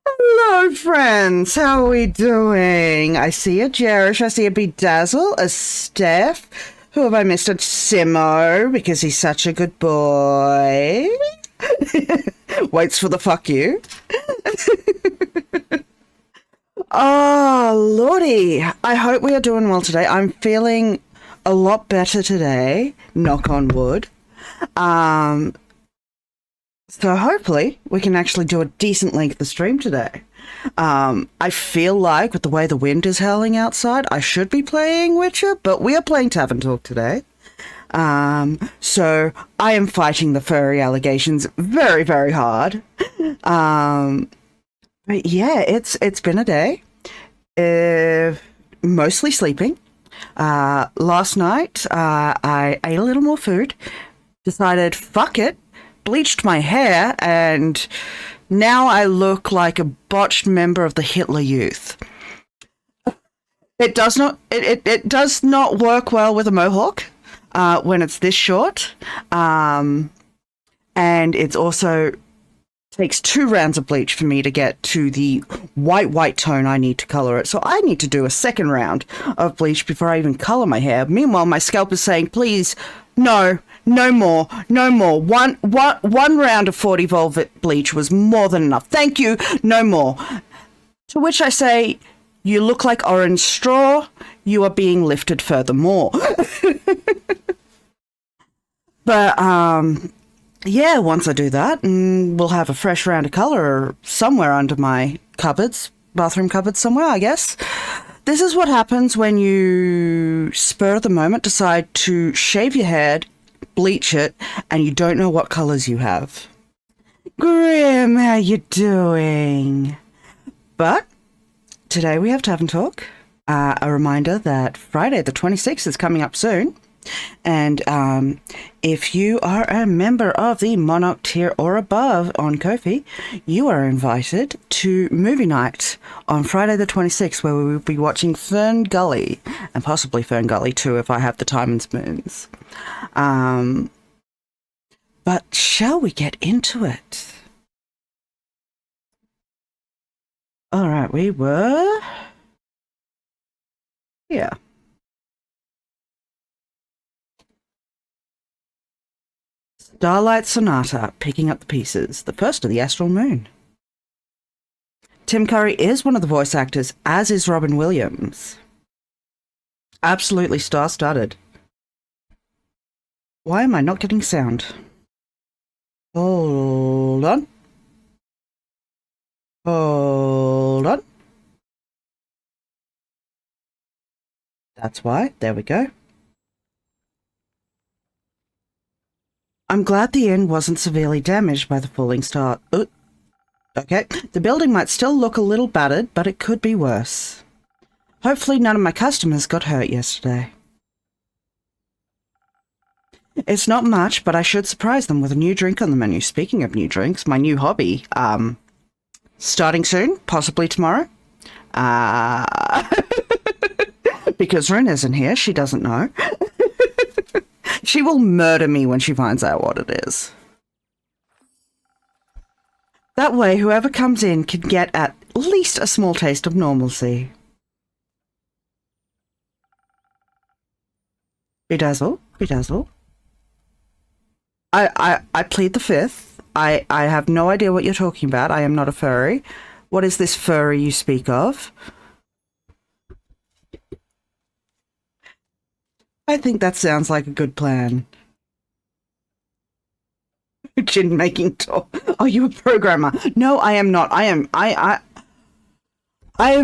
Hello, friends. How are we doing? I see a Jerish, I see a Bedazzle, a Steph. Who have I missed? A Simo, because he's such a good boy. Waits for the fuck you. Oh, Lordy. I hope we are doing well today. I'm feeling a lot better today. Knock on wood. So hopefully we can actually do a decent length of stream today. I feel like with the way the wind is howling outside, I should be playing Witcher, but we are playing Tavern Talk today. So I am fighting the furry allegations very, very hard. But yeah, it's been a day. Mostly sleeping. Last night, I ate a little more food, decided, fuck it, bleached my hair, and now I look like a botched member of the Hitler Youth. It does not work well with a mohawk when it's this short, and it's also takes 2 rounds of bleach for me to get to the white tone I need to color it. So I need to do a second round of bleach before I even color my hair. Meanwhile, my scalp is saying, please, no more. One round of 40 Volvet bleach was more than enough. Thank you, no more. To which I say, you look like orange straw. You are being lifted furthermore. But, yeah, once I do that, we'll have a fresh round of colour somewhere under my cupboards, bathroom cupboards somewhere, I guess. This is what happens when you, spur of the moment, decide to shave your head, bleach it, and you don't know what colours you have. Grim, how you doing? But today we have Tavern Talk. A reminder that Friday the 26th is coming up soon. And if you are a member of the Monarch tier or above on Ko-fi, you are invited to movie night on Friday the 26th, where we will be watching Fern Gully, and possibly Fern Gully 2 if I have the time and spoons. But shall we get into it? All right, we were... yeah. Starlight Sonata, picking up the pieces, the first of the Astral Moon. Tim Curry is one of the voice actors, as is Robin Williams. Absolutely star-studded. Why am I not getting sound? Hold on. Hold on. That's why. There we go. I'm glad the inn wasn't severely damaged by the falling star. Okay, the building might still look a little battered, but it could be worse. Hopefully none of my customers got hurt yesterday. It's not much, but I should surprise them with a new drink on the menu. Speaking of new drinks, my new hobby, starting soon, possibly tomorrow. Because Rin isn't here, she doesn't know. She will murder me when she finds out what it is. That way, whoever comes in can get at least a small taste of normalcy. Bedazzle. I plead the fifth. I have no idea what you're talking about. I am not a furry. What is this furry you speak of? I think that sounds like a good plan. Gin making talk. Oh, you a programmer? No, I am not. I am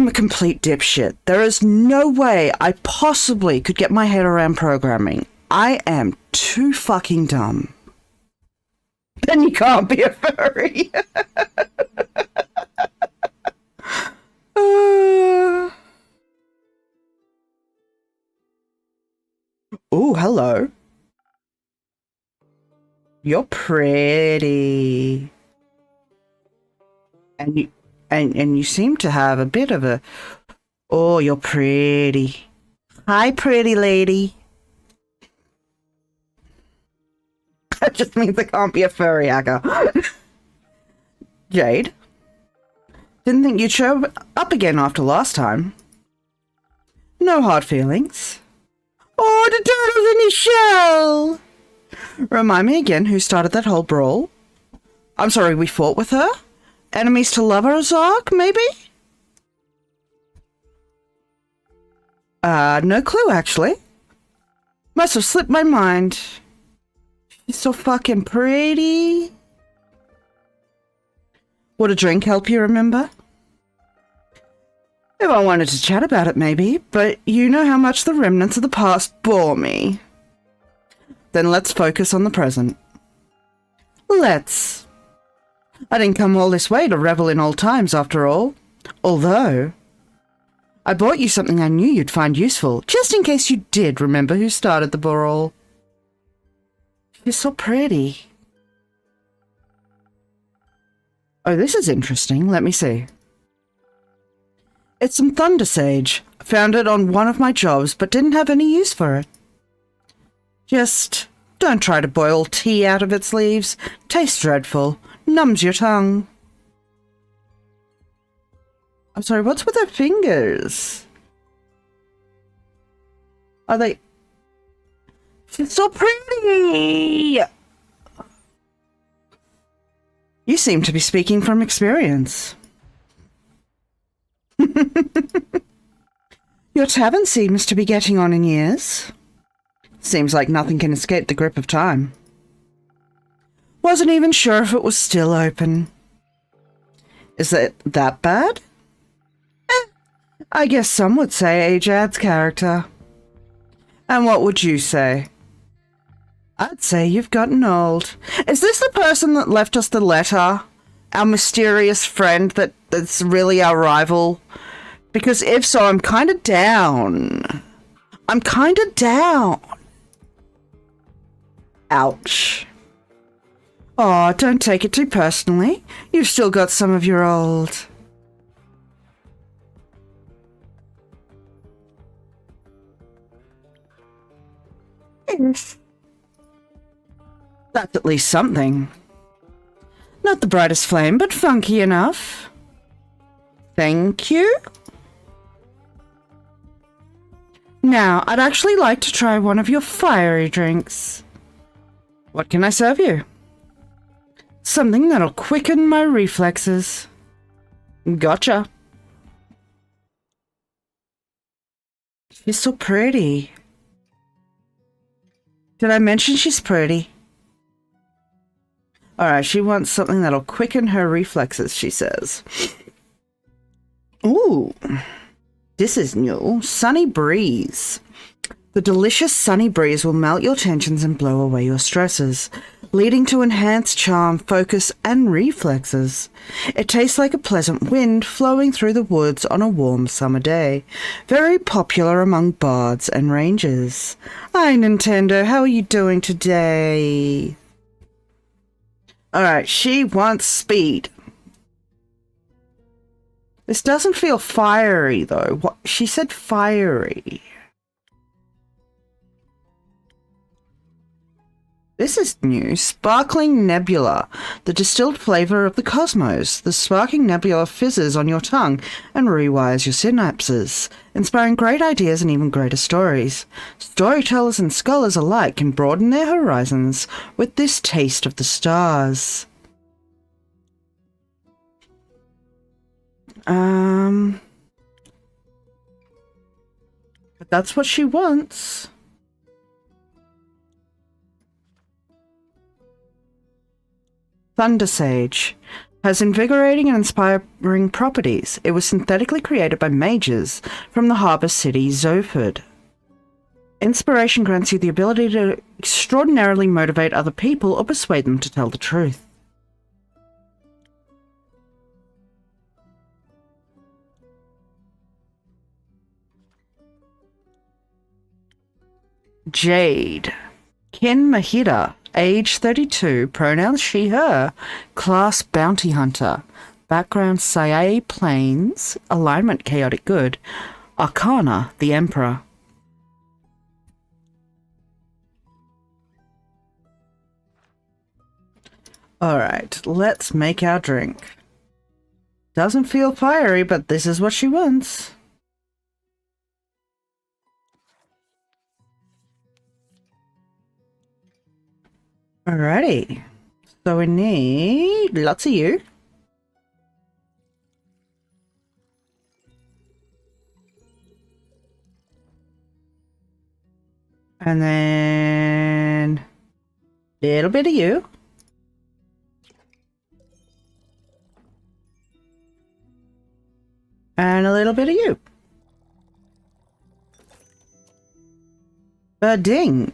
a complete dipshit. There is no way I possibly could get my head around programming. I am too fucking dumb. Then you can't be a furry. Oh, hello. You're pretty. And you seem to have a bit of a... Oh, you're pretty. Hi, pretty lady. That just means I can't be a furry hacker. Jade? Didn't think you'd show up again after last time. No hard feelings. Oh, the turtle's in his shell! Remind me again who started that whole brawl? I'm sorry, we fought with her? Enemies to lovers arc, maybe? No clue, actually. Must have slipped my mind. She's so fucking pretty. Would a drink help you remember? If I wanted to chat about it, maybe, but you know how much the remnants of the past bore me. Then let's focus on the present. Let's. I didn't come all this way to revel in old times, after all. Although, I bought you something I knew you'd find useful, just in case you did remember who started the brawl. You're so pretty. Oh, this is interesting. Let me see. It's some thunder sage. Found it on one of my jobs, but didn't have any use for it. Just don't try to boil tea out of its leaves. Tastes dreadful. Numbs your tongue. I'm sorry, what's with her fingers? Are they... She's so pretty! You seem to be speaking from experience. Your tavern seems to be getting on in years. Seems like nothing can escape the grip of time. Wasn't even sure if it was still open. Is it that bad? I guess some would say age adds character. And what would you say? I'd say you've gotten old. Is this the person that left us the letter? Our mysterious friend that's really our rival? Because if so, I'm kind of down. I'm kind of down. Ouch. Aw, don't take it too personally. You've still got some of your old... That's at least something. Not the brightest flame, but funky enough. Thank you. Now, I'd actually like to try one of your fiery drinks. What can I serve you? Something that'll quicken my reflexes. Gotcha. She's so pretty. Did I mention she's pretty? Alright, she wants something that'll quicken her reflexes, she says. Ooh. This is new. Sunny breeze. The delicious sunny breeze will melt your tensions and blow away your stresses, leading to enhanced charm, focus, and reflexes. It tastes like a pleasant wind flowing through the woods on a warm summer day. Very popular among bards and rangers. Hi, Nintendo. How are you doing today? Alright, she wants speed. This doesn't feel fiery, though. What? She said fiery. This is new. Sparkling Nebula. The distilled flavor of the cosmos. The sparkling nebula fizzes on your tongue and rewires your synapses, inspiring great ideas and even greater stories. Storytellers and scholars alike can broaden their horizons with this taste of the stars. But that's what she wants. Thunder Sage has invigorating and inspiring properties. It was synthetically created by mages from the harbour city Zoford. Inspiration grants you the ability to extraordinarily motivate other people or persuade them to tell the truth. Jade. Ken Mahida. Age 32. Pronouns she, her. Class bounty hunter. Background Sae Plains. Alignment chaotic good. Arcana the Emperor. Alright, let's make our drink. Doesn't feel fiery, but this is what she wants. Alrighty. So we need lots of you. And then a little bit of you. And a little bit of you. Ba-ding.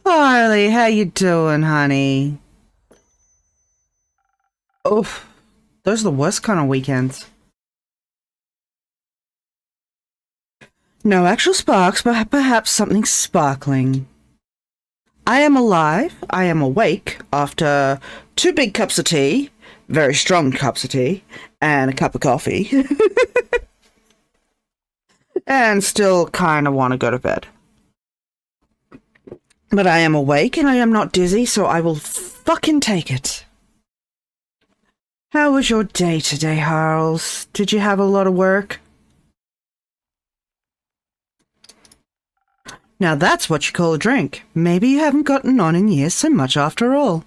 Harley, how you doing, honey? Oof. Those are the worst kind of weekends. No actual sparks, but perhaps something sparkling. I am alive, I am awake after 2 big cups of tea, very strong cups of tea, and a cup of coffee. And still kind of want to go to bed. But I am awake and I am not dizzy, so I will fucking take it. How was your day today, Harles? Did you have a lot of work? Now that's what you call a drink. Maybe you haven't gotten on in years so much after all.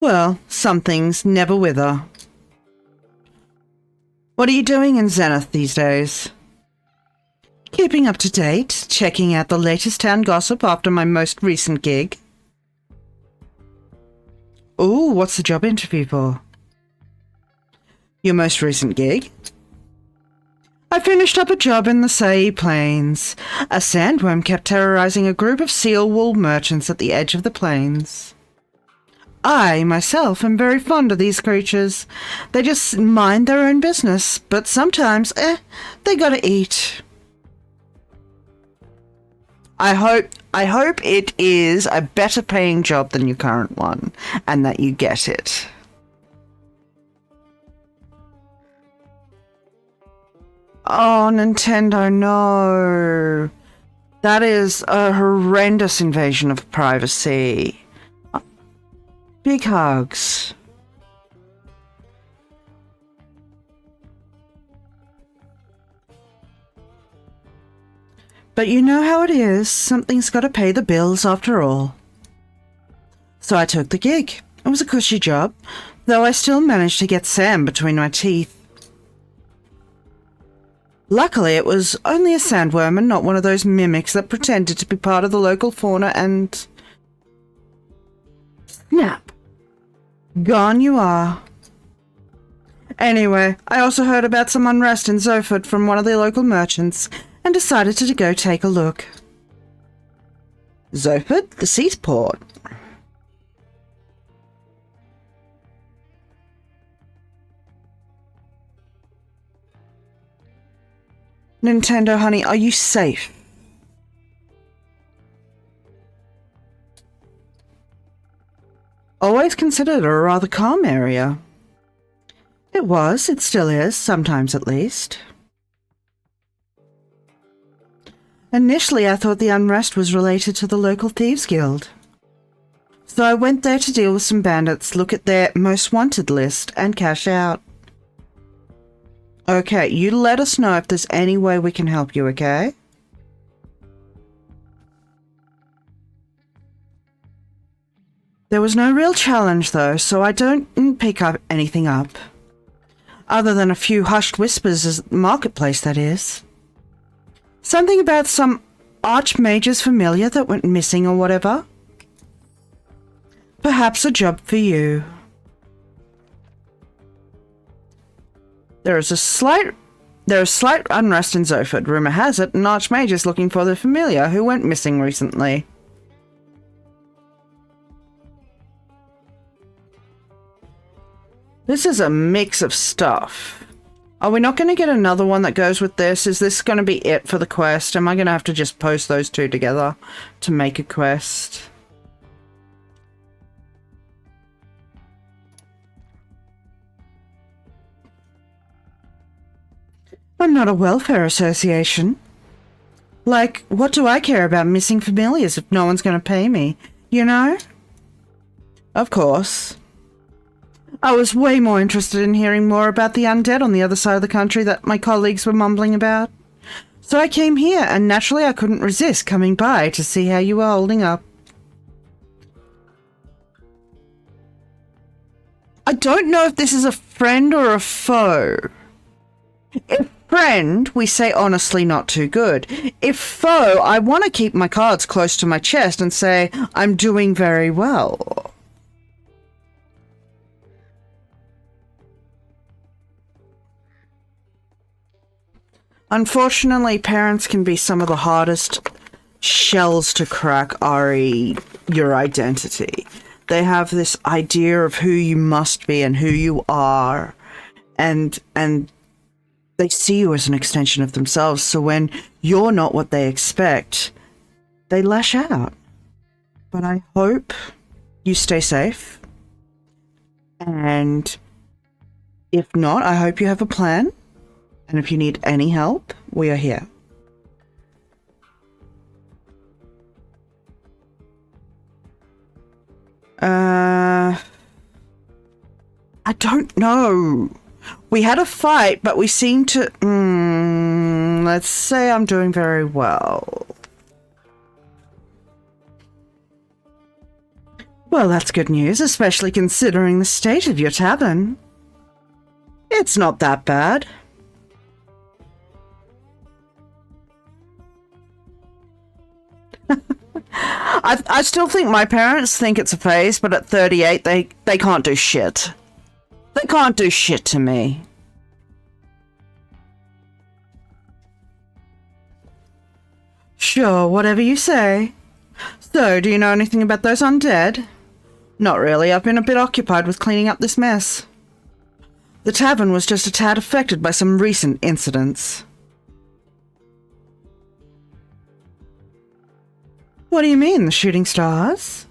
Well, some things never wither. What are you doing in Zenith these days? Keeping up to date, checking out the latest town gossip after my most recent gig. Ooh, what's the job interview for? Your most recent gig? I finished up a job in the Sai Plains. A sandworm kept terrorizing a group of seal wool merchants at the edge of the plains. I, myself, am very fond of these creatures. They just mind their own business, but sometimes, they gotta eat. I hope it is a better paying job than your current one, and that you get it. Oh, Nintendo, no. That is a horrendous invasion of privacy. Big hugs. But you know how it is. Something's got to pay the bills after all. So I took the gig. It was a cushy job, though I still managed to get Sam between my teeth. Luckily, it was only a sandworm and not one of those mimics that pretended to be part of the local fauna and... Snap. Gone you are. Anyway, I also heard about some unrest in Zoford from one of the local merchants and decided to go take a look. Zoford, the seaport. Nintendo, honey, are you safe? Always considered a rather calm area. It was, it still is, sometimes at least. Initially, I thought the unrest was related to the local thieves guild. So I went there to deal with some bandits, look at their most wanted list, and cash out. Okay, you let us know if there's any way we can help you, okay? There was no real challenge, though, so I don't pick up anything up. Other than a few hushed whispers at the marketplace, that is. Something about some archmage's familiar that went missing or whatever. Perhaps a job for you. There is slight unrest in Zoford. Rumor has it an archmage is looking for the familiar who went missing recently. This is a mix of stuff. Are we not going to get another one that goes with this? Is this going to be it for the quest? Am I going to have to just post those two together to make a quest? I'm not a welfare association. Like, what do I care about missing familiars if no one's going to pay me? You know? Of course. I was way more interested in hearing more about the undead on the other side of the country that my colleagues were mumbling about. So I came here, and naturally I couldn't resist coming by to see how you were holding up. I don't know if this is a friend or a foe. If friend, we say honestly not too good. If foe, I want to keep my cards close to my chest and say I'm doing very well. Unfortunately, parents can be some of the hardest shells to crack, Ari, your identity. They have this idea of who you must be and who you are, and they see you as an extension of themselves, so when you're not what they expect, they lash out. But I hope you stay safe, and if not, I hope you have a plan. And if you need any help, we are here. I don't know. We had a fight, but we seem to... let's say I'm doing very well. Well, that's good news, especially considering the state of your tavern. It's not that bad. I still think my parents think it's a phase, but at 38, they can't do shit. They can't do shit to me. Sure, whatever you say. So, do you know anything about those undead? Not really, I've been a bit occupied with cleaning up this mess. The tavern was just a tad affected by some recent incidents. What do you mean, the shooting stars?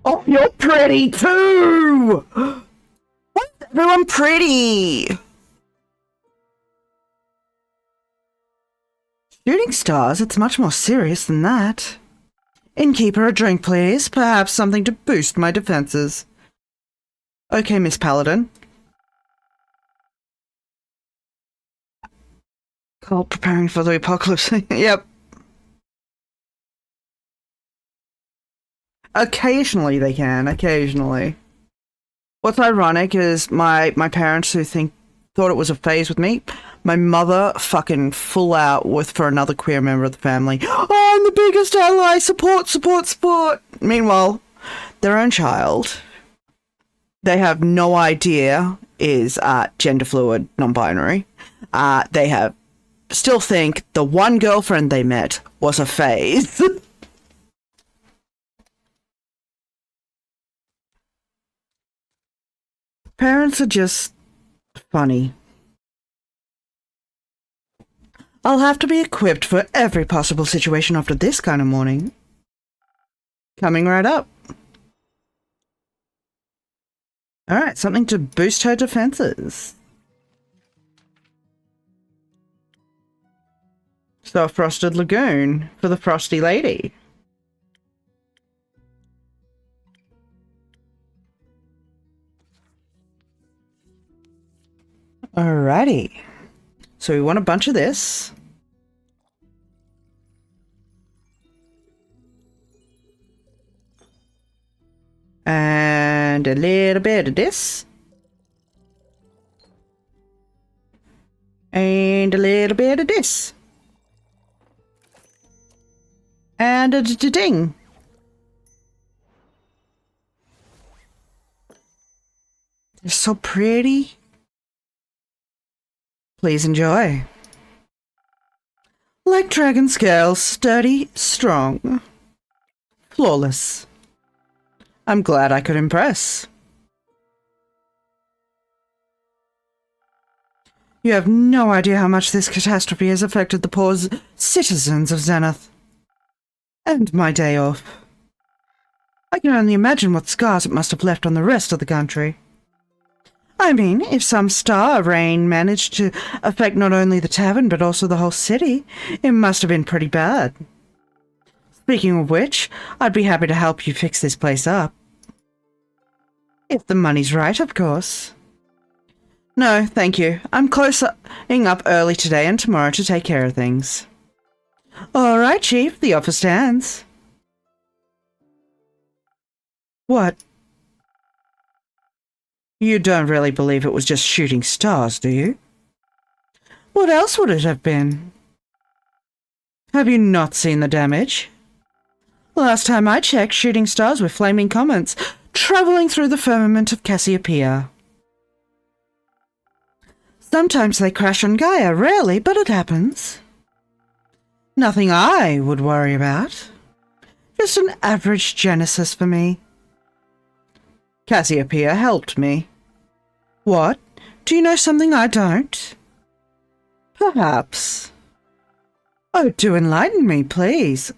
Oh, you're pretty too! Why is everyone pretty? Shooting stars? It's much more serious than that. Innkeeper, a drink, please. Perhaps something to boost my defenses. Okay, Miss Paladin. Cult preparing for the apocalypse. Yep. Occasionally they can, occasionally. What's ironic is my parents who thought it was a phase with me, my mother fucking full out with for another queer member of the family. Oh, I'm the biggest ally, support, support, support. Meanwhile, their own child, they have no idea is gender fluid, non-binary. They still think the one girlfriend they met was a phase. Parents are just funny. I'll have to be equipped for every possible situation after this kind of morning. Coming right up. Alright, something to boost her defenses. So a frosted lagoon for the frosty lady. Alrighty. So we want a bunch of this. And a little bit of this. And a little bit of this. And a ding. They're so pretty. Please enjoy. Like dragon scales, sturdy, strong. Flawless. I'm glad I could impress. You have no idea how much this catastrophe has affected the poor citizens of Zenith. And my day off. I can only imagine what scars it must have left on the rest of the country. I mean, if some star rain managed to affect not only the tavern but also the whole city, it must have been pretty bad. Speaking of which, I'd be happy to help you fix this place up. If the money's right, of course. No, thank you. I'm closing up early today and tomorrow to take care of things. All right, Chief, the offer stands. What? You don't really believe it was just shooting stars, do you? What else would it have been? Have you not seen the damage? Last time I checked, shooting stars were flaming comets travelling through the firmament of Cassiopeia. Sometimes they crash on Gaia, rarely, but it happens. Nothing I would worry about. Just an average Genesis for me. Cassiopeia helped me. What? Do you know something I don't? Perhaps. Oh, do enlighten me, please.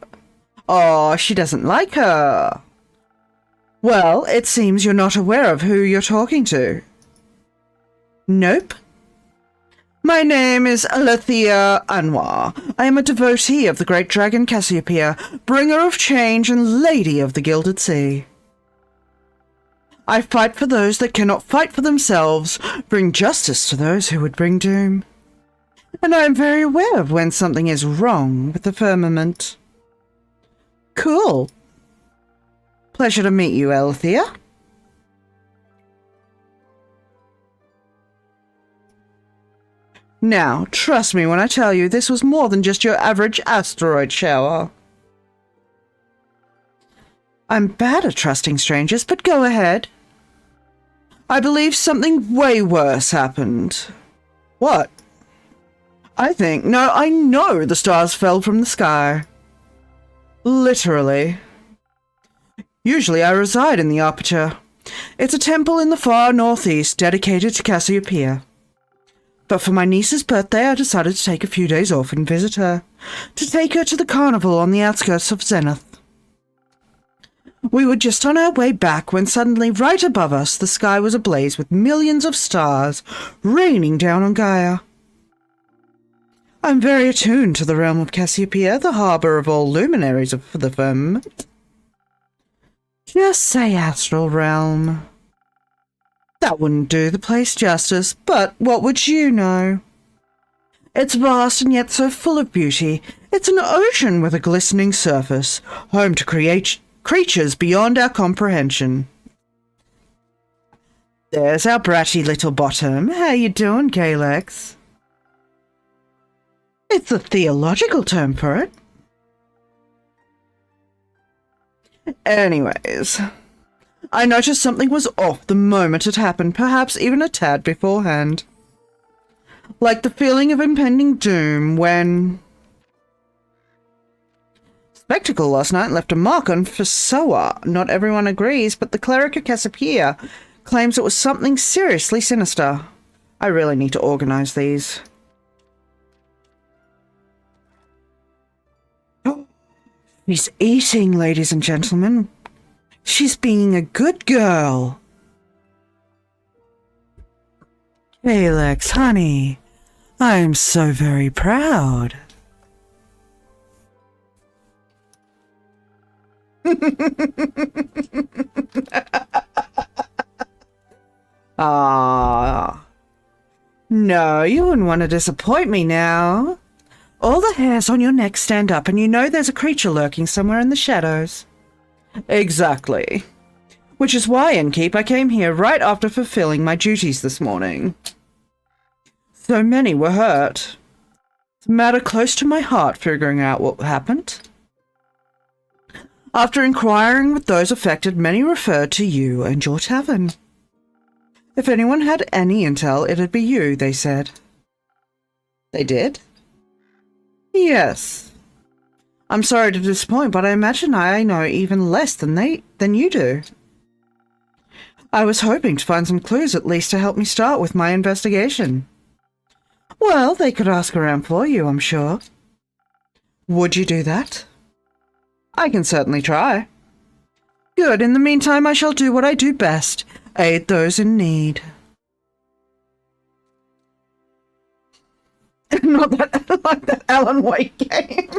Oh, she doesn't like her. Well, it seems you're not aware of who you're talking to. Nope. My name is Alethea Anwar. I am a devotee of the great dragon Cassiopeia, bringer of change and lady of the Gilded Sea. I fight for those that cannot fight for themselves, bring justice to those who would bring doom. And I am very aware of when something is wrong with the firmament. Cool. Pleasure to meet you, Alethea. Now, trust me when I tell you this was more than just your average asteroid shower. I'm bad at trusting strangers, but go ahead. I believe something way worse happened. What? I know the stars fell from the sky. Literally. Usually I reside in the Aperture. It's a temple in the far northeast dedicated to Cassiopeia. But for my niece's birthday, I decided to take a few days off and visit her, to take her to the carnival on the outskirts of Zenith. We were just on our way back when suddenly, right above us, the sky was ablaze with millions of stars raining down on Gaia. I'm very attuned to the realm of Cassiopeia, the harbour of all luminaries of the firmament. Just say astral realm. That wouldn't do the place justice, but what would you know? It's vast and yet so full of beauty. It's an ocean with a glistening surface, home to creatures beyond our comprehension. There's our bratty little bottom. How you doing, Kalex? It's a theological term for it. Anyways, I noticed something was off the moment it happened, perhaps even a tad beforehand. Like the feeling of impending doom when... Spectacle last night left a mark on Fesoa. Not everyone agrees, but the cleric of Cassiopeia claims it was something seriously sinister. I really need to organize these. She's eating, ladies and gentlemen. She's being a good girl. Alex, honey, I'm so very proud. Ah, no, you wouldn't want to disappoint me now. All the hairs on your neck stand up and you know there's a creature lurking somewhere in the shadows. Exactly. Which is why, Innkeep, I came here right after fulfilling my duties this morning. So many were hurt. It's a matter close to my heart figuring out what happened. After inquiring with those affected, many referred to you and your tavern. If anyone had any intel, it'd be you, they said. They did? Yes. I'm sorry to disappoint, but I imagine I know even less than you do. I was hoping to find some clues at least to help me start with my investigation. Well, they could ask around for you, I'm sure. Would you do that? I can certainly try. Good. In the meantime, I shall do what I do best, aid those in need. Not that like that Alan Wake game.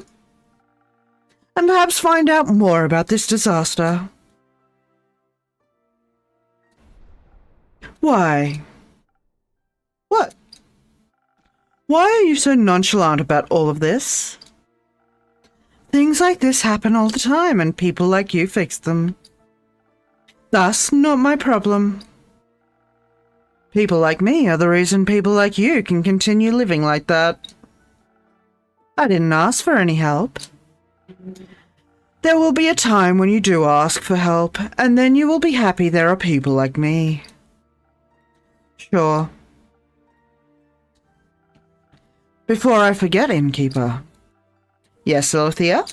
And perhaps find out more about this disaster. Why? What? Why are you so nonchalant about all of this? Things like this happen all the time, and people like you fix them. Thus, not my problem. People like me are the reason people like you can continue living like that. I didn't ask for any help. There will be a time when you do ask for help, and then you will be happy there are people like me. Sure. Before I forget, innkeeper. Yes, Althea?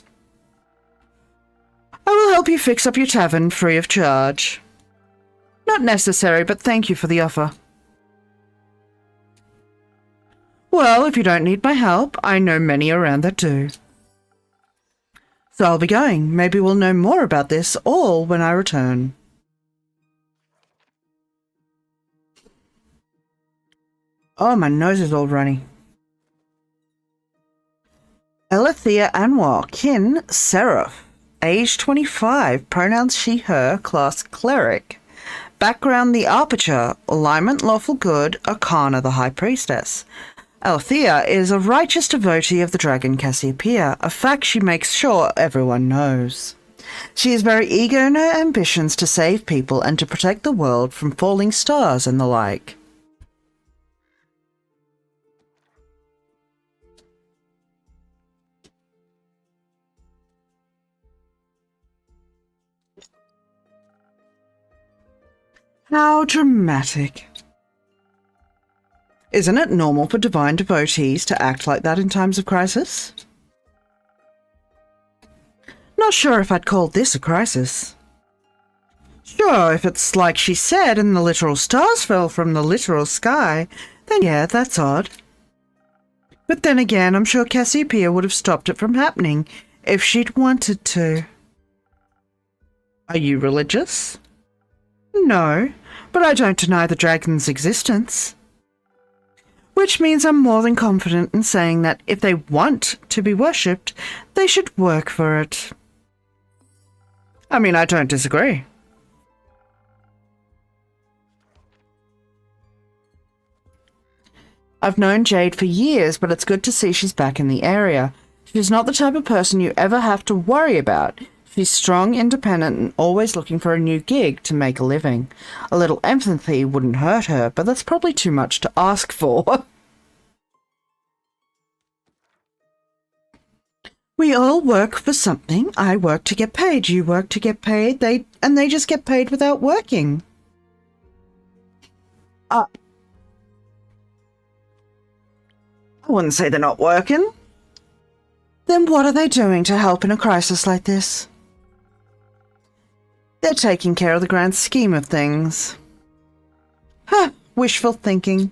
I will help you fix up your tavern free of charge. Not necessary, but thank you for the offer. Well, if you don't need my help, I know many around that do. So I'll be going. Maybe we'll know more about this all when I return. Oh, my nose is all runny. Alethea Anwar, kin Seraph, age 25, pronouns she, her, class cleric. Background the Arbitor, alignment lawful good, Arcana the High Priestess. Alethea is a righteous devotee of the dragon Cassiopeia, a fact she makes sure everyone knows. She is very eager in her ambitions to save people and to protect the world from falling stars and the like. How dramatic. Isn't it normal for divine devotees to act like that in times of crisis? Not sure if I'd call this a crisis. Sure, if it's like she said and the literal stars fell from the literal sky, then yeah, that's odd. But then again, I'm sure Cassiopeia would have stopped it from happening if she'd wanted to. Are you religious? No, but I don't deny the dragon's existence. Which means I'm more than confident in saying that if they want to be worshipped, they should work for it. I mean, I don't disagree. I've known Jade for years, but it's good to see she's back in the area. She's not the type of person you ever have to worry about. She's strong, independent, and always looking for a new gig to make a living. A little empathy wouldn't hurt her, but that's probably too much to ask for. We all work for something. I work to get paid. You work to get paid. They just get paid without working. I wouldn't say they're not working. Then what are they doing to help in a crisis like this? They're taking care of the grand scheme of things. Huh, wishful thinking.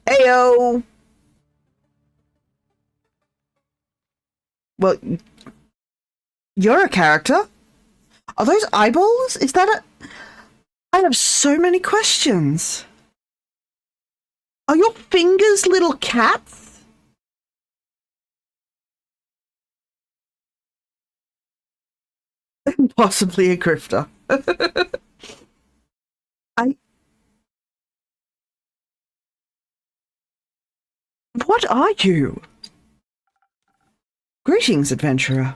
Ayo! Well, you're a character. Are those eyeballs? Is that a... I have so many questions. Are your fingers little cats? Possibly a grifter. What are you? Greetings, adventurer.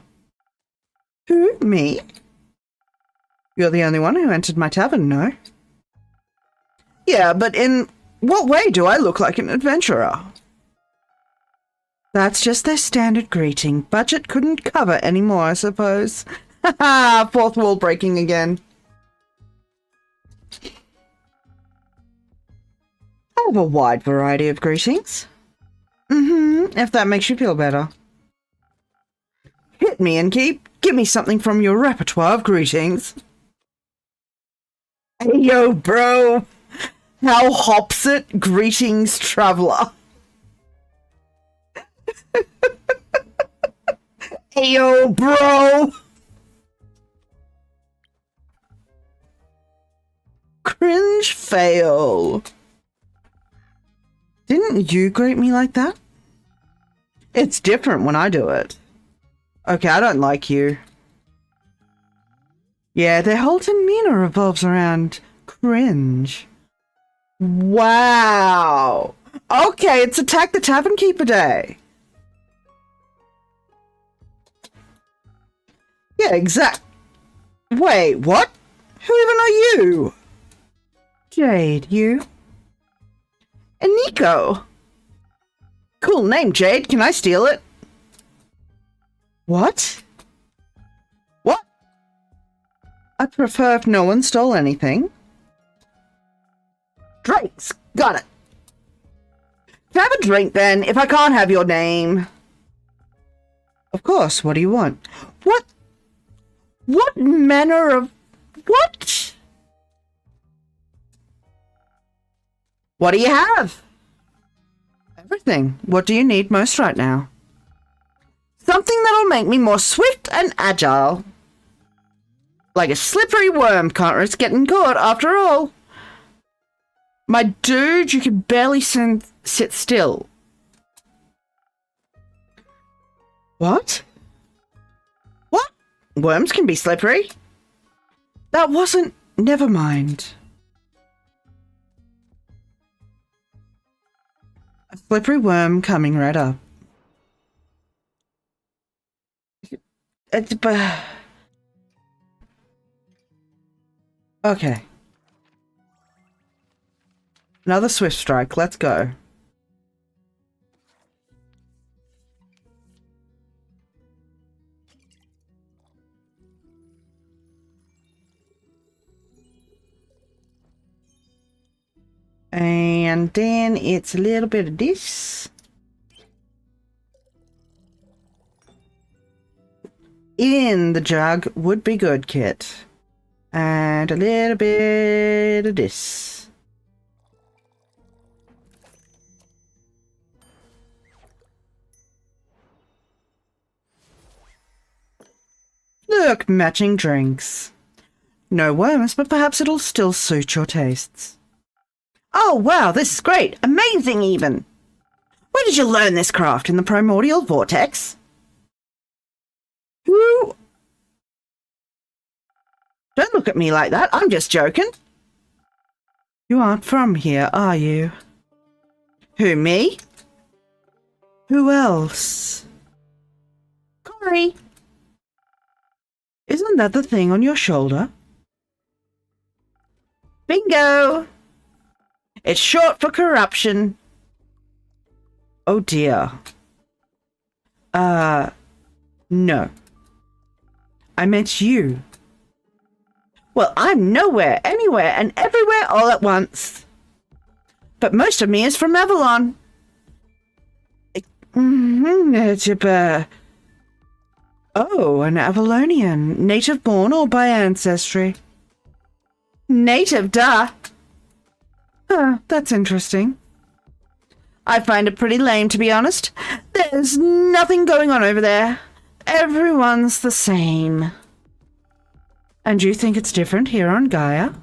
Who? Me? You're the only one who entered my tavern, no? Yeah, but in what way do I look like an adventurer? That's just their standard greeting. Budget couldn't cover any more, I suppose. Ha ha! Fourth wall breaking again. I have a wide variety of greetings. If that makes you feel better. Hit me and give me something from your repertoire of greetings. Hey, yo, bro! How hops it? Greetings, traveler. Hey, yo, bro! Cringe fail. Didn't you greet me like that? It's different when I do it. Okay, I don't like you. Yeah, their whole demeanor revolves around cringe. Wow. Okay, it's Attack the Tavern Keeper Day. Yeah, exact. Wait, what? Who even are you? Jade, you? And Nico. Cool name, Jade. Can I steal it? What? What? I prefer if no one stole anything. Drinks. Got it. Have a drink then, if I can't have your name. Of course, what do you want? What? What manner of... What? What do you have? Everything. What do you need most right now? Something that'll make me more swift and agile. Like a slippery worm, can't risk getting caught after all. My dude, you can barely sit still. What? What? Worms can be slippery. That wasn't... Never mind. A slippery worm coming right up. Okay. Another swift strike. Let's go. And then it's a little bit of this. In the jug would be good, Kit. And a little bit of this. Look, matching drinks. No worms, but perhaps it'll still suit your tastes. Oh, wow, this is great. Amazing, even. Where did you learn this craft? In the primordial vortex? Who? Don't look at me like that. I'm just joking. You aren't from here, are you? Who, me? Who else? Corey. Isn't that the thing on your shoulder? Bingo! It's short for corruption. Oh dear. No. I meant you. Well, I'm nowhere, anywhere, and everywhere all at once. But most of me is from Avalon. Oh, an Avalonian. Native born or by ancestry? Native, duh. Huh, that's interesting. I find it pretty lame, to be honest. There's nothing going on over there. Everyone's the same. And you think it's different here on Gaia?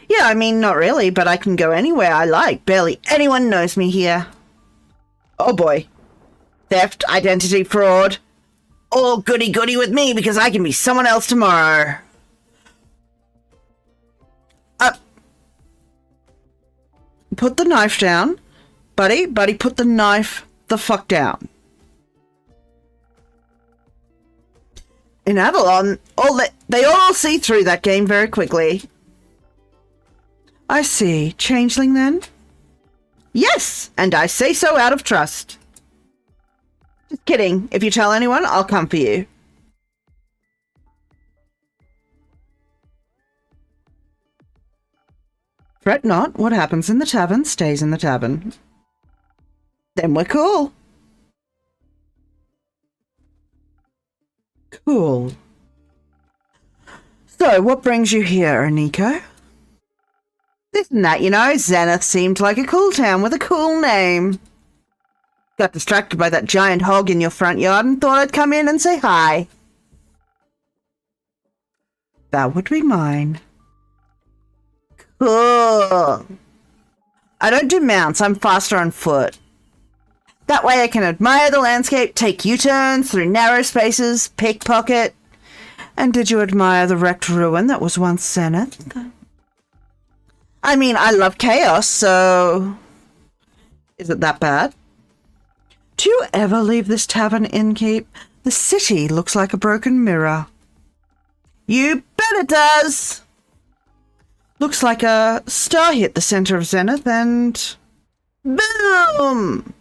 Yeah, I mean, not really, but I can go anywhere I like. Barely anyone knows me here. Oh boy. Theft, identity fraud. All goody-goody with me because I can be someone else tomorrow. Put the knife down. Buddy, put the knife the fuck down. In Avalon, they all see through that game very quickly. I see. Changeling, then? Yes, and I say so out of trust. Just kidding. If you tell anyone, I'll come for you. Fret not. What happens in the tavern stays in the tavern. Then we're cool. Cool. So, what brings you here, Aniko? This and that, you know. Zenith seemed like a cool town with a cool name. Got distracted by that giant hog in your front yard and thought I'd come in and say hi. That would be mine. Cool. I don't do mounts, I'm faster on foot. That way I can admire the landscape, take U-turns through narrow spaces, pickpocket. And did you admire the wrecked ruin that was once Zenith? I mean, I love chaos, so... Is it that bad? Do you ever leave this tavern innkeep? The city looks like a broken mirror. You bet it does! Looks like a star hit the center of Zenith and... Boom!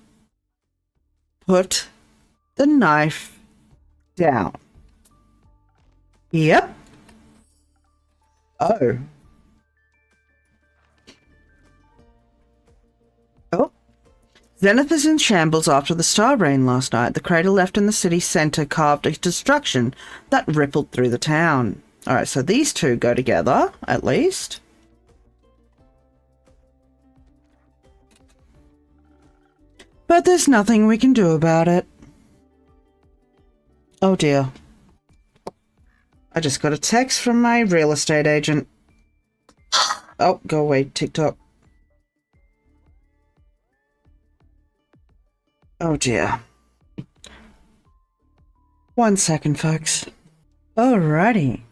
Put the knife down. Yep. Oh. Oh. Zenith is in shambles after the star rain last night. The crater left in the city center carved a destruction that rippled through the town. Alright, so these two go together, at least. But there's nothing we can do about it. Oh dear. I just got a text from my real estate agent. Oh, go away, TikTok. Oh dear. 1 second, folks. Alrighty.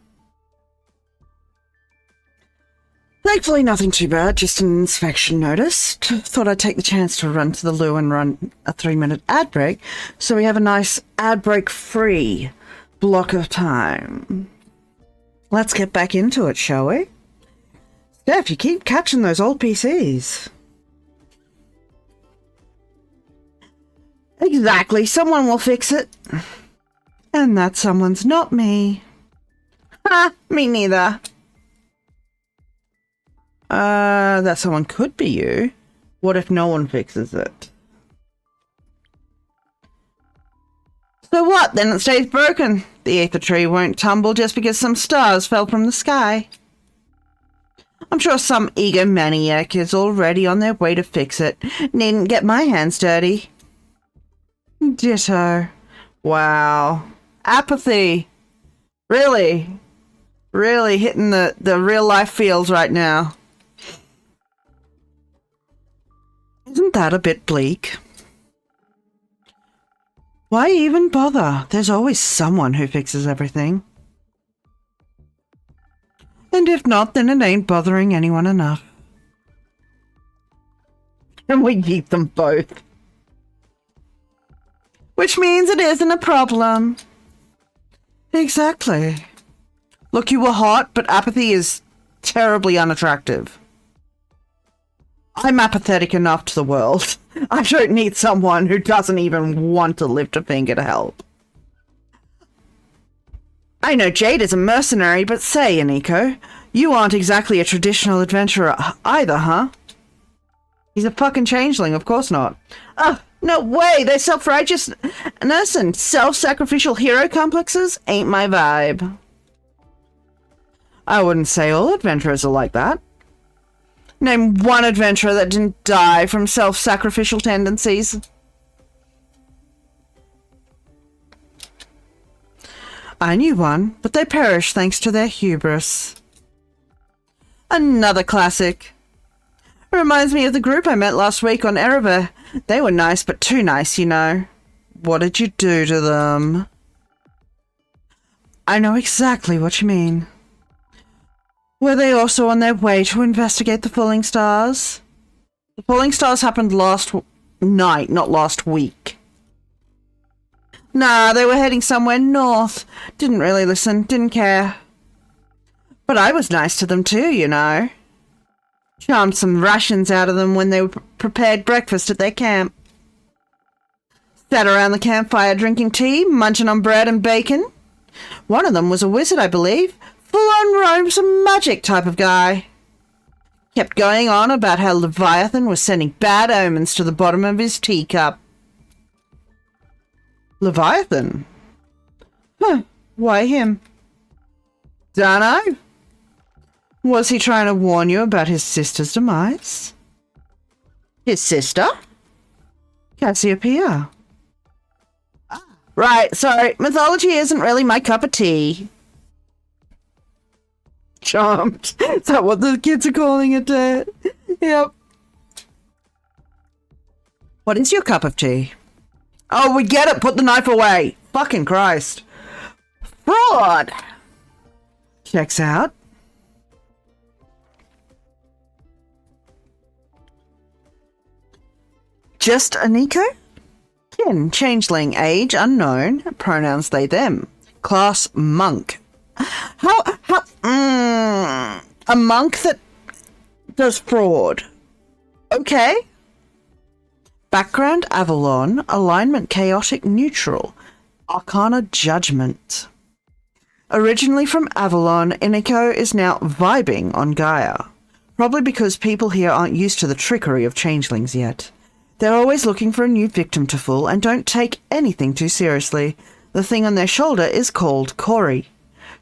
Thankfully, nothing too bad, just an inspection notice. Thought I'd take the chance to run to the loo and run a 3-minute ad break, so we have a nice ad break free block of time. Let's get back into it, shall we? Steph, you keep catching those old PCs. Exactly, someone will fix it. And that someone's not me. Ha, me neither. That someone could be you. What if no one fixes it? So what? Then it stays broken. The ether tree won't tumble just because some stars fell from the sky. I'm sure some egomaniac is already on their way to fix it. Needn't get my hands dirty. Ditto. Wow. Apathy. Really? Really hitting the real life feels right now. Isn't that a bit bleak? Why even bother? There's always someone who fixes everything. And if not, then it ain't bothering anyone enough. And we keep them both. Which means it isn't a problem. Exactly. Look, you were hot, but apathy is terribly unattractive. I'm apathetic enough to the world. I don't need someone who doesn't even want to lift a finger to help. I know Jade is a mercenary, but say, Aniko, you aren't exactly a traditional adventurer either, huh? He's a fucking changeling, of course not. Oh, no way, their self-righteousness and self-sacrificial hero complexes ain't my vibe. I wouldn't say all adventurers are like that. Name one adventurer that didn't die from self-sacrificial tendencies. I knew one, but they perished thanks to their hubris. Another classic. Reminds me of the group I met last week on Erebor. They were nice, but too nice, you know. What did you do to them? I know exactly what you mean. Were they also on their way to investigate the falling stars? The falling stars happened last night, not last week. Nah, they were heading somewhere north. Didn't really listen, didn't care. But I was nice to them too, you know. Charmed some rations out of them when they prepared breakfast at their camp. Sat around the campfire drinking tea, munching on bread and bacon. One of them was a wizard, I believe. Full-on robes and magic type of guy. Kept going on about how Leviathan was sending bad omens to the bottom of his teacup. Leviathan? Huh, why him? Dunno. Was he trying to warn you about his sister's demise? His sister? Cassiopeia. Right, sorry, mythology isn't really my cup of tea. Charmed. Is that what the kids are calling it? Yep. What is your cup of tea? Oh, we get it. Put the knife away. Fucking Christ. Fraud. Checks out. Just Aniko? Kin, changeling, age unknown, pronouns they, them. Class monk. A monk that does fraud. Okay. Background Avalon, alignment chaotic neutral, arcana judgment. Originally from Avalon, Iniko is now vibing on Gaia. Probably because people here aren't used to the trickery of changelings yet. They're always looking for a new victim to fool and don't take anything too seriously. The thing on their shoulder is called Cory.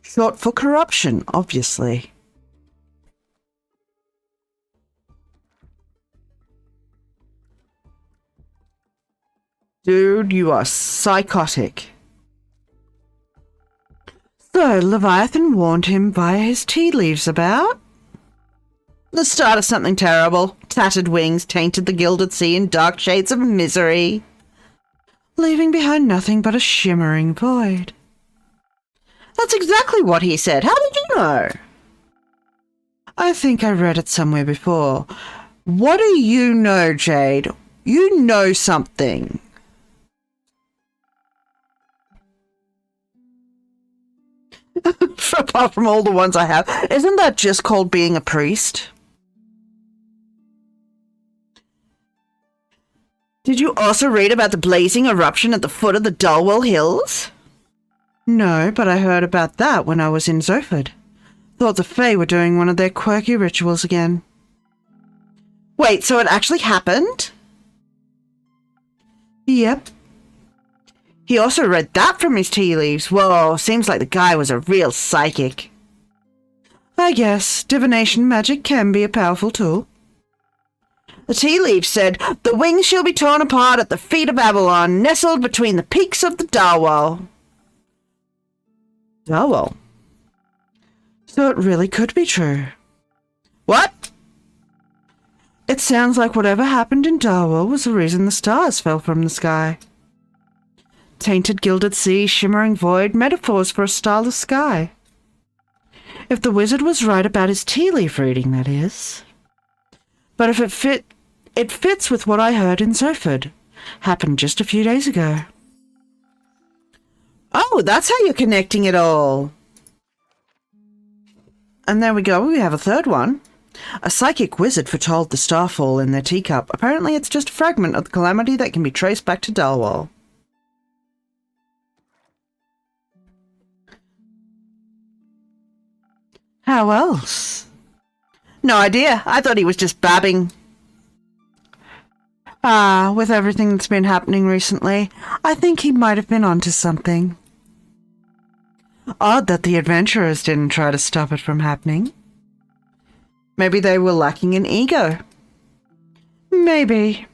Short for corruption, obviously. Dude, you are psychotic. So, Leviathan warned him via his tea leaves about the start of something terrible. Tattered wings tainted the gilded sea in dark shades of misery, leaving behind nothing but a shimmering void. That's exactly what he said. How did you know? I think I read it somewhere before. What do you know, Jade? You know something. Apart from all the ones I have. Isn't that just called being a priest? Did you also read about the blazing eruption at the foot of the Dulwell Hills? No, but I heard about that when I was in Zoford. Thought the Fae were doing one of their quirky rituals again. Wait, so it actually happened? Yep. He also read that from his tea leaves. Whoa, seems like the guy was a real psychic. I guess divination magic can be a powerful tool. The tea leaf said, the wings shall be torn apart at the feet of Avalon, nestled between the peaks of the Darwell. Darwell? So it really could be true. What? It sounds like whatever happened in Darwell was the reason the stars fell from the sky. Tainted gilded sea, shimmering void, metaphors for a starless sky. If the wizard was right about his tea leaf reading, that is. But if it fits with what I heard in Zoford. Happened just a few days ago. Oh, that's how you're connecting it all. And there we go, we have a third one. A psychic wizard foretold the starfall in their teacup. Apparently it's just a fragment of the calamity that can be traced back to Dalwall. How else? No idea. I thought he was just babbing. With everything that's been happening recently, I think he might have been onto something. Odd that the adventurers didn't try to stop it from happening. Maybe they were lacking in ego. Maybe.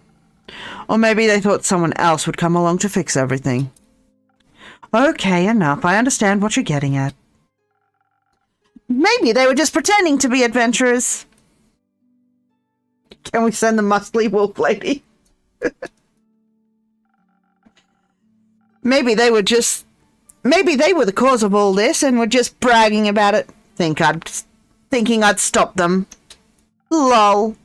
Or maybe they thought someone else would come along to fix everything. Okay, enough. I understand what you're getting at. Maybe they were just pretending to be adventurers. Can we send the muscly wolf lady? Maybe they were the cause of all this and were just bragging about it. Thinking I'd stop them. Lol.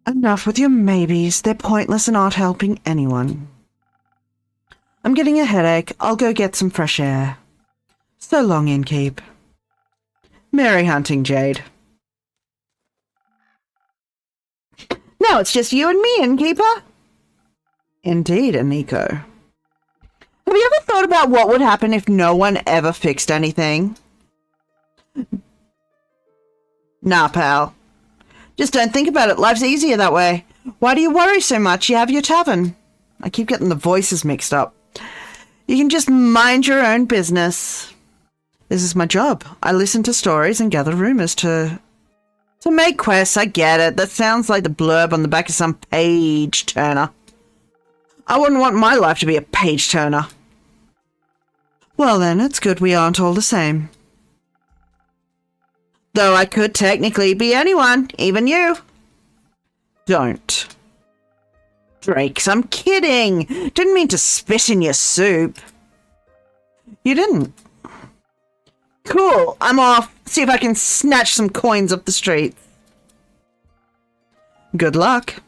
Enough with your maybes. They're pointless and aren't helping anyone. I'm getting a headache. I'll go get some fresh air. So long, Innkeep. Merry hunting, Jade. Now it's just you and me, Innkeeper. Indeed, Aniko. Have you ever thought about what would happen if no one ever fixed anything? Nah, pal. Just don't think about it. Life's easier that way. Why do you worry so much? You have your tavern. I keep getting the voices mixed up. You can just mind your own business. This is my job. I listen to stories and gather rumors to make quests. I get it. That sounds like the blurb on the back of some page turner. I wouldn't want my life to be a page turner. Well then, it's good we aren't all the same. Though I could technically be anyone, even you. Don't. Drakes, I'm kidding. Didn't mean to spit in your soup. You didn't. Cool, I'm off. See if I can snatch some coins off the street. Good luck.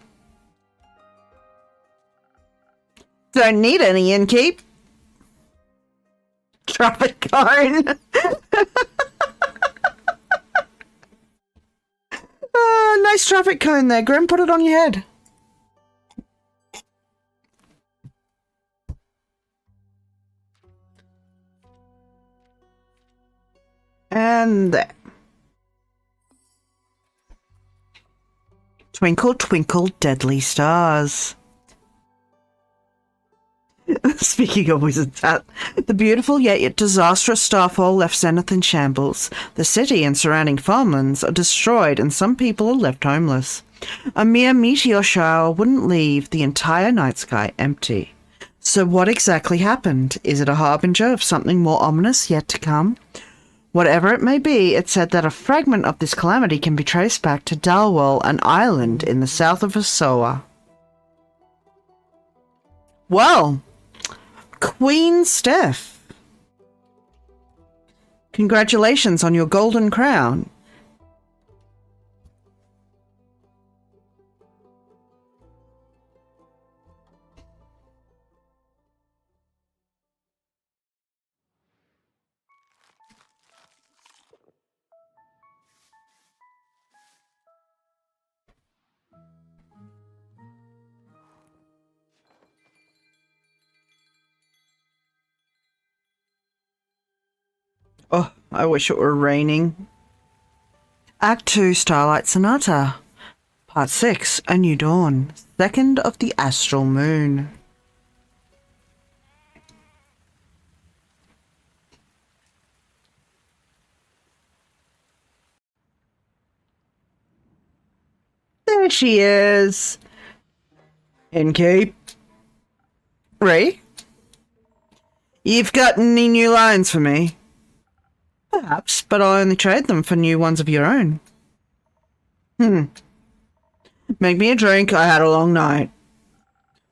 Don't need any inkeep. Traffic cone. Nice traffic cone there, Grim. Put it on your head. And there. Twinkle, twinkle, deadly stars. Speaking of wizards, the beautiful yet disastrous starfall left Zenith in shambles. The city and surrounding farmlands are destroyed and some people are left homeless. A mere meteor shower wouldn't leave the entire night sky empty. So what exactly happened? Is it a harbinger of something more ominous yet to come? Whatever it may be, it's said that a fragment of this calamity can be traced back to Dalwell, an island in the south of Asoa. Well, Queen Steph, congratulations on your golden crown. Oh, I wish it were raining. Act 2, Starlight Sonata. Part 6, A New Dawn. Second of the Astral Moon. There she is. Inkeep. Ray? You've got any new lines for me? Perhaps, but I'll only trade them for new ones of your own. Make me a drink, I had a long night.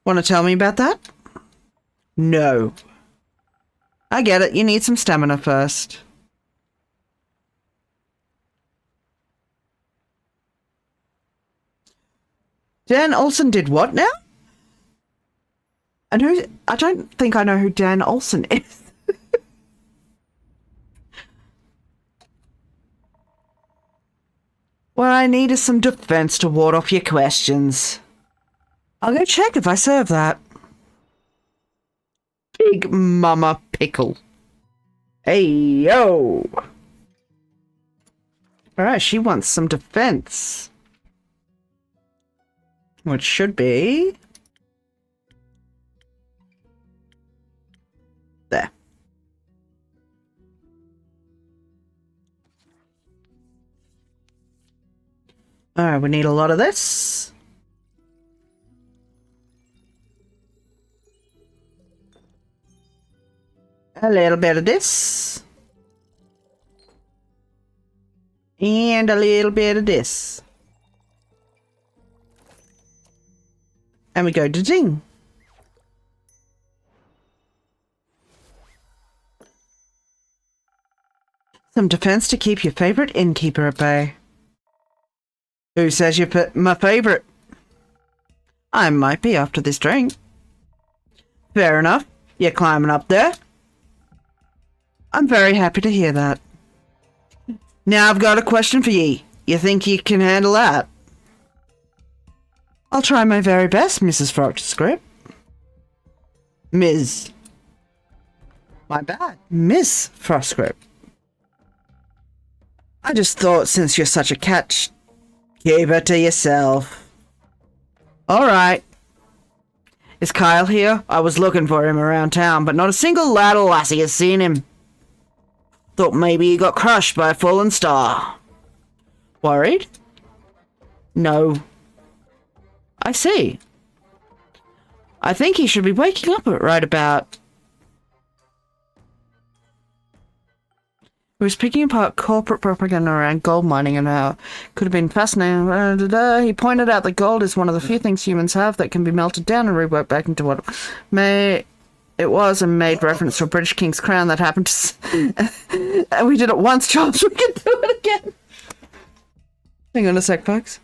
Want to tell me about that? No. I get it, you need some stamina first. Dan Olsen did what now? And who? I don't think I know who Dan Olsen is. What I need is some defense to ward off your questions. I'll go check if I serve that. Big Mama Pickle. Hey, yo! Alright, she wants some defense. Which should be... there. Alright, we need a lot of this. A little bit of this. And a little bit of this. And we go to ding. Some defense to keep your favorite innkeeper at bay. Who says you're my favorite? I might be after this drink. Fair enough. You're climbing up there. I'm very happy to hear that. Now I've got a question for ye. You think you can handle that? I'll try my very best, Mrs. Frostscript. Ms. My bad. Miss Frostscript. I just thought since you're such a catch, keep it to yourself. Alright. Is Kyle here? I was looking for him around town, but not a single lad or lassie has seen him. Thought maybe he got crushed by a fallen star. Worried? No. I see. I think he should be waking up at right about... He was picking apart corporate propaganda around gold mining and how it could have been fascinating. He pointed out that gold is one of the few things humans have that can be melted down and reworked back into what it was, and made reference to a British King's crown that happened to... And we did it once, Charles. We can do it again. Hang on a sec, folks.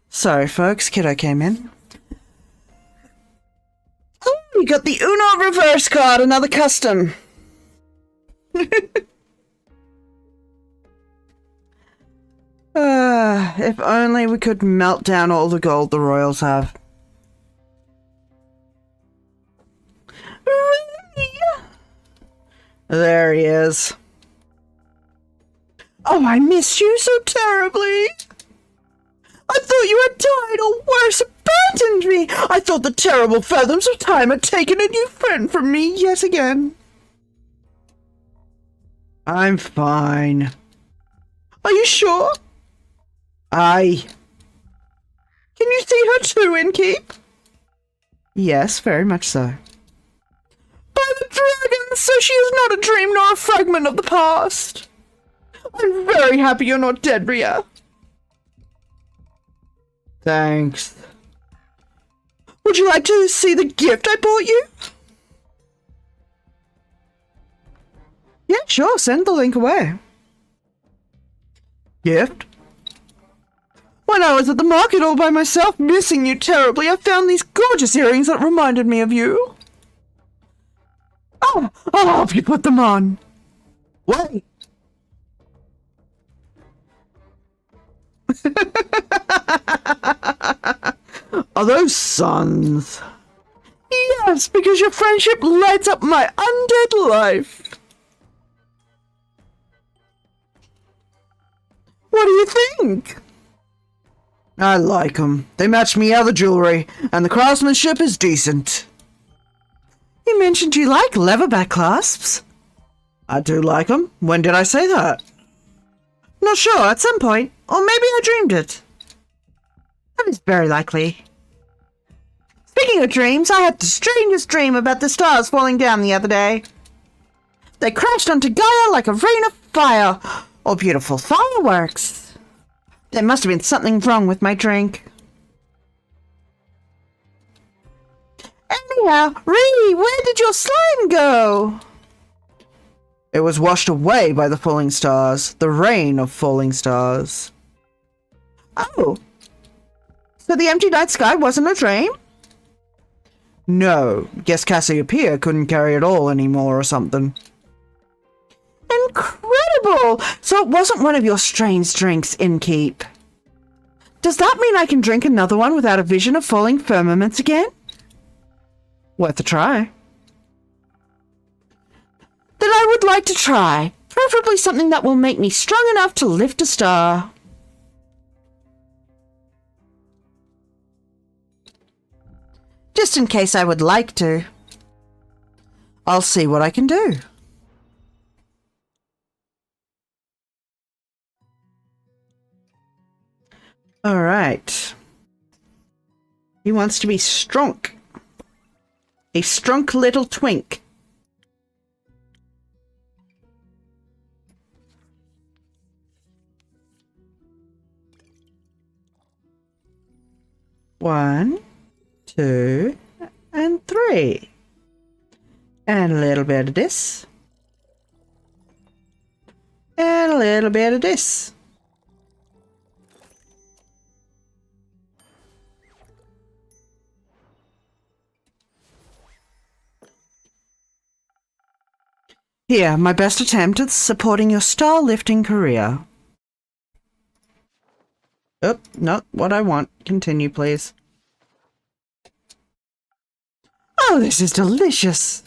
Sorry, folks. Kiddo came in. Oh, we got the Uno reverse card. Another custom. If only we could melt down all the gold the royals have. There he is. Oh, I missed you so terribly. I thought you had died, or worse, abandoned me. I thought the terrible fathoms of time had taken a new friend from me yet again. I'm fine. Are you sure? Aye. Can you see her too, Innkeep? Yes, very much so. By the dragons, so she is not a dream nor a fragment of the past. I'm very happy you're not dead, Ria. Thanks. Would you like to see the gift I bought you? Yeah, sure. Send the link away. Gift? When I was at the market all by myself, missing you terribly, I found these gorgeous earrings that reminded me of you. Oh, I'll help you put them on. Wait. Are those suns? Yes, because your friendship lights up my undead life. What do you think? I like them. They match me other jewelry, and the craftsmanship is decent. You mentioned you like leatherback clasps. I do like them. When did I say that? Not sure, at some point. Or maybe I dreamed it. That is very likely. Speaking of dreams, I had the strangest dream about the stars falling down the other day. They crashed onto Gaia like a rain of fire, or beautiful fireworks. There must have been something wrong with my drink. Anyhow, Ree, where did your slime go? It was washed away by the falling stars, the rain of falling stars. Oh. So the empty night sky wasn't a dream? No. Guess Cassiopeia couldn't carry it all anymore or something. Incredible! So it wasn't one of your strange drinks, Innkeep. Does that mean I can drink another one without a vision of falling firmaments again? Worth a try. Then I would like to try. Preferably something that will make me strong enough to lift a star. Just in case I would like to. I'll see what I can do. All right. He wants to be strong. A strong little twink. One, two, and three. And a little bit of this. And a little bit of this. Here, my best attempt at supporting your star-lifting career. Oh, not what I want. Continue, please. Oh, this is delicious.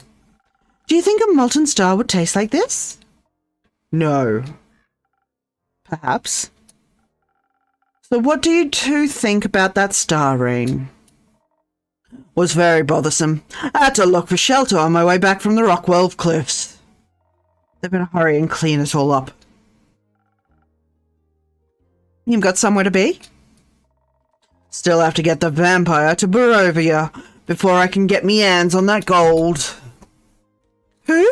Do you think a molten star would taste like this? No. Perhaps. So what do you two think about that star ring? Was very bothersome. I had to look for shelter on my way back from the Rockwell cliffs. They're gonna hurry and clean it all up. You've got somewhere to be? Still have to get the vampire to Barovia before I can get me hands on that gold. Who?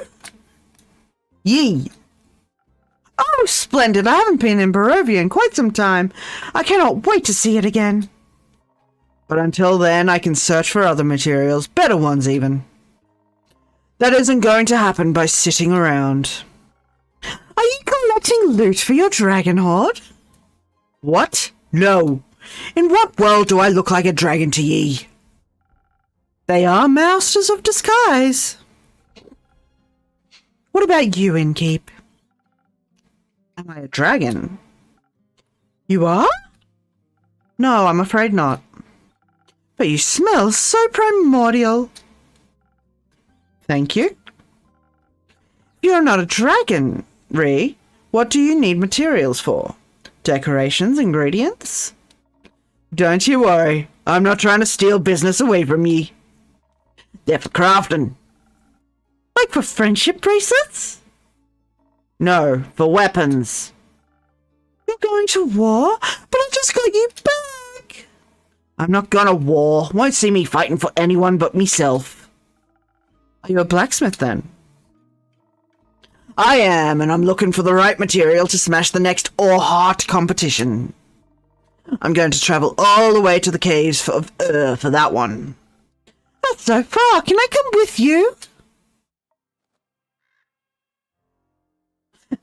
Ye. Oh, splendid. I haven't been in Barovia in quite some time. I cannot wait to see it again. But until then, I can search for other materials, better ones even. That isn't going to happen by sitting around. Are you collecting loot for your dragon hoard? What? No. In what world do I look like a dragon to ye? They are masters of disguise. What about you, Innkeep? Am I a dragon? You are? No, I'm afraid not. But you smell so primordial. Thank you. If you're not a dragon, Ree, what do you need materials for? Decorations, ingredients? Don't you worry. I'm not trying to steal business away from ye. They're for crafting. Like for friendship bracelets? No, for weapons. You're going to war? But I just got you back. I'm not gonna war. Won't see me fighting for anyone but myself. Are you a blacksmith then? I am, and I'm looking for the right material to smash the next Heart competition. I'm going to travel all the way to the caves for that one. That's so far. Can I come with you?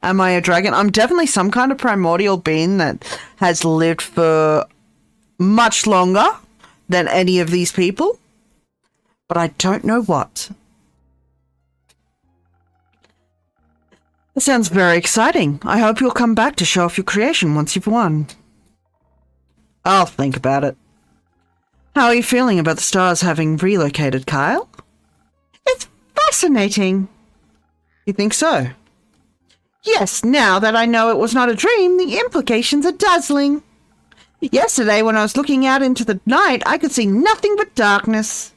Am I a dragon? I'm definitely some kind of primordial being that has lived for much longer than any of these people. But I don't know what. That sounds very exciting. I hope you'll come back to show off your creation once you've won. I'll think about it. How are you feeling about the stars having relocated, Kyle? It's fascinating. You think so? Yes, now that I know it was not a dream, the implications are dazzling. Yesterday, when I was looking out into the night, I could see nothing but darkness.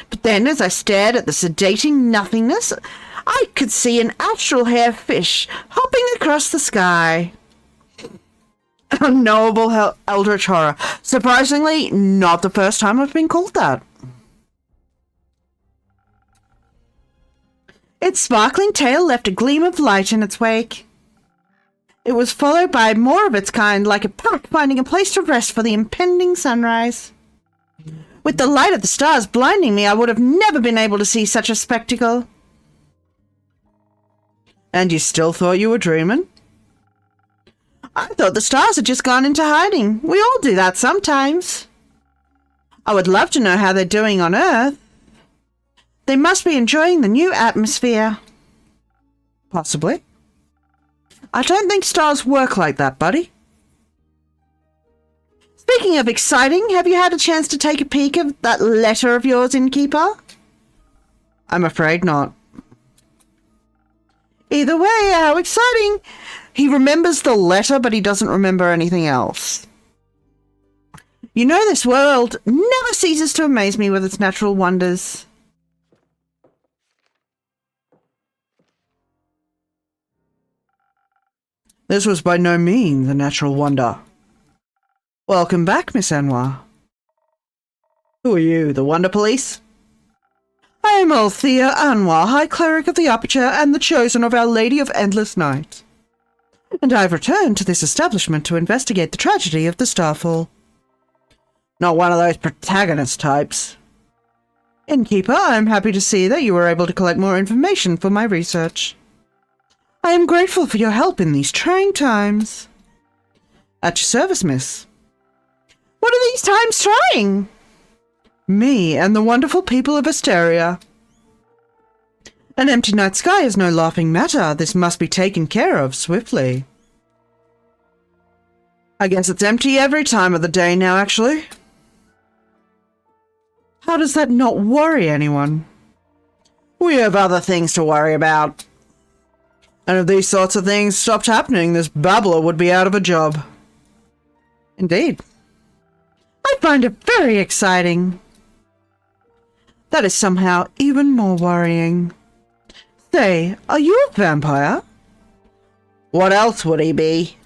But then, as I stared at the sedating nothingness, I could see an astral hair fish hopping across the sky. Unknowable eldritch horror. Surprisingly, not the first time I've been called that. Its sparkling tail left a gleam of light in its wake. It was followed by more of its kind, like a pack finding a place to rest for the impending sunrise. With the light of the stars blinding me, I would have never been able to see such a spectacle. And you still thought you were dreaming? I thought the stars had just gone into hiding. We all do that sometimes. I would love to know how they're doing on Earth. They must be enjoying the new atmosphere. Possibly. I don't think stars work like that, buddy. Speaking of exciting, have you had a chance to take a peek of that letter of yours, Innkeeper? I'm afraid not. Either way, how exciting! He remembers the letter, but he doesn't remember anything else. You know, this world never ceases to amaze me with its natural wonders. This was by no means a natural wonder. Welcome back, Miss Anwar. Who are you, the Wonder Police? I am Althea Anwar, High Cleric of the Aperture and the Chosen of Our Lady of Endless Night. And I've returned to this establishment to investigate the tragedy of the Starfall. Not one of those protagonist types. Innkeeper, I am happy to see that you were able to collect more information for my research. I am grateful for your help in these trying times. At your service, miss. What are these times trying? Me and the wonderful people of Asteria. An empty night sky is no laughing matter. This must be taken care of swiftly. I guess it's empty every time of the day now, actually. How does that not worry anyone? We have other things to worry about. And if these sorts of things stopped happening, this babbler would be out of a job. Indeed. I find it very exciting. That is somehow even more worrying. Say, are you a vampire? What else would he be?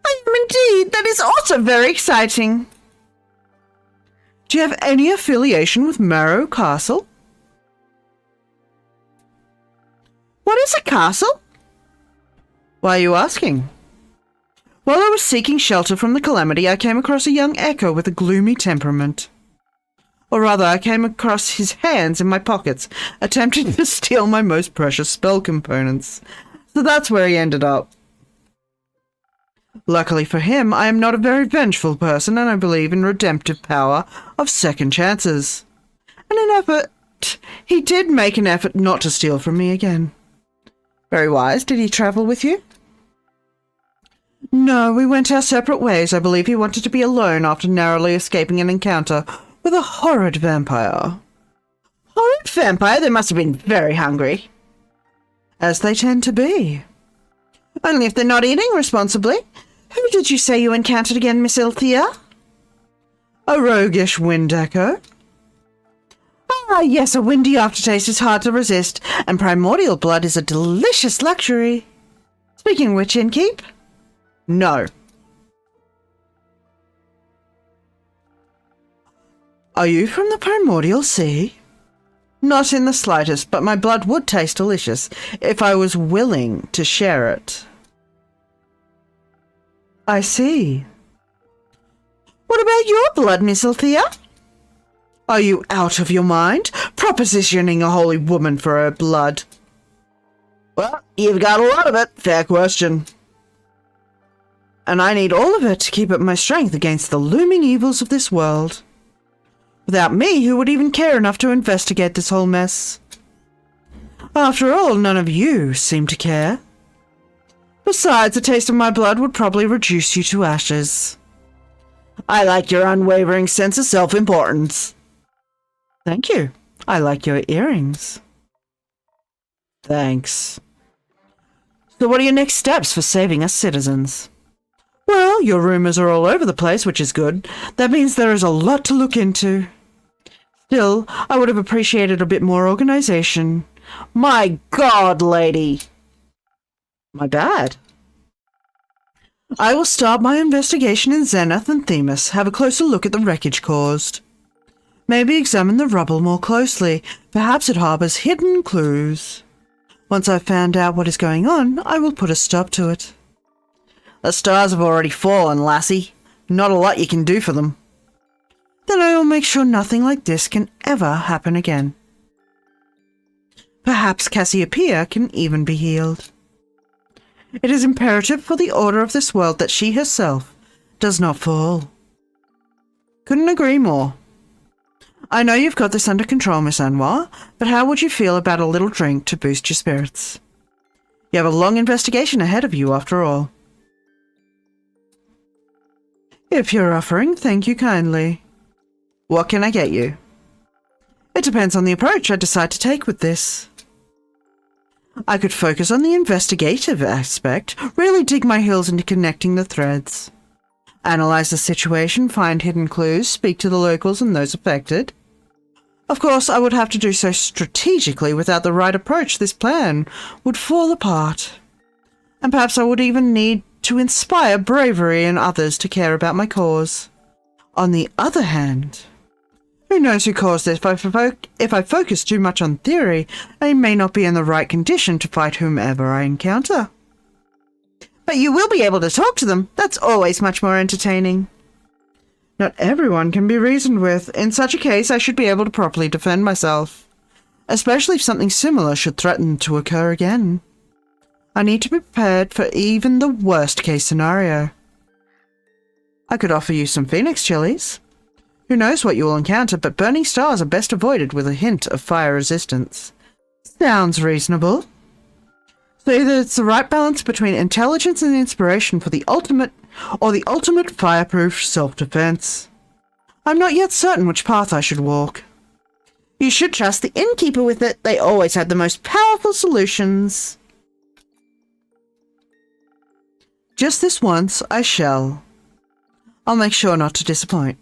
I am indeed. That is also very exciting. Do you have any affiliation with Marrow Castle? What is a castle? Why are you asking? While I was seeking shelter from the calamity, I came across a young echo with a gloomy temperament. Or rather, I came across his hands in my pockets, attempting to steal my most precious spell components. So that's where he ended up. Luckily for him, I am not a very vengeful person, and I believe in redemptive power of second chances. He did make an effort not to steal from me again. Very wise. Did he travel with you? No, we went our separate ways. I believe he wanted to be alone after narrowly escaping an encounter with a horrid vampire. Horrid vampire? They must have been very hungry. As they tend to be. Only if they're not eating responsibly. Who did you say you encountered again, Miss Ilthea? A roguish wind echo. Ah, yes, a windy aftertaste is hard to resist, and primordial blood is a delicious luxury. Speaking of which, innkeep? No. Are you from the primordial sea? Not in the slightest, but my blood would taste delicious if I was willing to share it. I see. What about your blood, Miss Althea? Are you out of your mind, propositioning a holy woman for her blood? Well, you've got a lot of it. Fair question. And I need all of it to keep up my strength against the looming evils of this world. Without me, who would even care enough to investigate this whole mess? After all, none of you seem to care. Besides, a taste of my blood would probably reduce you to ashes. I like your unwavering sense of self-importance. Thank you. I like your earrings. Thanks. So what are your next steps for saving us citizens? Well, your rumors are all over the place, which is good. That means there is a lot to look into. Still, I would have appreciated a bit more organization. My God, lady! My bad. I will start my investigation in Zenith and Themis, have a closer look at the wreckage caused. Maybe examine the rubble more closely. Perhaps it harbors hidden clues. Once I've found out what is going on, I will put a stop to it. The stars have already fallen, lassie. Not a lot you can do for them. Then I will make sure nothing like this can ever happen again. Perhaps Cassiopeia can even be healed. It is imperative for the order of this world that she herself does not fall. Couldn't agree more. I know you've got this under control, Miss Anwar, but how would you feel about a little drink to boost your spirits? You have a long investigation ahead of you, after all. If you're offering, thank you kindly. What can I get you? It depends on the approach I decide to take with this. I could focus on the investigative aspect, really dig my heels into connecting the threads. Analyze the situation, find hidden clues, speak to the locals and those affected. Of course, I would have to do so strategically. Without the right approach, this plan would fall apart. And perhaps I would even need to inspire bravery in others to care about my cause. On the other hand, who knows who caused this? If I focus too much on theory, I may not be in the right condition to fight whomever I encounter. But you will be able to talk to them. That's always much more entertaining. Not everyone can be reasoned with. In such a case, I should be able to properly defend myself. Especially if something similar should threaten to occur again. I need to be prepared for even the worst case scenario. I could offer you some phoenix chilies. Who knows what you will encounter, but burning stars are best avoided with a hint of fire resistance. Sounds reasonable. So either it's the right balance between intelligence and inspiration for the ultimate, or the ultimate fireproof self-defense. I'm not yet certain which path I should walk. You should trust the innkeeper with it. They always have the most powerful solutions. Just this once, I shall. I'll make sure not to disappoint.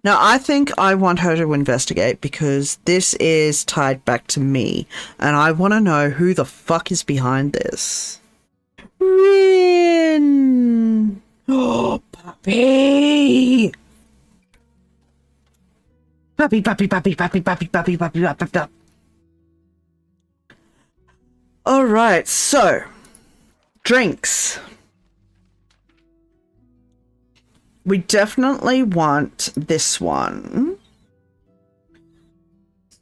Now, I think I want her to investigate because this is tied back to me, and I want to know who the fuck is behind this. Rin! Oh, puppy! Puppy, puppy, puppy, puppy, puppy, puppy, puppy, puppy, puppy. Alright, so, drinks. We definitely want this one.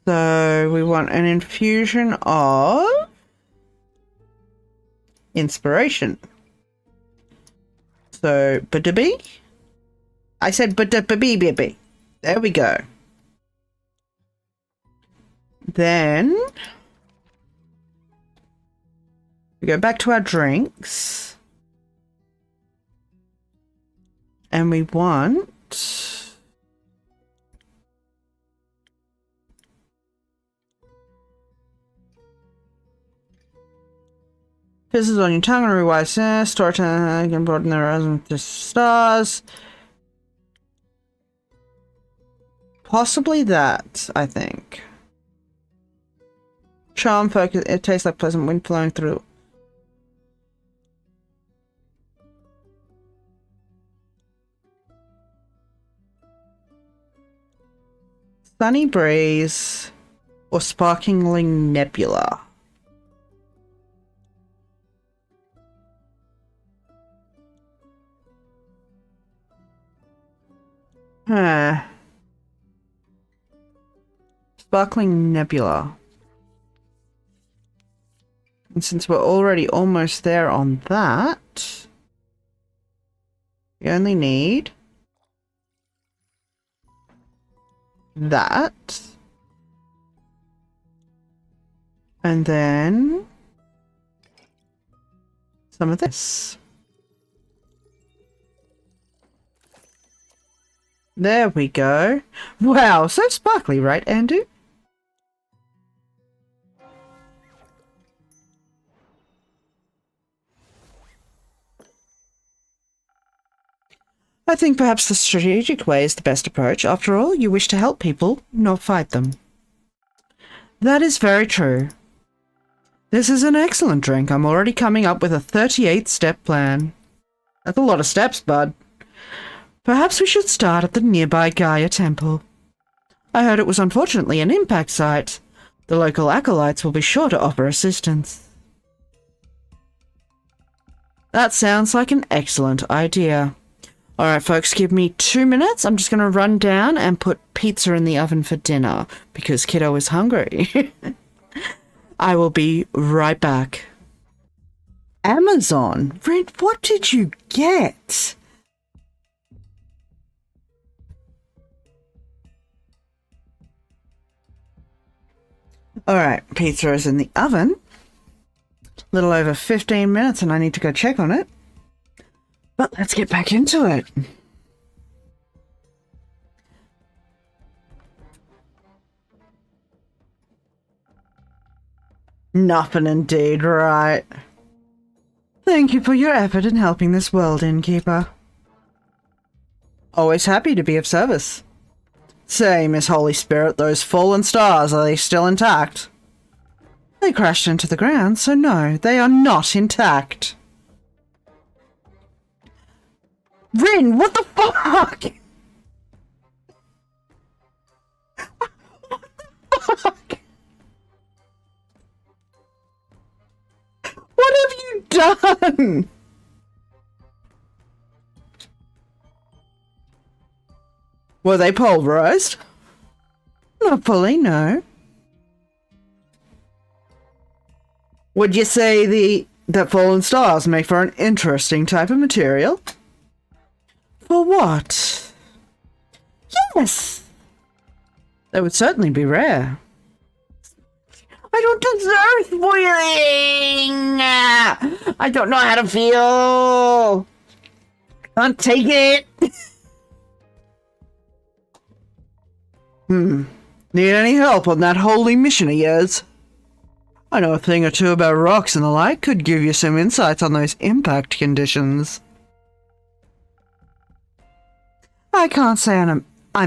So we want an infusion of inspiration. So, ba-da-bee? I said ba-da-ba-bee-bee-bee. There we go. Then we go back to our drinks. And we want pisses on your tongue and rewise store time can broaden their horizon to stars. Possibly that, I think. Charm focus, it tastes like pleasant wind flowing through. Sunny breeze or sparkling nebula. Sparkling nebula. And since we're already almost there on that, we only need that. And then some of this. There we go. Wow, so sparkly, right, Andrew? I think perhaps the strategic way is the best approach. After all, you wish to help people, not fight them. That is very true. This is an excellent drink. I'm already coming up with a 38-step plan. That's a lot of steps, bud. Perhaps we should start at the nearby Gaia Temple. I heard it was unfortunately an impact site. The local acolytes will be sure to offer assistance. That sounds like an excellent idea. Alright folks, give me 2 minutes. I'm just going to run down and put pizza in the oven for dinner because kiddo is hungry. I will be right back. Amazon? Red, what did you get? Alright, pizza is in the oven. A little over 15 minutes and I need to go check on it. But let's get back into it. Nothing indeed, right? Thank you for your effort in helping this world, innkeeper. Always happy to be of service. Say, Miss Holy Spirit, those fallen stars, are they still intact? They crashed into the ground, so no, they are not intact. Rin, what the fuck? What the fuck? What have you done? Were they pulverized? Not fully, no. Would you say that fallen stars make for an interesting type of material? For what? Yes! They would certainly be rare. I don't deserve spoiling! I don't know how to feel! Can't take it! Need any help on that holy mission of yours? I know a thing or two about rocks and the like. Could give you some insights on those impact conditions. I can't say I'm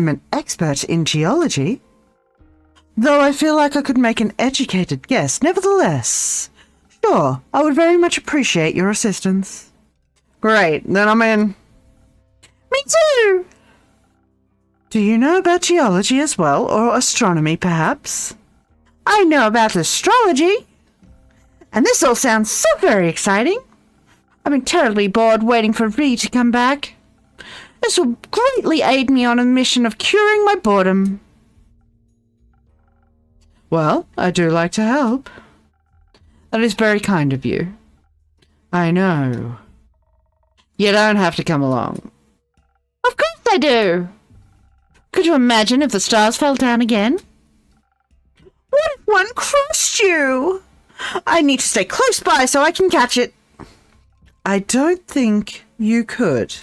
an expert in geology, though I feel like I could make an educated guess. Nevertheless, sure, I would very much appreciate your assistance. Great, then I'm in. Me too! Do you know about geology as well, or astronomy perhaps? I know about astrology. And this all sounds so very exciting. I've been terribly bored waiting for Ree to come back. This will greatly aid me on a mission of curing my boredom. Well, I do like to help. That is very kind of you. I know. You don't have to come along. Of course I do. Could you imagine if the stars fell down again? What if one crushed you? I need to stay close by so I can catch it. I don't think you could.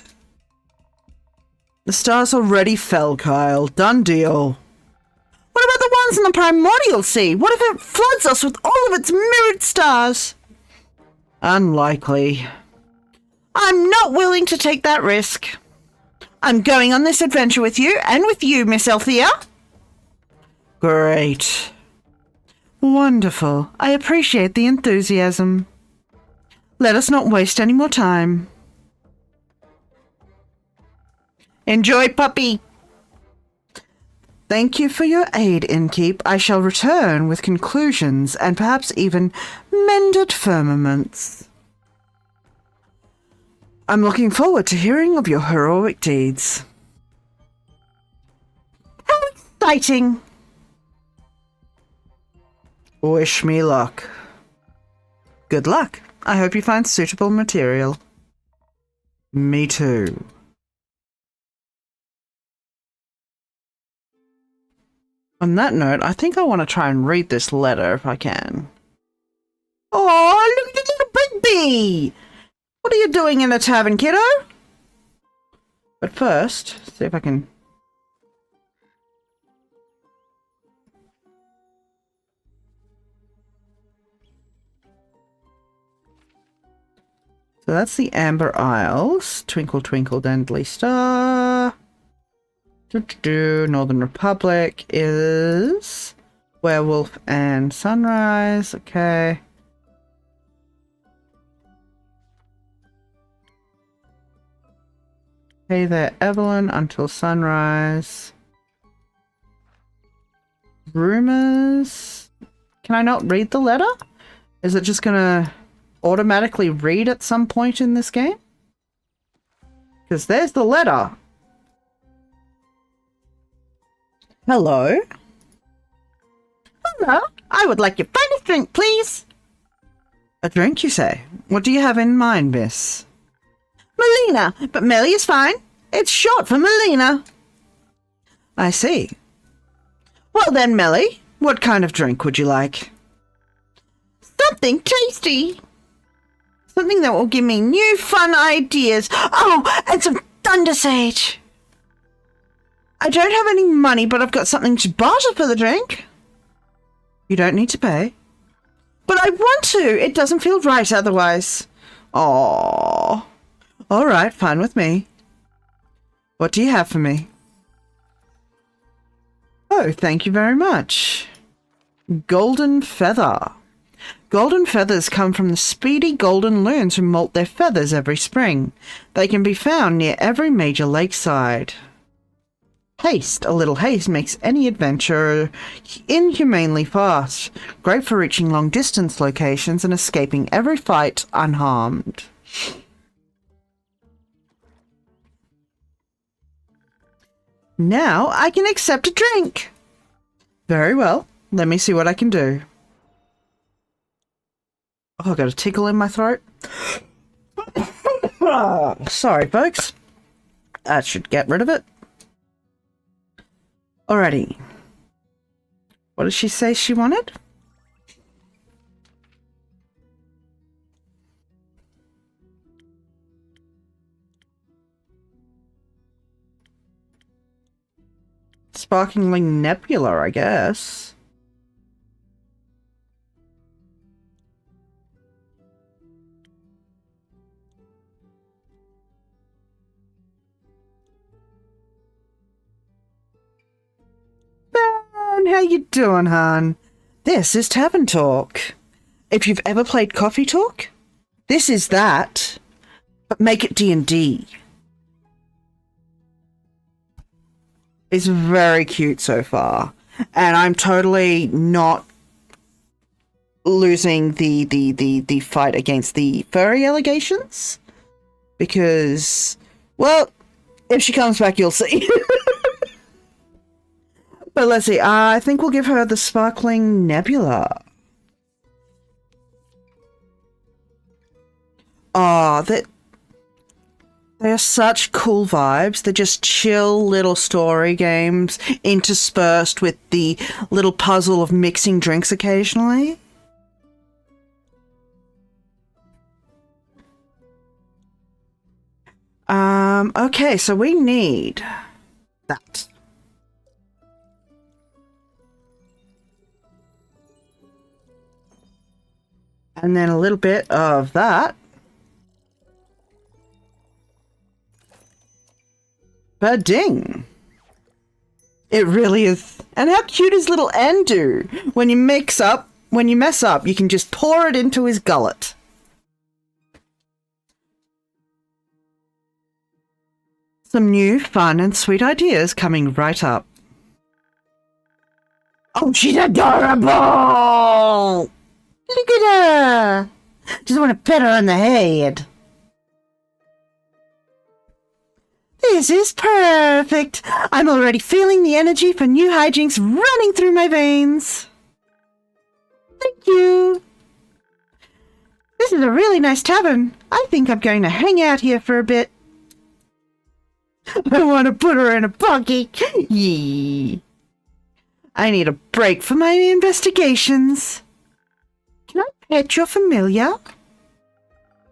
The stars already fell, Kyle. Done deal. What about the ones in the primordial sea? What if it floods us with all of its mirrored stars? Unlikely. I'm not willing to take that risk. I'm going on this adventure with you, and with you, Miss Althea. Great. Wonderful. I appreciate the enthusiasm. Let us not waste any more time. Enjoy, puppy. Thank you for your aid, Innkeep. I shall return with conclusions and perhaps even mended firmaments. I'm looking forward to hearing of your heroic deeds. How exciting! Wish me luck. Good luck. I hope you find suitable material. Me too. On that note, I think I want to try and read this letter if I can. Oh, look at the little baby! What are you doing in the tavern, kiddo? But first, see if I can... So that's the Amber Isles. Twinkle, twinkle, dandly star. Northern Republic is Werewolf and Sunrise. Okay. Hey there, Evelyn. Until sunrise. Rumors. Can I not read the letter? Is it just gonna automatically read at some point in this game? Because there's the letter. Hello? Hello? I would like your finest drink, please. A drink, you say? What do you have in mind, miss? Melina, but Melly is fine. It's short for Melina. I see. Well then, Melly, what kind of drink would you like? Something tasty. Something that will give me new fun ideas. Oh, and some Thunder Sage. I don't have any money, but I've got something to barter for the drink. You don't need to pay. But I want to. It doesn't feel right otherwise. Aww. All right, fine with me. What do you have for me? Oh, thank you very much. Golden Feather. Golden feathers come from the speedy golden loons who molt their feathers every spring. They can be found near every major lakeside. Haste. A little haste makes any adventure inhumanely fast. Great for reaching long-distance locations and escaping every fight unharmed. Now I can accept a drink. Very well. Let me see what I can do. Oh, I got a tickle in my throat. Sorry, folks. That should get rid of it. Alrighty. What did she say she wanted? Sparkling Nebula, I guess. Joan. How you doing, hon? This is Tavern Talk. If you've ever played Coffee Talk, this is that, but make it D&D. It's very cute so far, and I'm totally not losing the fight against the furry allegations, because, well, if she comes back, you'll see. But let's see. I think we'll give her the Sparkling Nebula. Oh, they're such cool vibes. They're just chill little story games interspersed with the little puzzle of mixing drinks occasionally. Okay, so we need that. And then a little bit of that. Ba-ding. It really is. And how cute is little Andu? When you mess up, you can just pour it into his gullet. Some new, fun, and sweet ideas coming right up. Oh, she's adorable! Look at her! Just want to pet her on the head. This is perfect. I'm already feeling the energy for new hijinks running through my veins. Thank you. This is a really nice tavern. I think I'm going to hang out here for a bit. I want to put her in a pocket. Yee. I need a break from my investigations. Can I pet your familiar?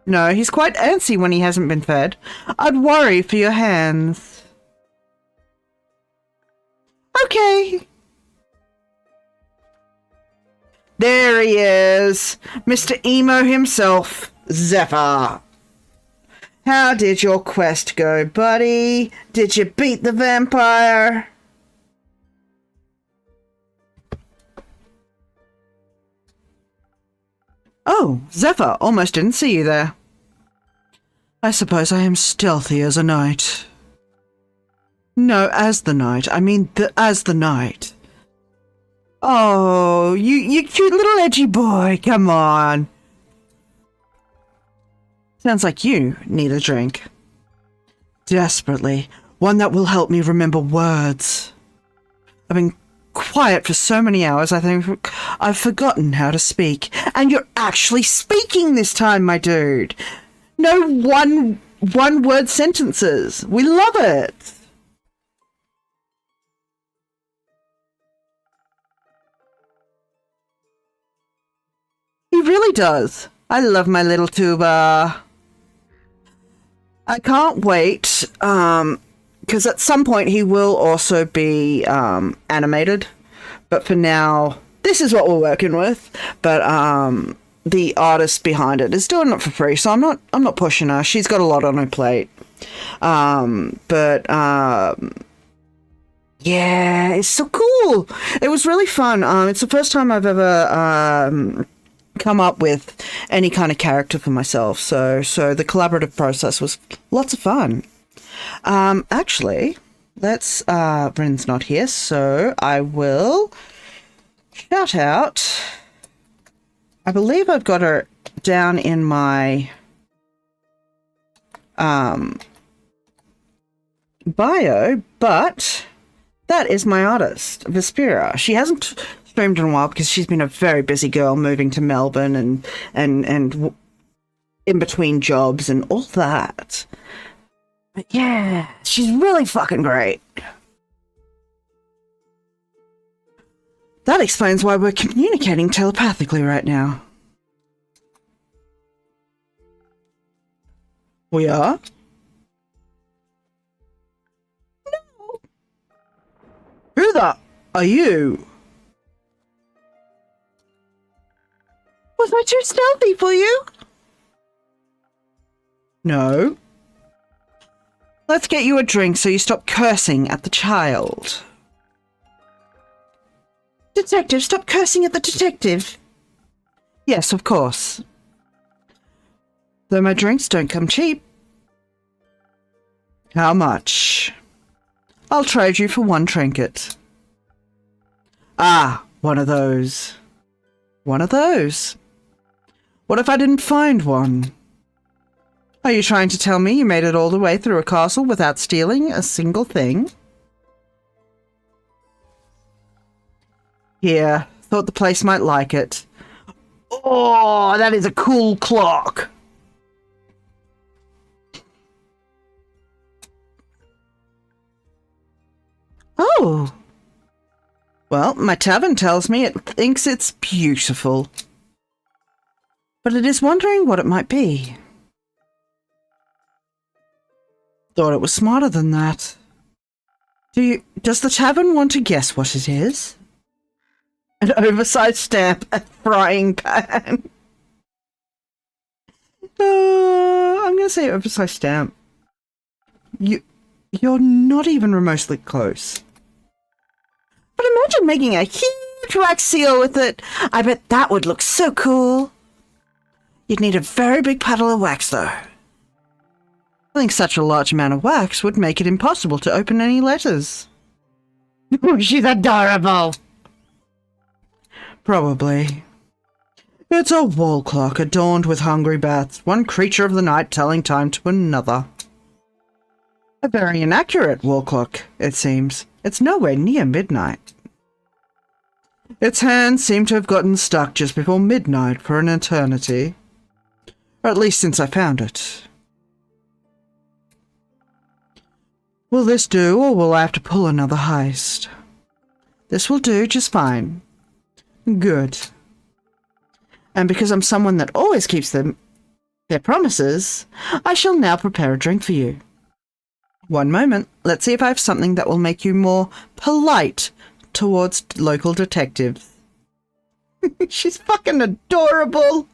No, he's quite antsy when he hasn't been fed. I'd worry for your hands. Okay. There he is. Mr. Emo himself, Zephyr. How did your quest go, buddy? Did you beat the vampire? Oh, Zephyr, almost didn't see you there. I suppose I am stealthy as a knight. No, as the knight. I mean, as the knight. Oh, you cute little edgy boy. Come on. Sounds like you need a drink. Desperately. One that will help me remember words. I've been quiet for so many hours, I think I've forgotten how to speak. And you're actually speaking this time, my dude. No one-word sentences. We love it. He really does. I love my little tuba. I can't wait, because at some point he will also be animated. But for now, this is what we're working with. But the artist behind it is doing it for free, so I'm not pushing her. She's got a lot on her plate. Yeah, it's so cool. It was really fun. It's the first time I've ever come up with any kind of character for myself. So the collaborative process was lots of fun. Actually, Bryn's not here, so I will shout out. I believe I've got her down in my bio, but that is my artist, Vespera. She hasn't streamed in a while because she's been a very busy girl moving to Melbourne and in between jobs and all that. But yeah, she's really fucking great. That explains why we're communicating telepathically right now. We are? No. Who the are you? Was I too stealthy for you? No. Let's get you a drink so you stop cursing at the child. Detective, stop cursing at the detective. Yes, of course. Though my drinks don't come cheap. How much? I'll trade you for one trinket. Ah, one of those. One of those. What if I didn't find one? Are you trying to tell me you made it all the way through a castle without stealing a single thing? Here, thought the place might like it. Oh, that is a cool clock. Oh. Well, my tavern tells me it thinks it's beautiful. But it is wondering what it might be. Thought it was smarter than that. Does the tavern want to guess what it is? An oversized stamp, a frying pan. I'm gonna say oversized stamp. You're not even remotely close. But imagine making a huge wax seal with it. I bet that would look so cool. You'd need a very big puddle of wax, though. I think such a large amount of wax would make it impossible to open any letters. She's adorable. Probably. It's a wall clock adorned with hungry bats, one creature of the night telling time to another. A very inaccurate wall clock, it seems. It's nowhere near midnight. Its hands seem to have gotten stuck just before midnight for an eternity. Or at least since I found it. Will this do, or will I have to pull another heist? This will do just fine. Good. And because I'm someone that always keeps their promises, I shall now prepare a drink for you. One moment. Let's see if I have something that will make you more polite towards local detectives. She's fucking adorable.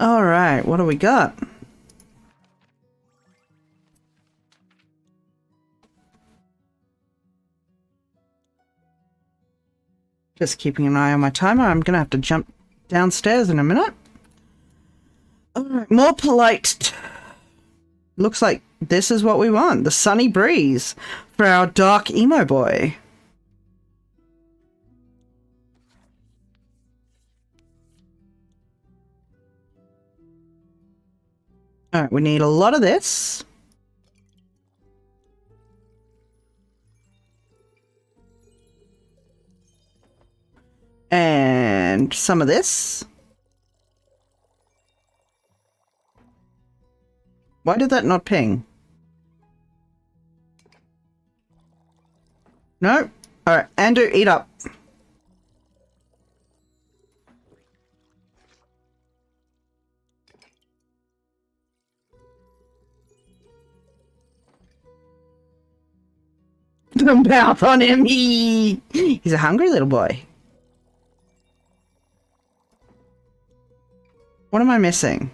All right, what do we got? Just keeping an eye on my timer. I'm going to have to jump downstairs in a minute. All right, more polite. Looks like this is what we want. The sunny breeze for our dark emo boy. All right, we need a lot of this. And some of this. Why did that not ping? No? Alright, Andrew, eat up. The mouth on him. He's a hungry little boy. What am I missing?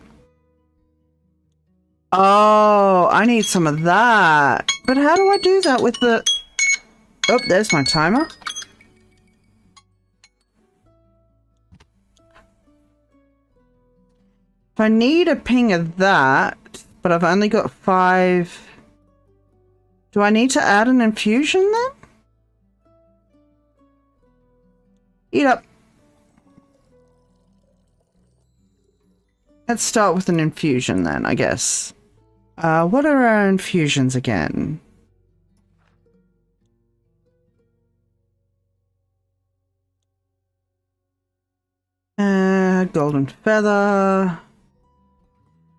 Oh, I need some of that. But how do I do that with the... Oh, there's my timer. If I need a ping of that, but I've only got 5... Do I need to add an infusion then? Eat up. Let's start with an infusion then, I guess. What are our infusions again? Golden feather.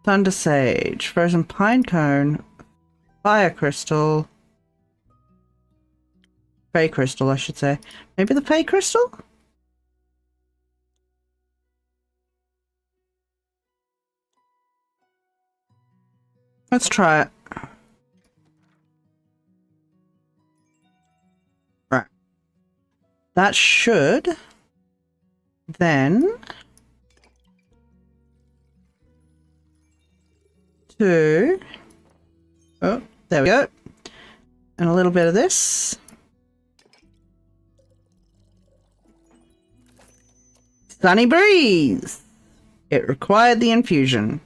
Thunder sage. Frozen pine cone. Fire crystal. Fey crystal, I should say. Maybe the fey crystal? Let's try it. Right. That should then to... Oh, there we go. And a little bit of this. Sunny breeze. It required the infusion.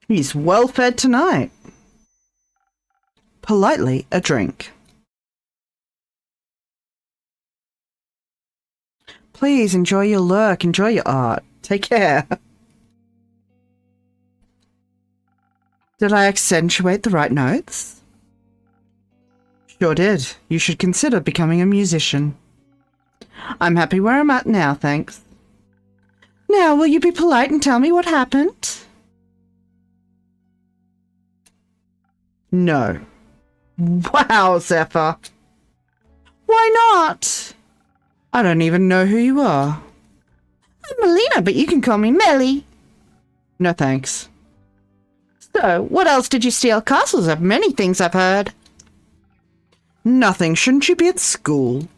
He's well fed tonight. Politely, a drink. Please enjoy your lurk, enjoy your art. Take care. Did I accentuate the right notes? Sure did. You should consider becoming a musician. I'm happy where I'm at now, thanks. Now, will you be polite and tell me what happened? No. Wow, Zephyr. Why not? I don't even know who you are. I'm Melina, but you can call me Melly. No thanks. So, what else did you steal? Castles have many things, I've heard. Nothing. Shouldn't you be at school?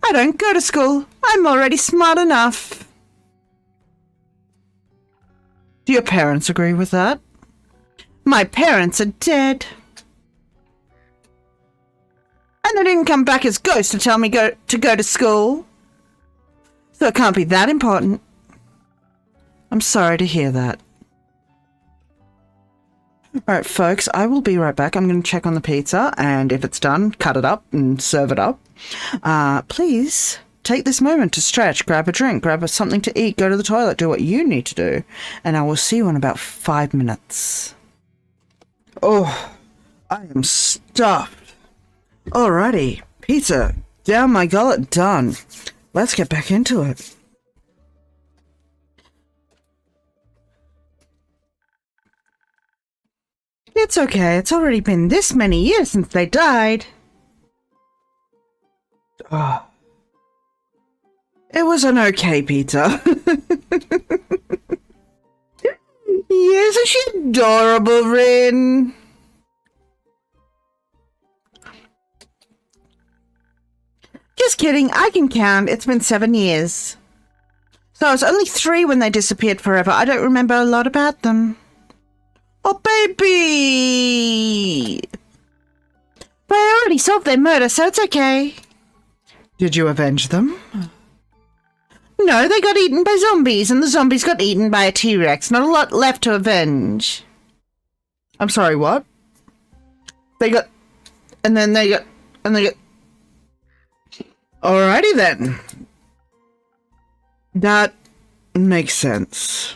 I don't go to school. I'm already smart enough. Do your parents agree with that? My parents are dead. And they didn't come back as ghosts to tell me to go to school. So it can't be that important. I'm sorry to hear that. Alright, folks, I will be right back. I'm going to check on the pizza, and if it's done, cut it up and serve it up. Please take this moment to stretch, grab a drink, grab something to eat, go to the toilet, do what you need to do, and I will see you in about 5 minutes. Oh, I am stuffed. Alrighty, pizza down my gullet, done. Let's get back into it. It's okay, it's already been this many years since they died. Oh. It was an okay pizza. Isn't she adorable, Rin? Just kidding, I can count. It's been 7 years. So I was only 3 when they disappeared forever. I don't remember a lot about them. Oh, baby! But I already solved their murder, so it's okay. Did you avenge them? No, they got eaten by zombies, and the zombies got eaten by a T-Rex. Not a lot left to avenge. I'm sorry, what? They got... And then they got... And they got... Alrighty then. That makes sense.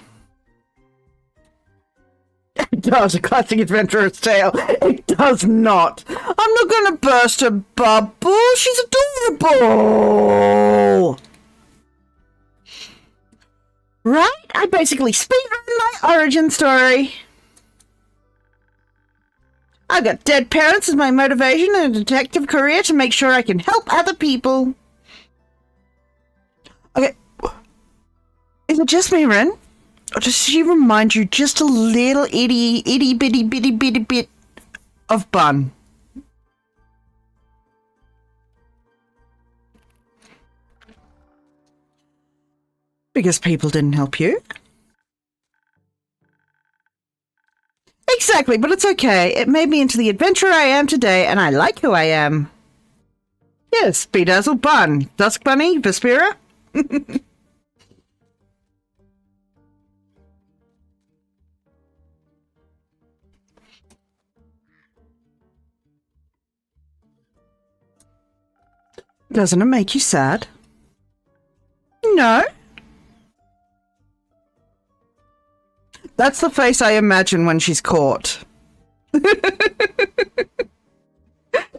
It does, a classic adventurer's tale. It does not. I'm not gonna burst her bubble. She's adorable. Right? I basically speedrun my origin story. I got dead parents as my motivation and a detective career to make sure I can help other people. Okay. Is it just me, Ren? Or does she remind you just a little itty bitty bit of Bun? Because people didn't help you? Exactly, but it's okay. It made me into the adventurer I am today, and I like who I am. Yes, Bedazzle Bun. Dusk Bunny, Vespera. Doesn't it make you sad? No. That's the face I imagine when she's caught. It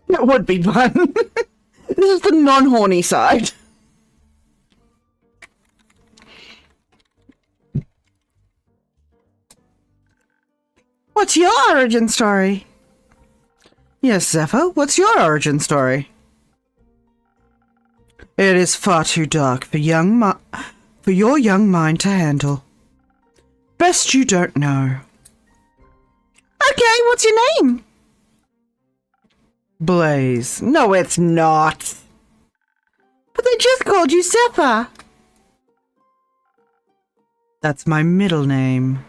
would be fun. This is the non-horny side. What's your origin story? Yes, Zephyr, what's your origin story? It is far too dark for your young mind to handle. Best you don't know. Okay, what's your name? Blaze. No, it's not. But they just called you Zephyr. That's my middle name.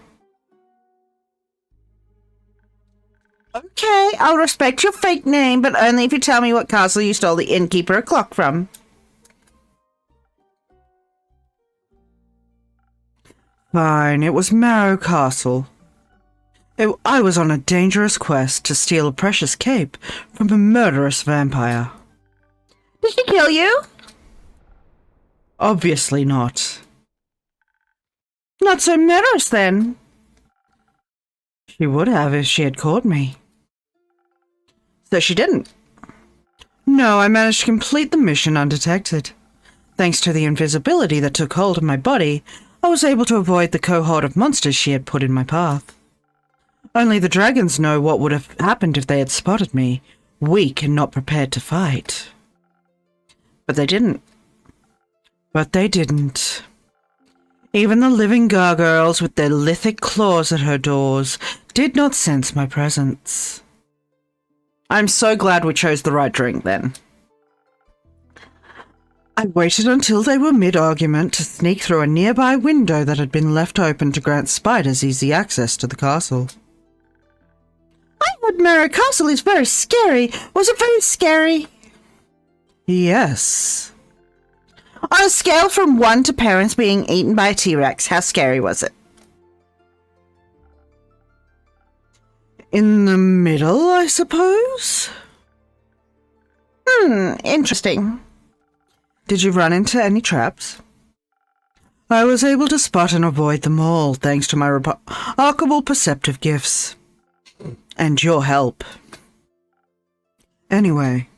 Okay, I'll respect your fake name, but only if you tell me what castle you stole the innkeeper a clock from. Fine, it was Marrow Castle. I was on a dangerous quest to steal a precious cape from a murderous vampire. Did she kill you? Obviously not. Not so murderous, then. She would have if she had caught me. So she didn't. No, I managed to complete the mission undetected. Thanks to the invisibility that took hold of my body, I was able to avoid the cohort of monsters she had put in my path. Only the dragons know what would have happened if they had spotted me, weak and not prepared to fight. But they didn't. Even the living gargoyles with their lithic claws at her doors did not sense my presence. I'm so glad we chose the right drink then. I waited until they were mid-argument to sneak through a nearby window that had been left open to grant spiders easy access to the castle. I heard Marrow Castle is very scary. Was it very scary? Yes. On a scale from 1 to parents being eaten by a T-Rex, how scary was it? In the middle, I suppose? Interesting. Did you run into any traps? I was able to spot and avoid them all, thanks to my remarkable perceptive gifts. And your help. Anyway.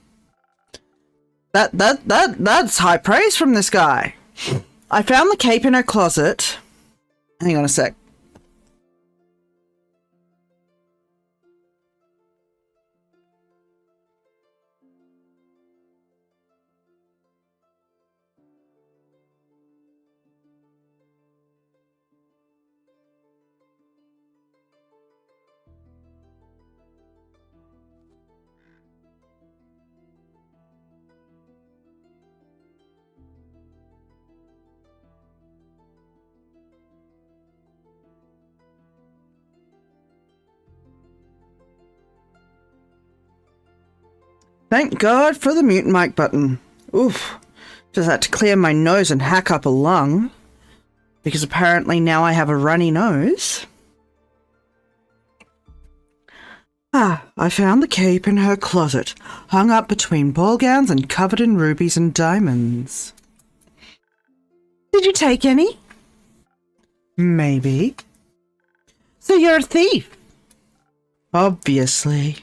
That's high praise from this guy. I found the cape in her closet. Hang on a sec. Thank God for the mute mic button. Oof. Just had to clear my nose and hack up a lung. Because apparently now I have a runny nose. I found the cape in her closet, hung up between ball gowns and covered in rubies and diamonds. Did you take any? Maybe. So you're a thief? Obviously.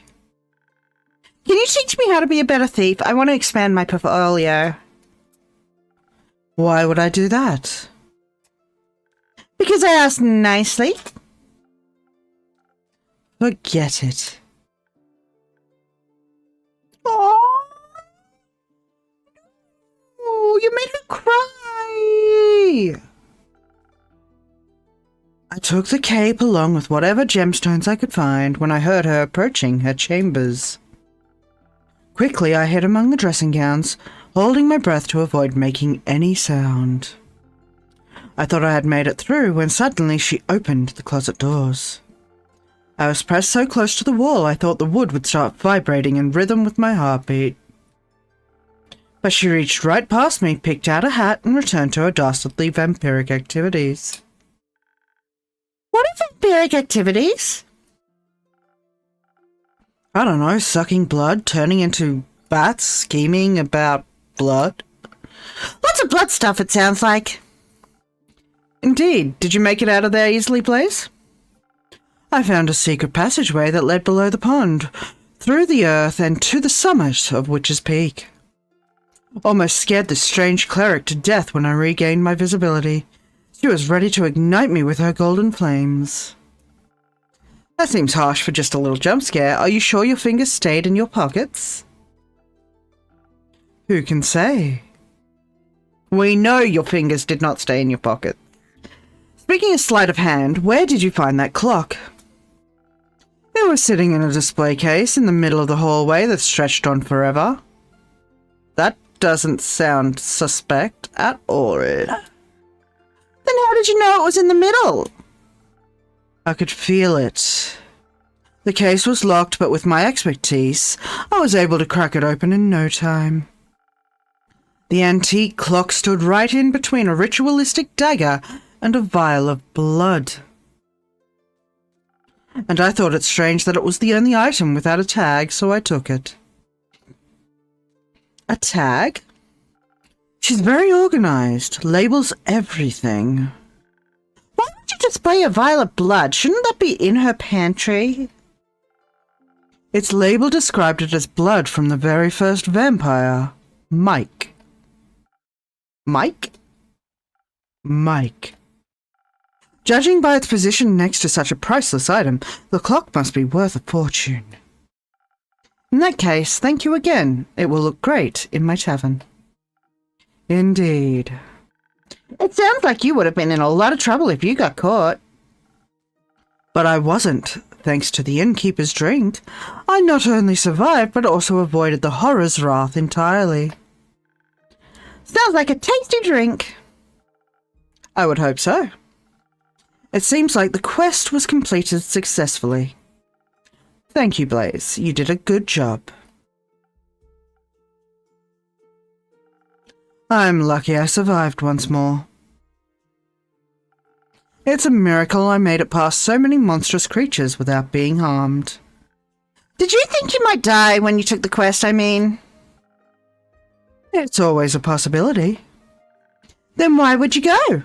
Can you teach me how to be a better thief? I want to expand my portfolio. Why would I do that? Because I asked nicely. Forget it. Oh, you made her cry. I took the cape along with whatever gemstones I could find when I heard her approaching her chambers. Quickly, I hid among the dressing gowns, holding my breath to avoid making any sound. I thought I had made it through when suddenly she opened the closet doors. I was pressed so close to the wall I thought the wood would start vibrating in rhythm with my heartbeat. But she reached right past me, picked out a hat, and returned to her dastardly vampiric activities. What are vampiric activities? I don't know, sucking blood, turning into bats, scheming about blood. Lots of blood stuff, it sounds like. Indeed. Did you make it out of there easily, Blaze? I found a secret passageway that led below the pond, through the earth and to the summit of Witch's Peak. Almost scared this strange cleric to death when I regained my visibility. She was ready to ignite me with her golden flames. That seems harsh for just a little jump scare. Are you sure your fingers stayed in your pockets? Who can say? We know your fingers did not stay in your pocket. Speaking of sleight of hand, where did you find that clock? It was sitting in a display case in the middle of the hallway that stretched on forever. That doesn't sound suspect at all. Then how did you know it was in the middle? I could feel it. The case was locked, but with my expertise, I was able to crack it open in no time. The antique clock stood right in between a ritualistic dagger and a vial of blood. And I thought it strange that it was the only item without a tag, so I took it. A tag? She's very organized, labels everything. Why would you display a vial of blood? Shouldn't that be in her pantry? Its label described it as blood from the very first vampire, Mike. Mike? Mike. Judging by its position next to such a priceless item, the clock must be worth a fortune. In that case, thank you again. It will look great in my tavern. Indeed. It sounds like you would have been in a lot of trouble if you got caught. But I wasn't, thanks to the innkeeper's drink. I not only survived, but also avoided the horror's wrath entirely. Sounds like a tasty drink. I would hope so. It seems like the quest was completed successfully. Thank you, Blaze. You did a good job. I'm lucky I survived once more. It's a miracle I made it past so many monstrous creatures without being harmed. Did you think you might die when you took the quest, I mean? It's always a possibility. Then why would you go?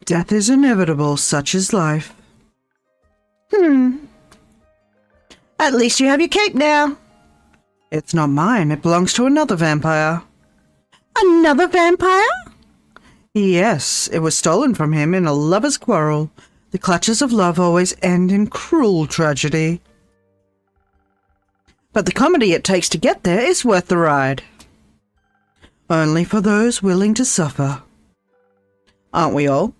Death is inevitable, such is life. At least you have your cape now. It's not mine, it belongs to another vampire. Another vampire? Yes, it was stolen from him in a lover's quarrel. The clutches of love always end in cruel tragedy. But the comedy it takes to get there is worth the ride. Only for those willing to suffer. Aren't we all?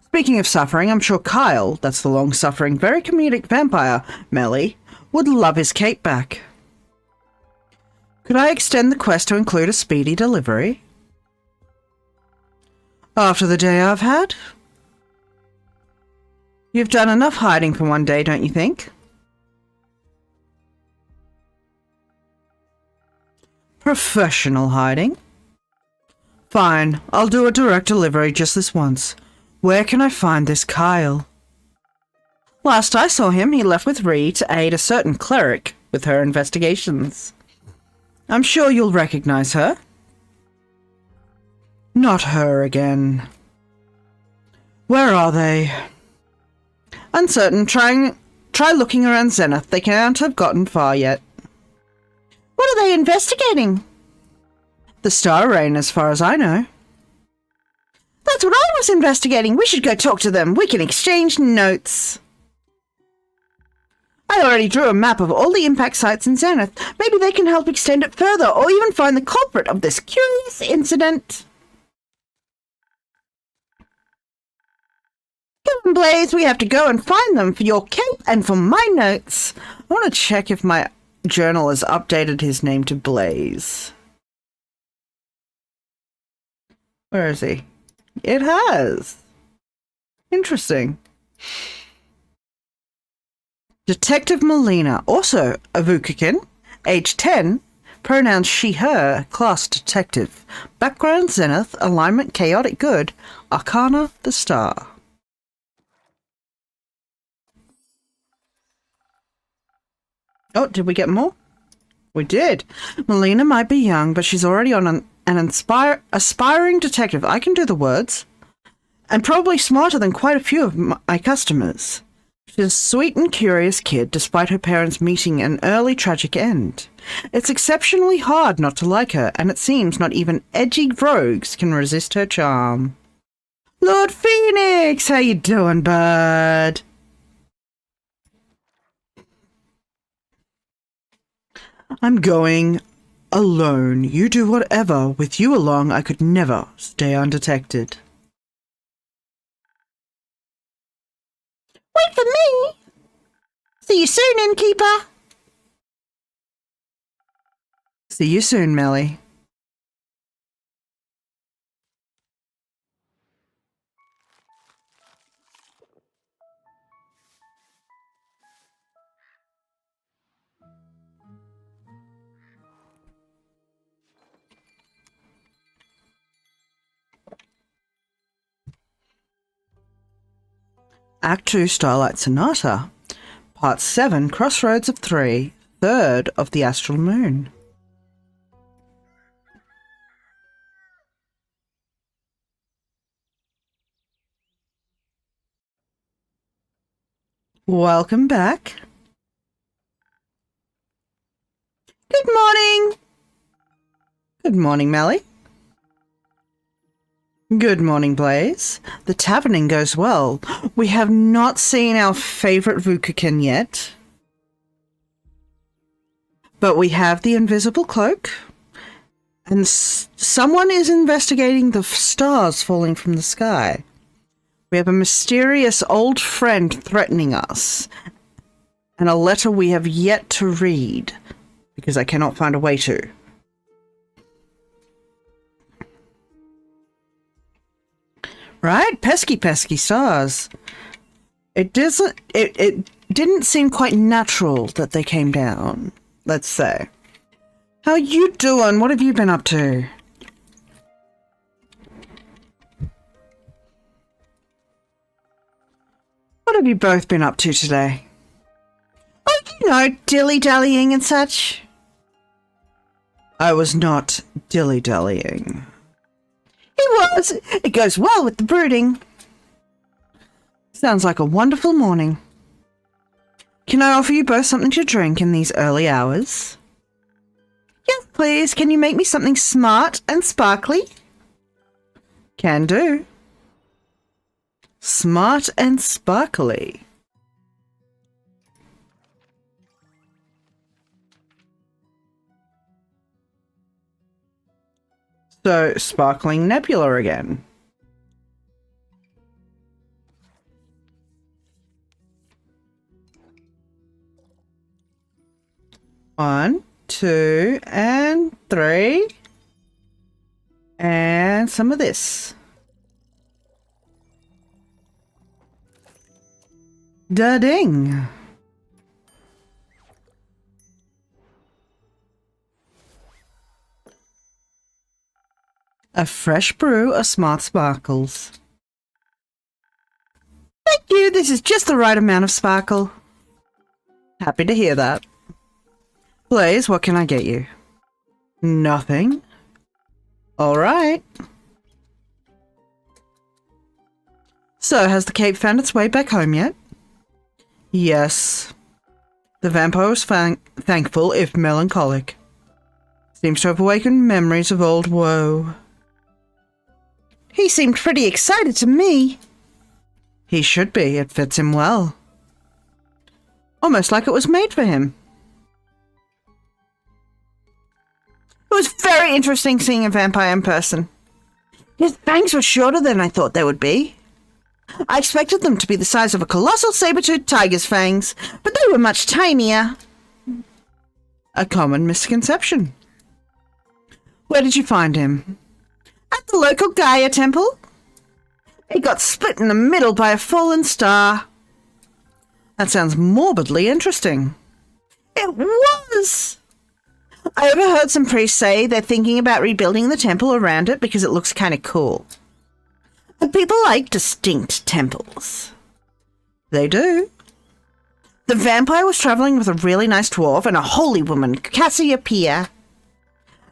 Speaking of suffering, I'm sure Kyle, that's the long-suffering, very comedic vampire, Melly, would love his cape back. Could I extend the quest to include a speedy delivery? After the day I've had? You've done enough hiding for one day, don't you think? Professional hiding? Fine, I'll do a direct delivery just this once. Where can I find this Kyle? Last I saw him, he left with Ree to aid a certain cleric with her investigations. I'm sure you'll recognize her. Not her again. Where are they? Uncertain. Try looking around Zenith. They can't have gotten far yet. What are they investigating? The Star Rain, as far as I know. That's what I was investigating. We should go talk to them. We can exchange notes. I already drew a map of all the impact sites in Zenith. Maybe they can help extend it further, or even find the culprit of this curious incident. Come on, Blaze. We have to go and find them for your cape and for my notes. I want to check if my journal has updated his name to Blaze. Where is he? It has. Interesting. Detective Melina, also a Vukakin, age 10, pronouns she, her, class detective, background Zenith, alignment chaotic good, arcana the star. Oh, did we get more? We did. Melina might be young, but she's already on an aspiring detective. I can do the words. And probably smarter than quite a few of my customers. She's a sweet and curious kid, despite her parents meeting an early tragic end. It's exceptionally hard not to like her, and it seems not even edgy rogues can resist her charm. Lord Phoenix, how you doing, bud? I'm going alone. You do whatever. With you along, I could never stay undetected. Wait for me! See you soon, innkeeper! See you soon, Melly. Act 2 Starlight Sonata, Part 7 Crossroads of 3, third of the Astral Moon. Welcome back. Good morning. Good morning, Melly. Good morning, Blaze. The taverning goes well. We have not seen our favourite Vukakin yet. But we have the invisible cloak. And someone is investigating the stars falling from the sky. We have a mysterious old friend threatening us. And a letter we have yet to read. Because I cannot find a way to. Right? Pesky stars. It didn't seem quite natural that they came down, let's say. How you doing? What have you been up to? What have you both been up to today? Oh, you know, dilly-dallying and such. I was not dilly-dallying. He was. It goes well with the brooding. Sounds like a wonderful morning. Can I offer you both something to drink in these early hours? Yes, please. Can you make me something smart and sparkly? Can do. Smart and sparkly. So, sparkling nebula again. One, two, and three. And some of this. Da-ding. A fresh brew of smart sparkles. Thank you, this is just the right amount of sparkle. Happy to hear that. Blaze, what can I get you? Nothing. Alright. So, has the cape found its way back home yet? Yes. The vampire was thankful, if melancholic. Seems to have awakened memories of old woe. He seemed pretty excited to me. He should be. It fits him well. Almost like it was made for him. It was very interesting seeing a vampire in person. His fangs were shorter than I thought they would be. I expected them to be the size of a colossal saber-toothed tiger's fangs, but they were much tinier. A common misconception. Where did you find him? At the local Gaia temple. He got split in the middle by a fallen star. That sounds morbidly interesting. It was! I overheard some priests say they're thinking about rebuilding the temple around it because it looks kind of cool. But people like distinct temples. They do. The vampire was traveling with a really nice dwarf and a holy woman, Cassiopeia.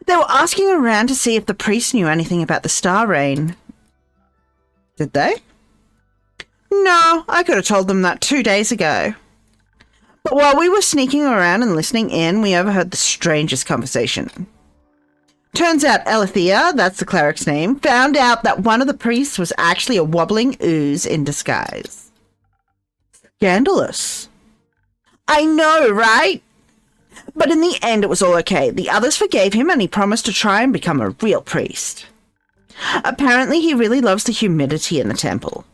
They were asking around to see if the priests knew anything about the star rain. Did they? No, I could have told them that 2 days ago. But while we were sneaking around and listening in, we overheard the strangest conversation. Turns out Alethea, that's the cleric's name, found out that one of the priests was actually a wobbling ooze in disguise. Scandalous. I know, right? But in the end, it was all okay. The others forgave him and he promised to try and become a real priest. Apparently, he really loves the humidity in the temple.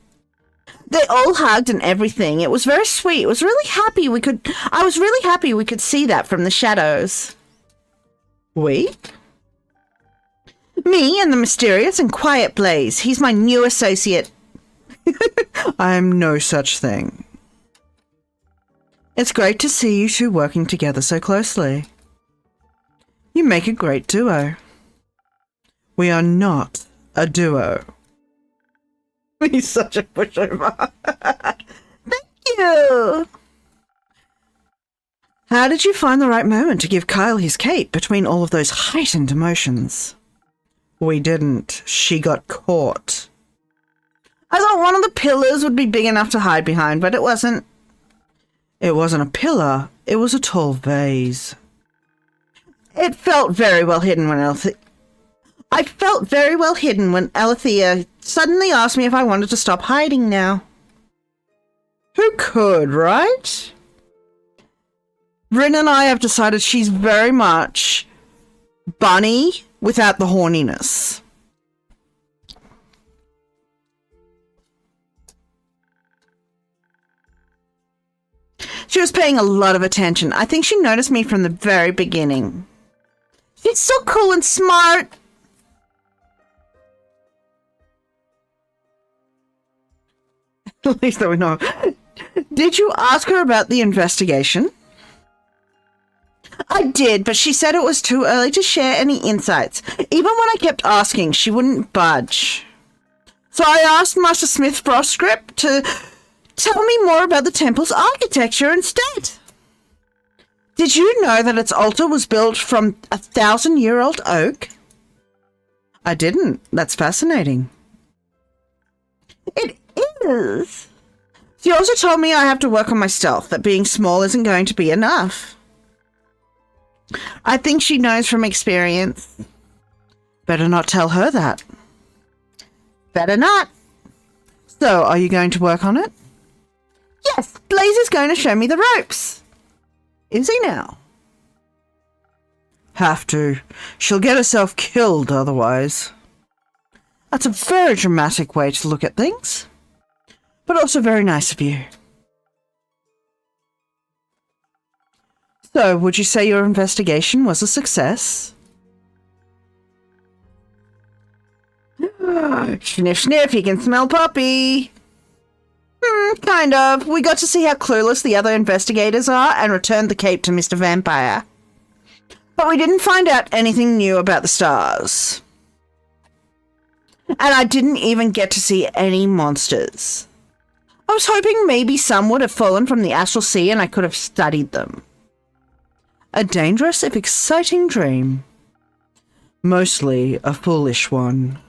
They all hugged and everything. It was very sweet. I was really happy we could see that from the shadows. We? Me and the mysterious and quiet Blaze. He's my new associate. I'm no such thing. It's great to see you two working together so closely. You make a great duo. We are not a duo. He's such a pushover. How did you find the right moment to give Kyle his cape between all of those heightened emotions? We didn't. She got caught. I thought one of the pillars would be big enough to hide behind, but it wasn't. It wasn't a pillar. It was a tall vase. It felt very well hidden when I felt very well hidden when Alethea suddenly asked me if I wanted to stop hiding now. Who could, right? Rin and I have decided she's very much bunny without the horniness. She was paying a lot of attention. I think she noticed me from the very beginning. She's so cool and smart. At least that we know. Did you ask her about the investigation? I did, but she said it was too early to share any insights. Even when I kept asking, she wouldn't budge. So I asked Master Smith Frostgrip to tell me more about the temple's architecture instead. Did you know that its altar was built from 1,000-year-old oak? I didn't. That's fascinating. It is. She also told me I have to work on my stealth, that being small isn't going to be enough. I think she knows from experience. Better not tell her that. Better not. So, are you going to work on it? Yes, Blaze is going to show me the ropes. Is he now? Have to. She'll get herself killed otherwise. That's a very dramatic way to look at things. But also very nice of you. So, would you say your investigation was a success? Sniff, sniff, you can smell puppy. Kind of. We got to see how clueless the other investigators are and returned the cape to Mr. Vampire. But we didn't find out anything new about the stars. And I didn't even get to see any monsters. I was hoping maybe some would have fallen from the astral sea and I could have studied them. A dangerous if exciting dream. Mostly a foolish one.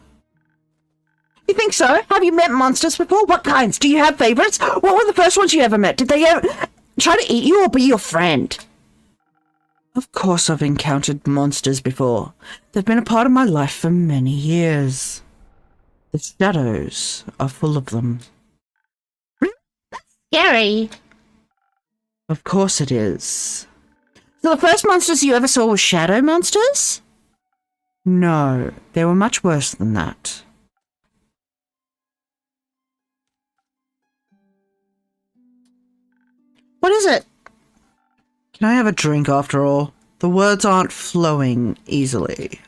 You think so? Have you met monsters before? What kinds? Do you have favorites? What were the first ones you ever met? Did they ever try to eat you or be your friend? Of course I've encountered monsters before. They've been a part of my life for many years. The shadows are full of them. That's scary. Of course it is. So the first monsters you ever saw were shadow monsters? No, they were much worse than that. What is it? Can I have a drink after all? The words aren't flowing easily.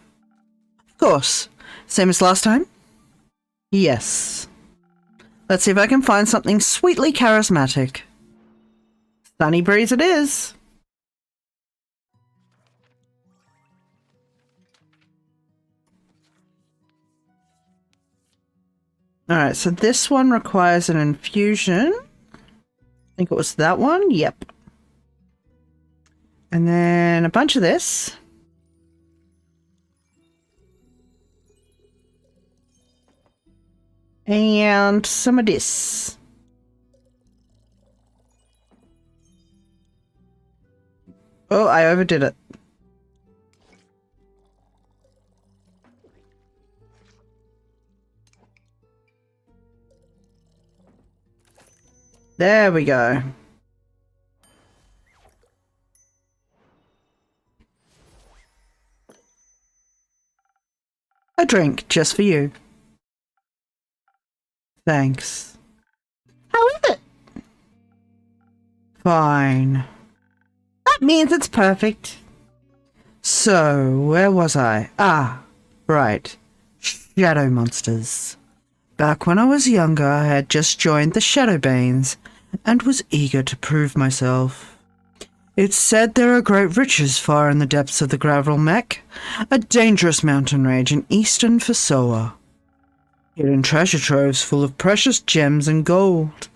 Of course. Same as last time? Yes. Let's see if I can find something sweetly charismatic. Sunny breeze it is. Alright, so this one requires an infusion. I think it was that one. Yep. And then a bunch of this. And some of this. Oh, I overdid it. There we go. A drink just for you. Thanks. How is it? Fine. That means it's perfect. So, where was I? Ah, right. Shadow monsters. Back when I was younger, I had just joined the Shadowbanes and was eager to prove myself. It's said there are great riches far in the depths of the Gravel Mech, a dangerous mountain range in eastern Fasoa. Hidden treasure troves full of precious gems and gold,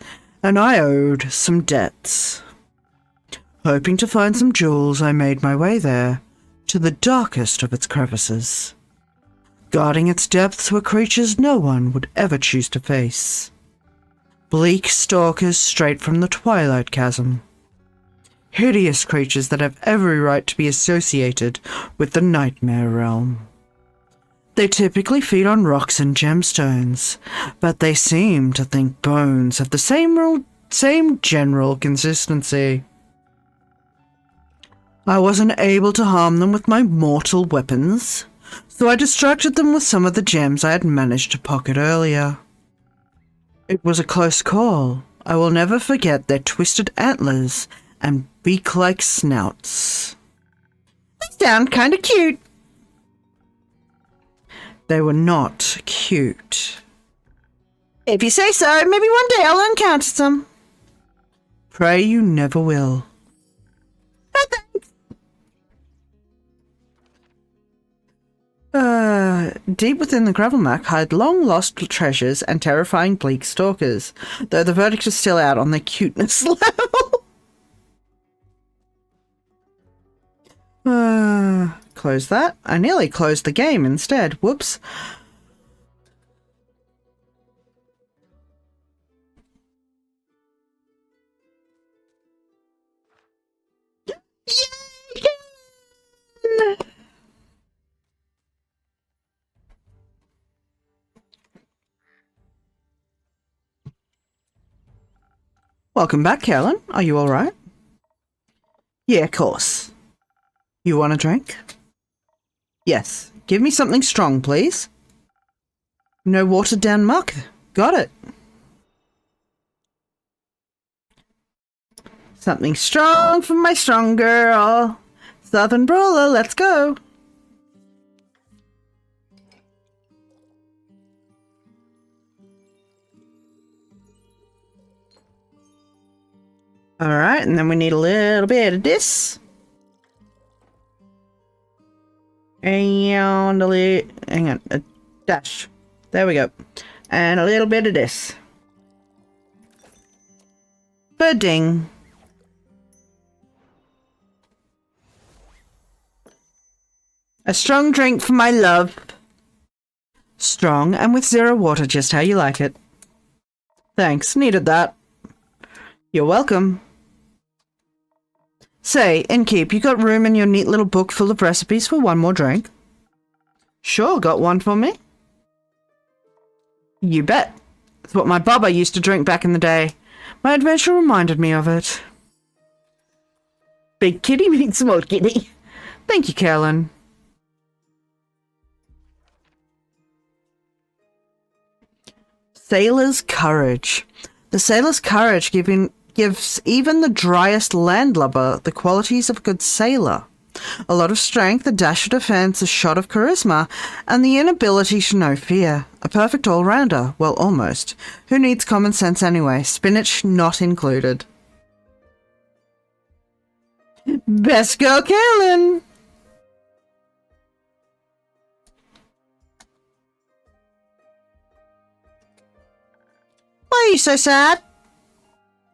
and I owed some debts. Hoping to find some jewels, I made my way there, to the darkest of its crevices. Guarding its depths were creatures no one would ever choose to face. Bleak stalkers straight from the Twilight Chasm. Hideous creatures that have every right to be associated with the Nightmare Realm. They typically feed on rocks and gemstones, but they seem to think bones have the same general consistency. I wasn't able to harm them with my mortal weapons, so I distracted them with some of the gems I had managed to pocket earlier. It was a close call. I will never forget their twisted antlers and beak-like snouts. They sound kinda cute. They were not cute. If you say so, maybe one day I'll encounter some. Pray you never will. Oh, thanks. Deep within the Gravelmac hide long-lost treasures and terrifying bleak stalkers, though the verdict is still out on their cuteness level. Close that. I nearly closed the game instead. Whoops. Yay! Welcome back, Carolyn. Are you alright? Yeah, of course. You want a drink? Yes. Give me something strong, please. No watered down muck. Got it. Something strong for my strong girl. Southern Brawler, let's go. Alright, and then we need a little bit of this. And hang on, a dash. There we go. And a little bit of this. Birding. A strong drink for my love. Strong and with 0 water, just how you like it. Thanks, needed that. You're welcome. Say, Innkeep, you got room in your neat little book full of recipes for one more drink? Sure, got one for me? You bet. It's what my baba used to drink back in the day. My adventure reminded me of it. Big kitty meets small kitty. Thank you, Carolyn. Sailor's Courage. The Sailor's Courage gives even the driest landlubber the qualities of a good sailor. A lot of strength, a dash of defense, a shot of charisma, and the inability to know fear. A perfect all-rounder. Well, almost. Who needs common sense anyway? Spinach not included. Best girl, Carolyn! Why are you so sad?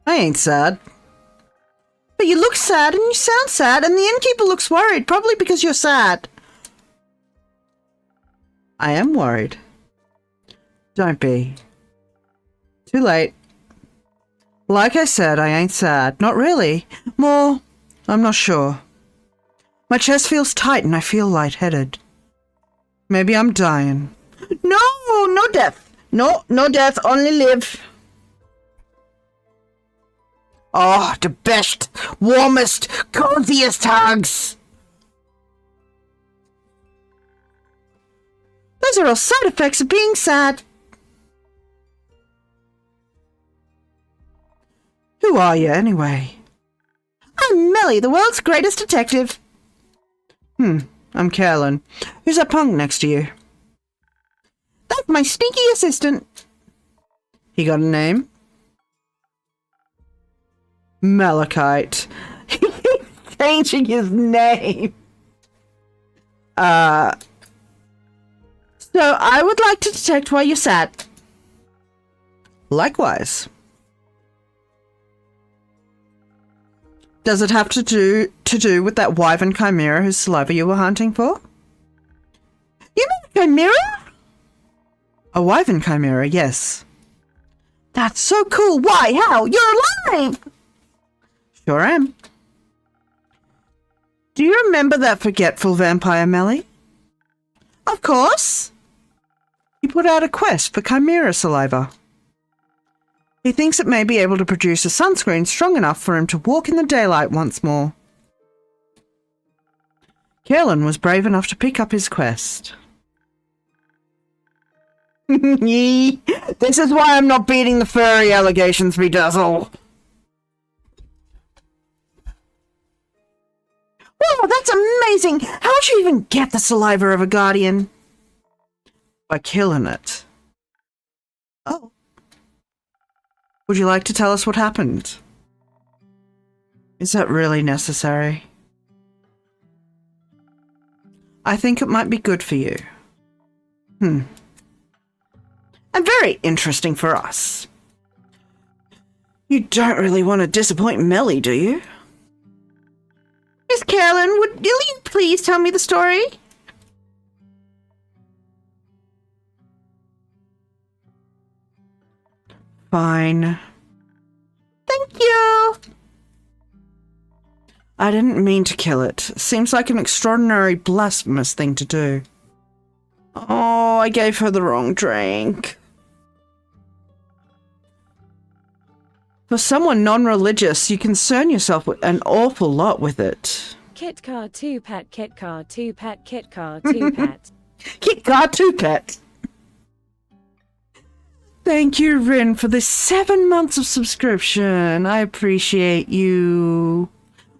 I ain't sad. But you look sad and you sound sad and the innkeeper looks worried, probably because you're sad. I am worried. Don't be. Too late. Like I said, I ain't sad. Not really. More, I'm not sure. My chest feels tight and I feel lightheaded. Maybe I'm dying. No, no death. No death, only live. Oh, the best, warmest, coziest hugs. Those are all side effects of being sad. Who are you, anyway? I'm Melly, the world's greatest detective. I'm Carolyn. Who's that punk next to you? That's my sneaky assistant. He got a name? Malachite. He's changing his name. So I would like to detect why you're sad. Likewise. Does it have to do with that wyvern chimera whose saliva you were hunting for? You mean a chimera? A wyvern chimera, yes. That's so cool. Why? How? You're alive! Sure am. Do you remember that forgetful vampire, Melly? Of course. He put out a quest for chimera saliva. He thinks it may be able to produce a sunscreen strong enough for him to walk in the daylight once more. Caroline was brave enough to pick up his quest. This is why I'm not beating the furry allegations, bedazzle. Whoa, that's amazing! How'd you even get the saliva of a guardian? By killing it. Oh. Would you like to tell us what happened? Is that really necessary? I think it might be good for you. And very interesting for us. You don't really want to disappoint Melly, do you? Miss Caroline, would you please tell me the story? Fine. Thank you. I didn't mean to kill it. Seems like an extraordinary blasphemous thing to do. Oh, I gave her the wrong drink. For someone non-religious, you concern yourself with an awful lot with it. Kit car 2 pet, kit car 2 pet, kit car 2 pet. Kit car 2 pet. Thank you, Rin, for the 7 months of subscription. I appreciate you.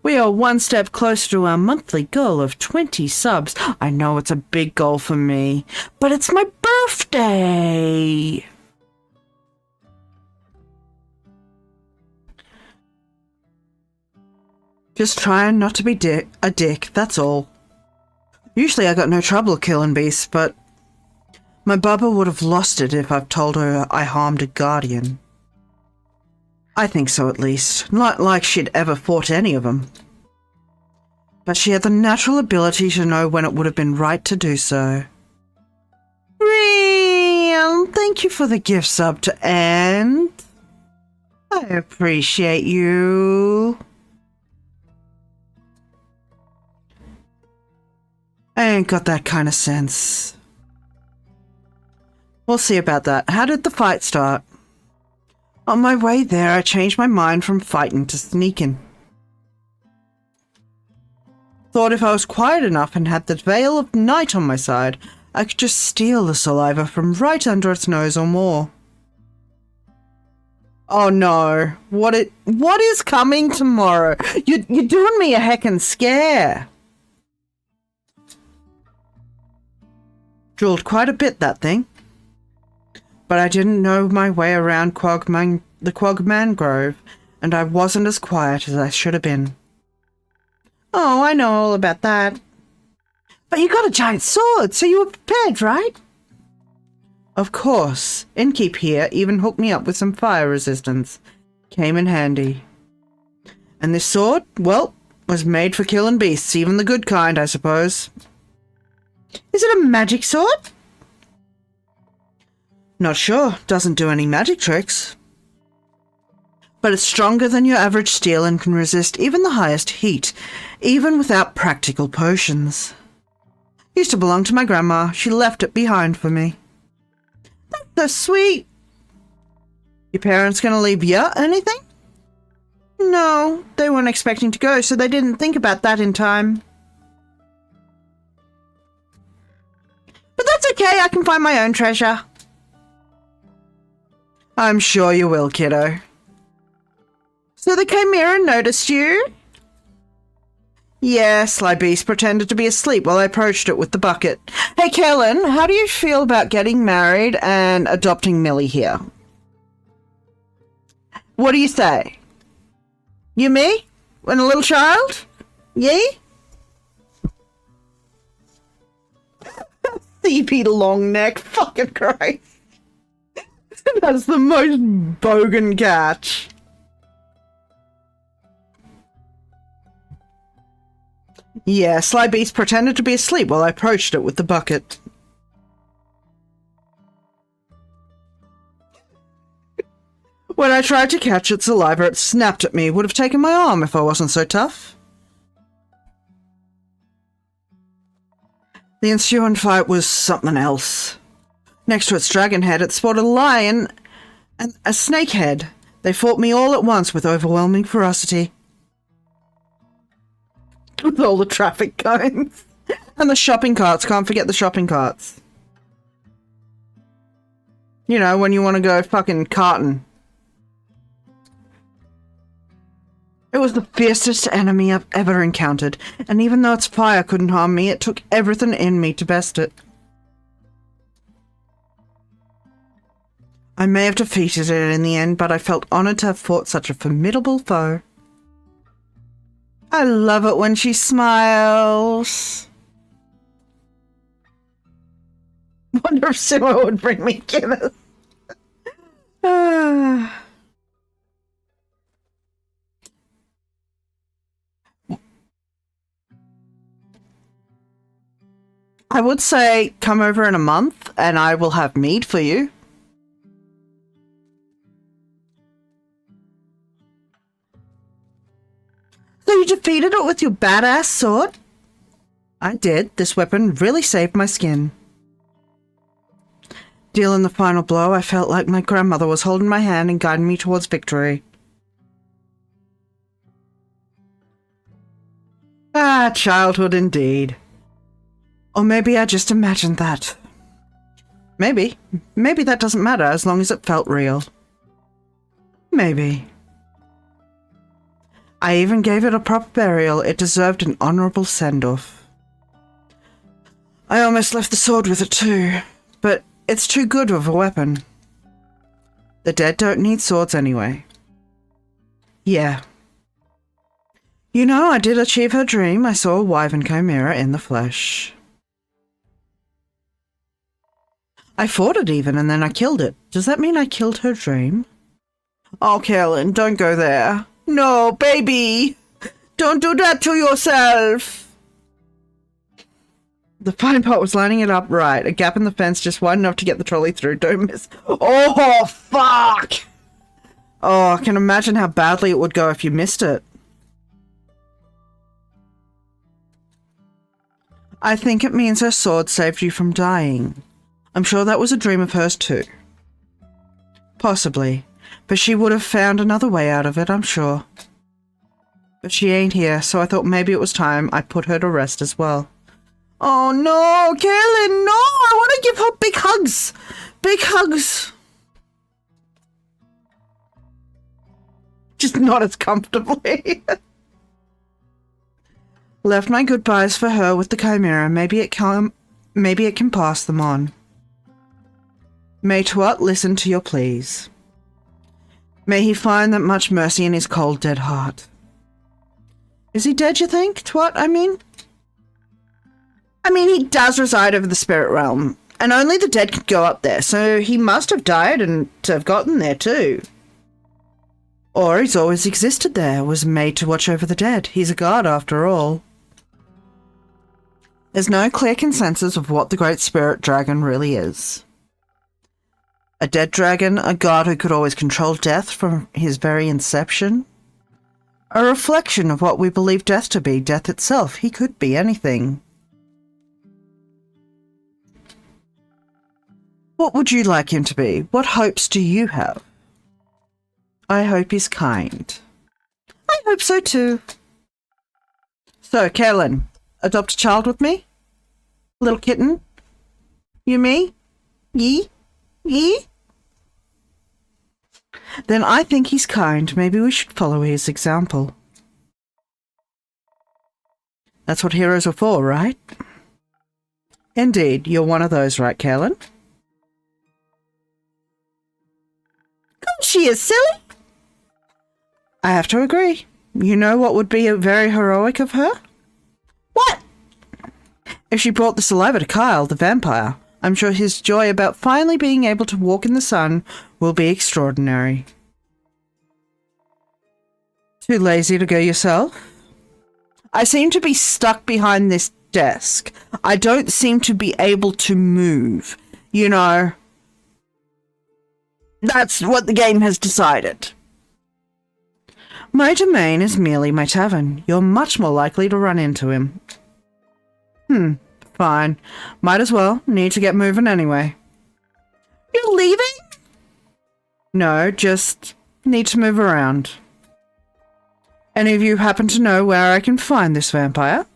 We are one step closer to our monthly goal of 20 subs. I know it's a big goal for me, but it's my birthday. Just trying not to be a dick, that's all. Usually I got no trouble killing beasts, but my bubba would have lost it if I've told her I harmed a guardian. I think so, at least. Not like she'd ever fought any of them. But she had the natural ability to know when it would have been right to do so. Real, thank you for the gift sub to end. I appreciate you. I ain't got that kind of sense. We'll see about that. How did the fight start? On my way there, I changed my mind from fighting to sneaking. Thought if I was quiet enough and had the veil of night on my side, I could just steal the saliva from right under its nose or more. Oh no. What is coming tomorrow? You're doing me a heckin' scare. Drooled quite a bit, that thing. But I didn't know my way around the Quag Mangrove, and I wasn't as quiet as I should have been. Oh, I know all about that. But you got a giant sword, so you were prepared, right? Of course. Innkeep here even hooked me up with some fire resistance. Came in handy. And this sword, well, was made for killing beasts, even the good kind, I suppose. Is it a magic sword? Not sure. Doesn't do any magic tricks. But it's stronger than your average steel and can resist even the highest heat, even without practical potions. Used to belong to my grandma. She left it behind for me. That's so sweet. Your parents gonna leave ya anything? No, they weren't expecting to go, so they didn't think about that in time. But that's okay, I can find my own treasure. I'm sure you will, kiddo. So the Chimera noticed you? Yeah, Sly Beast pretended to be asleep while I approached it with the bucket. Hey, Kellen, how do you feel about getting married and adopting Millie here? What do you say? You, me? And a little child? Ye? CP long neck, fucking Christ. That's the most bogan catch. Yeah, Sly Beast pretended to be asleep while I approached it with the bucket. When I tried to catch its saliva, it snapped at me. Would have taken my arm if I wasn't so tough. The ensuing fight was something else. Next to its dragon head, it spotted a lion and a snake head. They fought me all at once with overwhelming ferocity. With all the traffic cones. And the shopping carts. Can't forget the shopping carts. You know, when you want to go fucking carting. It was the fiercest enemy I've ever encountered, and even though its fire couldn't harm me, it took everything in me to best it. I may have defeated it in the end, but I felt honoured to have fought such a formidable foe. I love it when she smiles. Wonder if Sumo would bring me Guinness. I would say come over in a month and I will have mead for you. So you defeated it with your badass sword? I did. This weapon really saved my skin. Dealing the final blow, I felt like my grandmother was holding my hand and guiding me towards victory. Ah, childhood indeed. Or maybe I just imagined that. Maybe. Maybe that doesn't matter as long as it felt real. Maybe. I even gave it a proper burial. It deserved an honourable send-off. I almost left the sword with it too, but it's too good of a weapon. The dead don't need swords anyway. Yeah. You know, I did achieve her dream. I saw a wyvern chimera in the flesh. I fought it even, and then I killed it. Does that mean I killed her dream? Oh, Kellen, don't go there. No, baby! Don't do that to yourself! The fine part was lining it up right. A gap in the fence just wide enough to get the trolley through. Don't miss. Oh, fuck! Oh, I can imagine how badly it would go if you missed it. I think it means her sword saved you from dying. I'm sure that was a dream of hers too. Possibly. But she would have found another way out of it, I'm sure. But she ain't here, so I thought maybe it was time I put her to rest as well. Oh no, Kaylin, no! I want to give her big hugs! Big hugs! Just not as comfortably. Left my goodbyes for her with the chimera. Maybe it can pass them on. May Twat listen to your pleas. May he find that much mercy in his cold, dead heart. Is he dead, you think? Twat, I mean, he does reside over the spirit realm, and only the dead can go up there, so he must have died and to have gotten there too. Or he's always existed there, was made to watch over the dead. He's a god after all. There's no clear consensus of what the Great Spirit Dragon really is. A dead dragon, a god who could always control death from his very inception. A reflection of what we believe death to be, death itself. He could be anything. What would you like him to be? What hopes do you have? I hope he's kind. I hope so too. So, Kaylin, adopt a child with me? Little kitten? You me? Ye? Ye? Then I think he's kind. Maybe we should follow his example. That's what heroes are for, right? Indeed, you're one of those, right, Kaylin? She is silly. I have to agree. You know what would be very heroic of her? What? If she brought the saliva to Kyle, the vampire. I'm sure his joy about finally being able to walk in the sun will be extraordinary. Too lazy to go yourself? I seem to be stuck behind this desk. I don't seem to be able to move. You know, that's what the game has decided. My domain is merely my tavern. You're much more likely to run into him. Fine. Might as well. Need to get moving anyway. You're leaving? No, just need to move around. Any of you happen to know where I can find this vampire?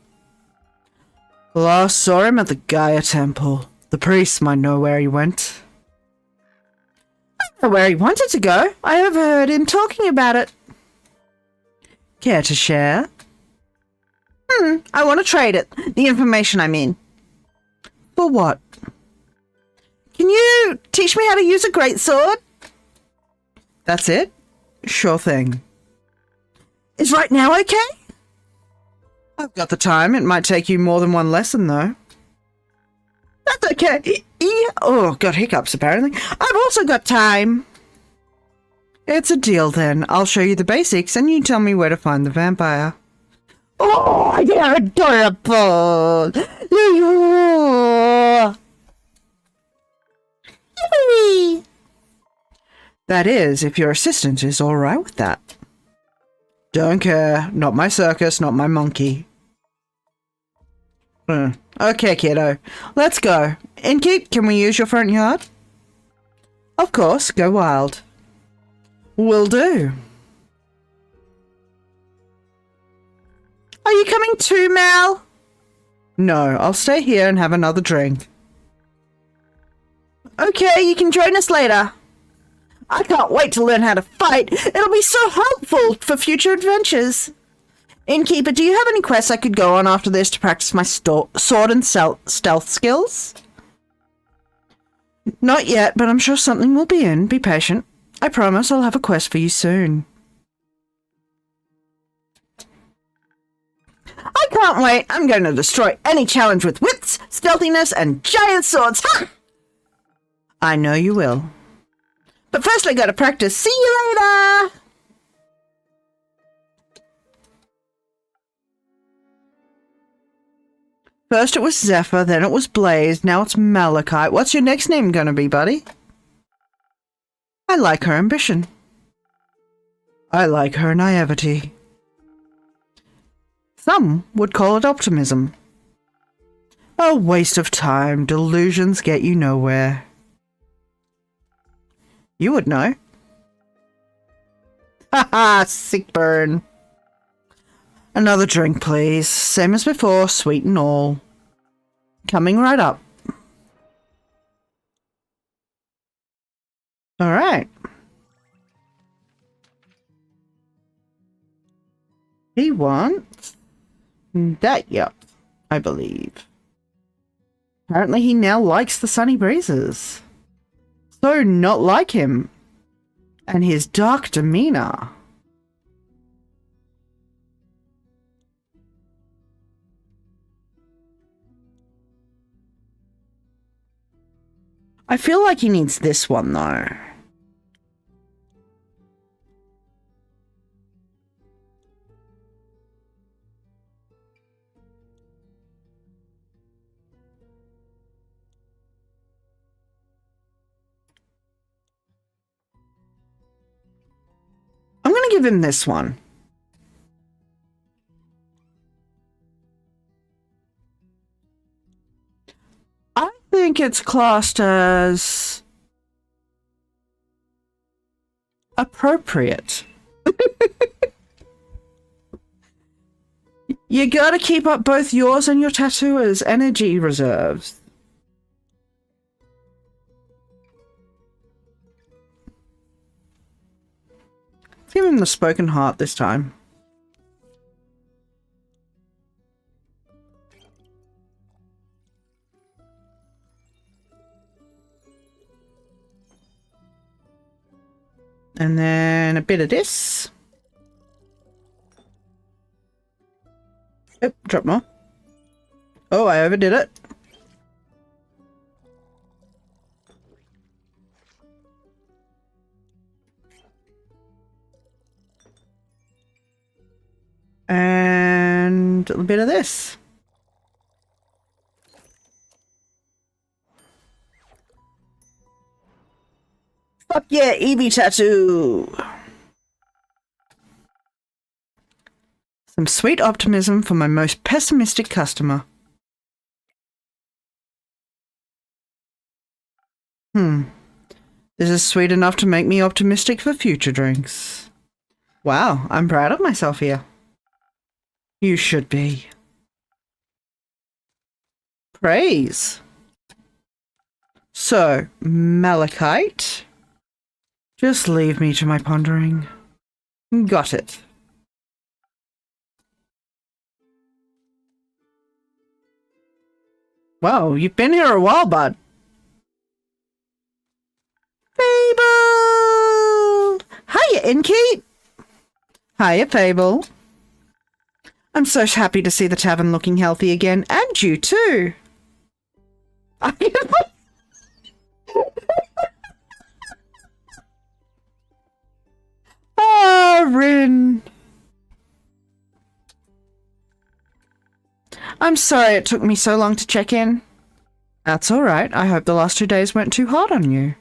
Last saw him at the Gaia Temple. The priest might know where he went. I don't know where he wanted to go. I overheard him talking about it. Care to share? I want to trade it. The information, I mean. For what? Can you teach me how to use a greatsword? That's it? Sure thing. Is right now okay? I've got the time. It might take you more than one lesson, though. That's okay. Oh, got hiccups, apparently. I've also got time. It's a deal, then. I'll show you the basics, and you tell me where to find the vampire. Oh, you're adorable! Yay! That is, if your assistant is all right with that. Don't care. Not my circus, not my monkey. Okay, kiddo. Let's go. Innkeep, can we use your front yard? Of course, go wild. Will do. Are you coming too, Mal? No, I'll stay here and have another drink. Okay, you can join us later. I can't wait to learn how to fight. It'll be so helpful for future adventures. Innkeeper, do you have any quests I could go on after this to practice my sword and stealth skills? Not yet, but I'm sure something will be in. Be patient. I promise I'll have a quest for you soon. I can't wait. I'm going to destroy any challenge with wits, stealthiness, and giant swords. Ha! I know you will. But first I gotta practice. See you later! First it was Zephyr, then it was Blaze, now it's Malachite. What's your next name gonna be, buddy? I like her ambition. I like her naivety. Some would call it optimism. A waste of time. Delusions get you nowhere. You would know. Haha, sick burn. Another drink, please. Same as before, sweet and all. Coming right up. Alright. He wants that yup, I believe. Apparently he now likes the sunny breezes. So not like him. And his dark demeanor. I feel like he needs this one, though. I'm going to give him this one. I think it's classed as appropriate. You gotta keep up both yours and your tattooer's energy reserves. Let's give him the spoken heart this time. And then a bit of this. Oh, drop more. Oh, I overdid it. And little bit of this. Fuck yeah, Eevee tattoo! Some sweet optimism for my most pessimistic customer. This is sweet enough to make me optimistic for future drinks. Wow, I'm proud of myself here. You should be. Praise. So, malachite. Just leave me to my pondering. Got it. Wow, you've been here a while, bud. Fable! Hiya, Inkeep! Hiya, Fable. I'm so happy to see the tavern looking healthy again, and you too. Ah, Rin. I'm sorry it took me so long to check in. That's alright. I hope the last 2 days weren't too hard on you.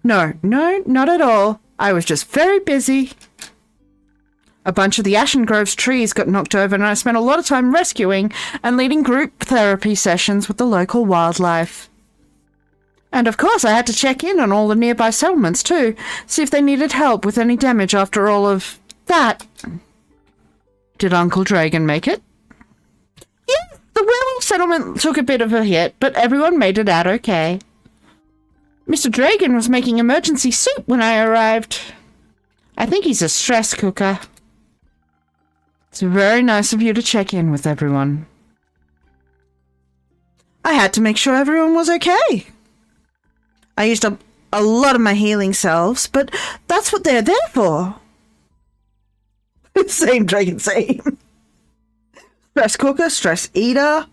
No, not at all. I was just very busy. A bunch of the Ashen Grove's trees got knocked over and I spent a lot of time rescuing and leading group therapy sessions with the local wildlife. And of course I had to check in on all the nearby settlements too, see if they needed help with any damage after all of that. Did Uncle Dragon make it? Yeah, the werewolf settlement took a bit of a hit, but everyone made it out okay. Mr. Dragon was making emergency soup when I arrived. I think he's a stress cooker. It's very nice of you to check in with everyone. I had to make sure everyone was okay. I used up a lot of my healing salves, but that's what they're there for. Same dragon, same. Stress cooker, stress eater.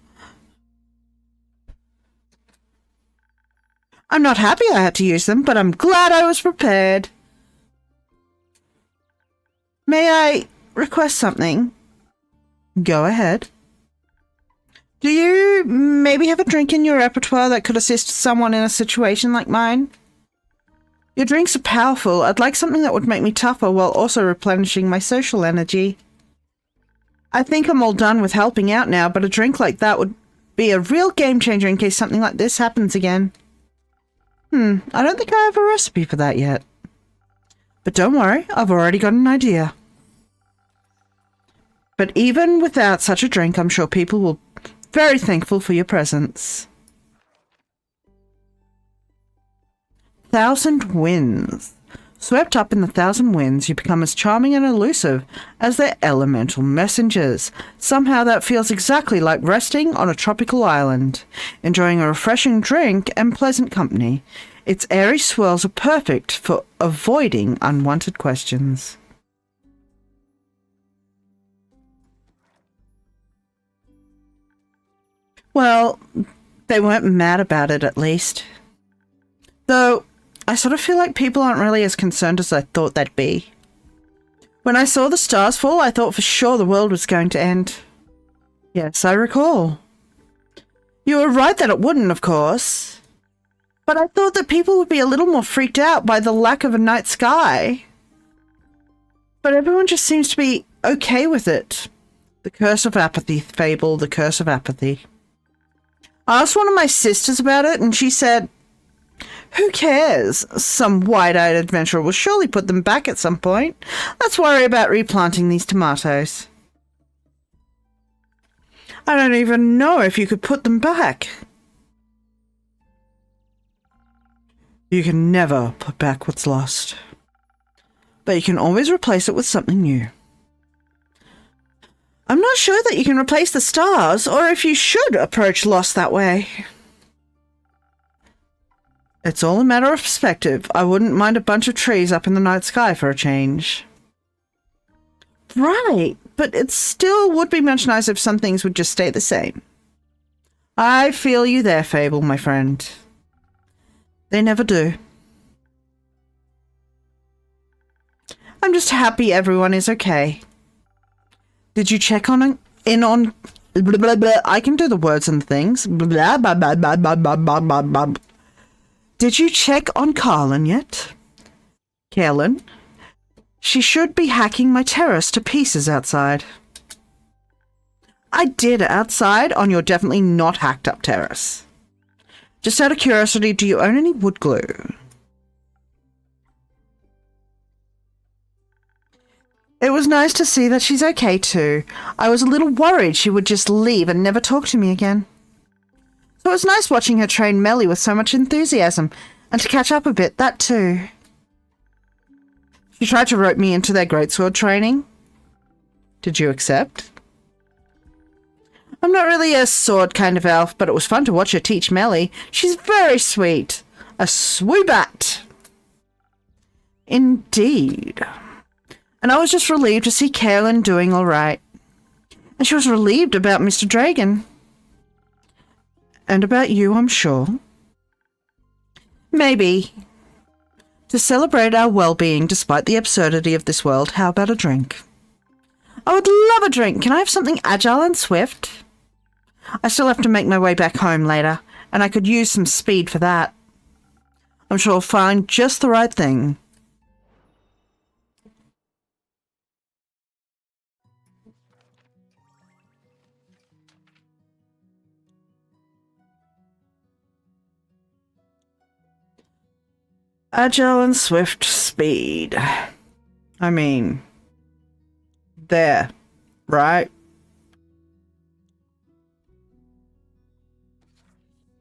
I'm not happy I had to use them, but I'm glad I was prepared. May I request something? Go ahead. Do you maybe have a drink in your repertoire that could assist someone in a situation like mine? Your drinks are powerful. I'd like something that would make me tougher while also replenishing my social energy. I think I'm all done with helping out now, but a drink like that would be a real game changer in case something like this happens again. I don't think I have a recipe for that yet. But don't worry, I've already got an idea. But even without such a drink, I'm sure people will be very thankful for your presence. 1,000 winds. Swept up in the 1,000 winds, you become as charming and elusive as their elemental messengers. Somehow that feels exactly like resting on a tropical island, enjoying a refreshing drink and pleasant company. Its airy swirls are perfect for avoiding unwanted questions. Well, they weren't mad about it, at least. Though, I sort of feel like people aren't really as concerned as I thought they'd be. When I saw the stars fall, I thought for sure the world was going to end. Yes, I recall. You were right that it wouldn't, of course. But I thought that people would be a little more freaked out by the lack of a night sky. But everyone just seems to be okay with it. The curse of apathy, Fable, the curse of apathy. I asked one of my sisters about it, and she said, who cares? Some wide-eyed adventurer will surely put them back at some point. Let's worry about replanting these tomatoes. I don't even know if you could put them back. You can never put back what's lost. But you can always replace it with something new. I'm not sure that you can replace the stars, or if you should approach loss that way. It's all a matter of perspective. I wouldn't mind a bunch of trees up in the night sky for a change. Right, but it still would be much nicer if some things would just stay the same. I feel you there, Fable, my friend. They never do. I'm just happy everyone is okay. Did you check on in on blah, blah, blah. I can do the words and things. Blah, blah, blah, blah, blah, blah, blah, blah, blah. Did you check on Carlin yet? Carlin? She should be hacking my terrace to pieces outside. I did outside on your definitely not hacked up terrace. Just out of curiosity, do you own any wood glue? It was nice to see that she's okay too. I was a little worried she would just leave and never talk to me again. So it was nice watching her train Melly with so much enthusiasm, and to catch up a bit, that too. She tried to rope me into their greatsword training. Did you accept? I'm not really a sword kind of elf, but it was fun to watch her teach Melly. She's very sweet. A swoobat. Indeed. And I was just relieved to see Carolyn doing all right. And she was relieved about Mr. Dragon. And about you, I'm sure. Maybe. To celebrate our well-being despite the absurdity of this world, how about a drink? I would love a drink. Can I have something agile and swift? I still have to make my way back home later, and I could use some speed for that. I'm sure I'll find just the right thing. Agile and swift speed. I mean, there, right?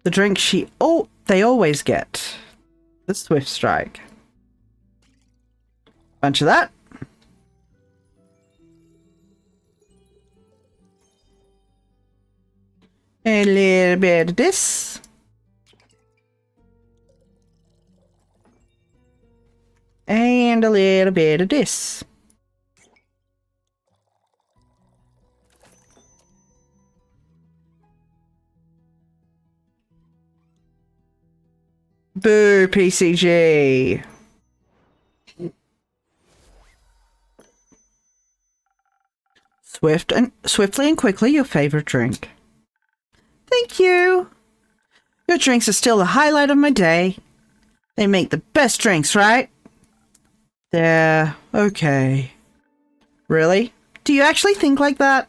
The drink they always get. The Swift Strike. Bunch of that. A little bit of this. And a little bit of this. Boo, PCG. Swiftly and quickly, your favorite drink. Thank you. Your drinks are still the highlight of my day. They make the best drinks, right? They're okay. Really? Do you actually think like that?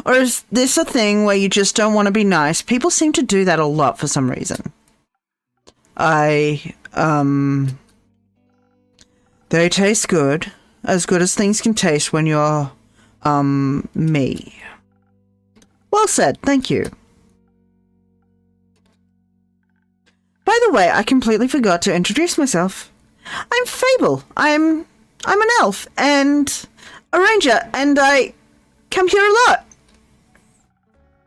Or is this a thing where you just don't want to be nice? People seem to do that a lot for some reason. They taste good. As good as things can taste when you're, me. Well said, thank you. By the way, I completely forgot to introduce myself. I'm Fable. I'm an elf and a ranger, and I come here a lot.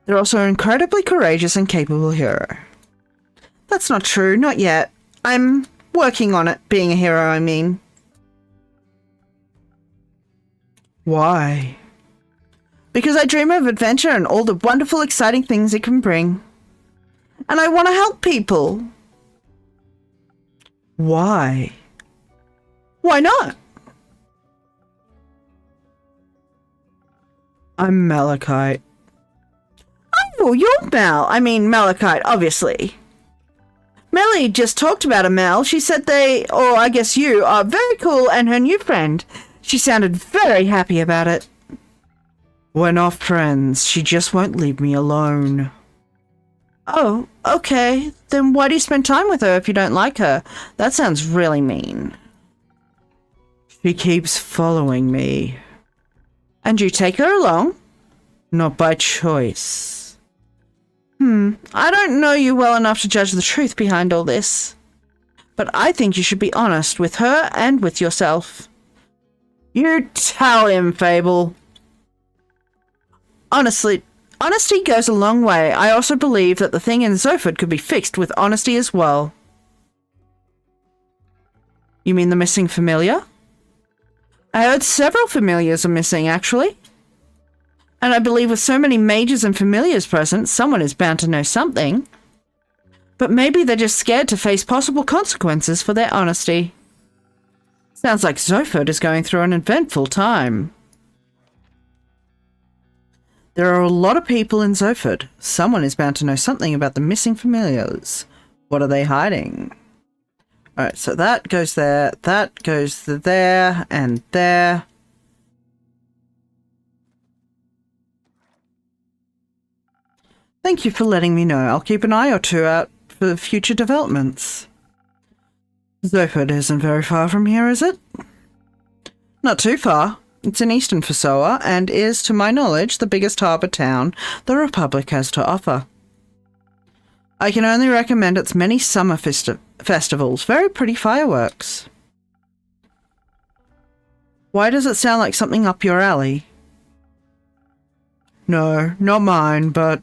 They're also an incredibly courageous and capable hero. That's not true, not yet. I'm working on it, being a hero, I mean. Why? Because I dream of adventure and all the wonderful, exciting things it can bring. And I want to help people. Why? Why not? I'm Malachite. Oh, you're Mal. I mean, Malachite, obviously. Melly just talked about a Mel. She said or I guess you, are very cool and her new friend. She sounded very happy about it. We're not friends. She just won't leave me alone. Oh, okay. Then why do you spend time with her if you don't like her? That sounds really mean. She keeps following me. And you take her along? Not by choice. I don't know you well enough to judge the truth behind all this. But I think you should be honest with her and with yourself. You tell him, Fable. Honestly, honesty goes a long way. I also believe that the thing in Zoford could be fixed with honesty as well. You mean the missing familiar? I heard several familiars are missing, actually. And I believe with so many mages and familiars present, someone is bound to know something. But maybe they're just scared to face possible consequences for their honesty. Sounds like Zoford is going through an eventful time. There are a lot of people in Zoford. Someone is bound to know something about the missing familiars. What are they hiding? Alright, so that goes there, that goes to there, and there. Thank you for letting me know. I'll keep an eye or two out for future developments. Zoford isn't very far from here, is it? Not too far. It's in eastern Fasoa and is, to my knowledge, the biggest harbour town the Republic has to offer. I can only recommend its many summer festivals. Very pretty fireworks. Why does it sound like something up your alley? No, not mine, but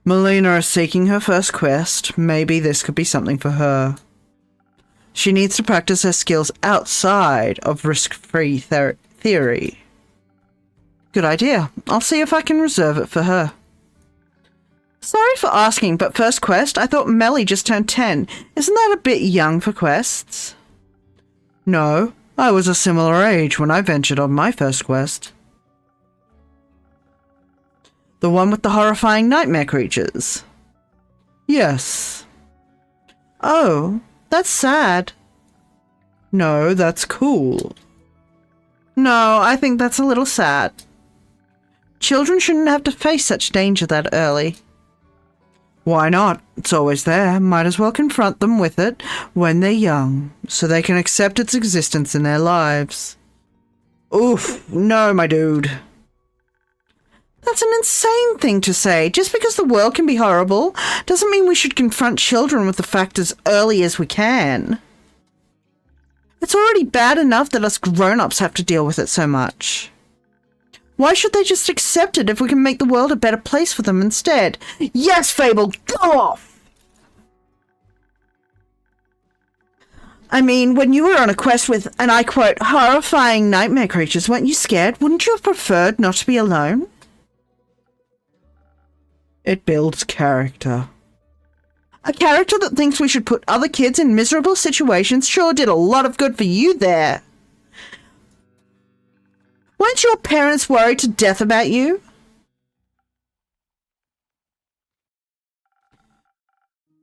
Melina is seeking her first quest. Maybe this could be something for her. She needs to practice her skills outside of risk-free theory. Good idea. I'll see if I can reserve it for her. Sorry for asking, but first quest? I thought Melly just turned 10. Isn't that a bit young for quests? No, I was a similar age when I ventured on my first quest. The one with the horrifying nightmare creatures? Yes. Oh, that's sad. No, that's cool. No, I think that's a little sad. Children shouldn't have to face such danger that early. Why not? It's always there. Might as well confront them with it when they're young, so they can accept its existence in their lives. Oof, no, my dude. That's an insane thing to say. Just because the world can be horrible doesn't mean we should confront children with the fact as early as we can. It's already bad enough that us grown-ups have to deal with it so much. Why should they just accept it if we can make the world a better place for them instead? Yes, Fable, go off! I mean, when you were on a quest with, and I quote, horrifying nightmare creatures, weren't you scared? Wouldn't you have preferred not to be alone? It builds character. A character that thinks we should put other kids in miserable situations sure did a lot of good for you there. Weren't your parents worried to death about you?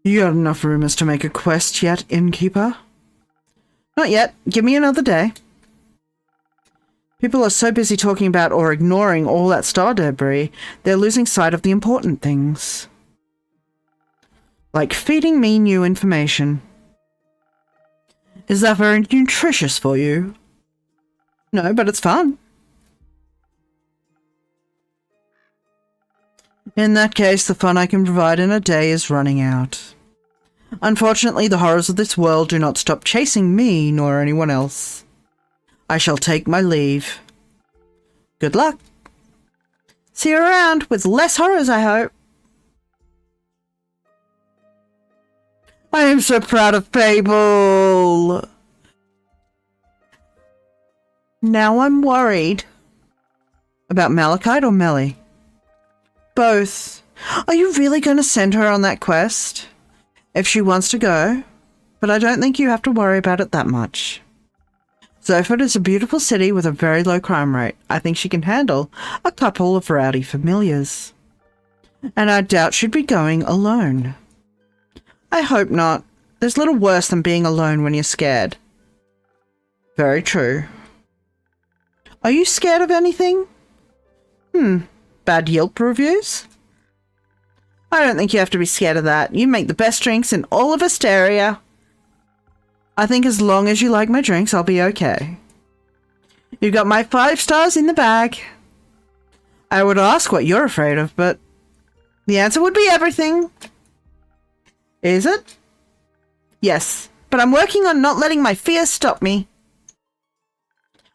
You got enough rumors to make a quest yet, innkeeper? Not yet. Give me another day. People are so busy talking about or ignoring all that star debris, they're losing sight of the important things. Like feeding me new information. Is that very nutritious for you? No, but it's fun. In that case, the fun I can provide in a day is running out. Unfortunately, the horrors of this world do not stop chasing me nor anyone else. I shall take my leave. Good luck. See you around with less horrors, I hope. I am so proud of Fable. Now I'm worried. About Malachite or Melly? Both. Are you really going to send her on that quest? If she wants to go. But I don't think you have to worry about it that much. Zoford is a beautiful city with a very low crime rate. I think she can handle a couple of rowdy familiars. And I doubt she'd be going alone. I hope not. There's little worse than being alone when you're scared. Very true. Are you scared of anything? Bad Yelp reviews? I don't think you have to be scared of that. You make the best drinks in all of Asteria. I think as long as you like my drinks, I'll be okay. You got my 5 stars in the bag. I would ask what you're afraid of, but the answer would be everything. Is it? Yes, but I'm working on not letting my fears stop me.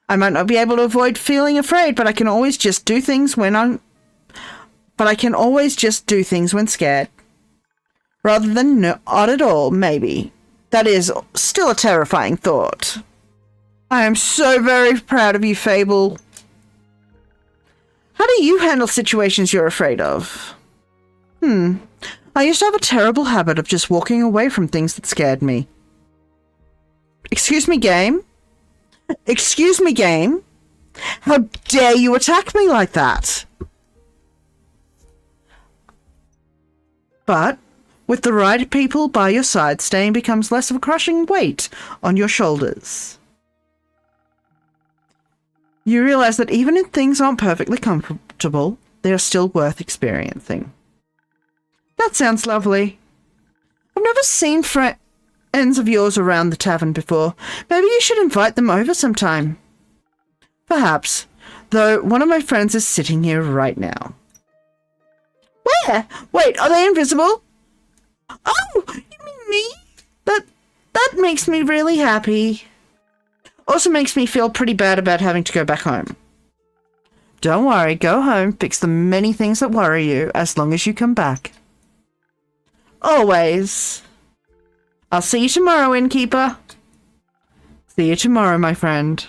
I might not be able to avoid feeling afraid, but I can always just do things when scared. Rather than not at all, maybe. That is still a terrifying thought. I am so very proud of you, Fable. How do you handle situations you're afraid of? I used to have a terrible habit of just walking away from things that scared me. Excuse me, game? Excuse me, game. How dare you attack me like that? But with the right people by your side, staying becomes less of a crushing weight on your shoulders. You realize that even if things aren't perfectly comfortable, they are still worth experiencing. That sounds lovely. I've never seen friends of yours around the tavern before. Maybe you should invite them over sometime. Perhaps, though one of my friends is sitting here right now. Where? Wait, are they invisible? Oh, you mean me? That makes me really happy. Also makes me feel pretty bad about having to go back home. Don't worry, go home, fix the many things that worry you, as long as you come back. Always. I'll see you tomorrow, innkeeper. See you tomorrow, my friend.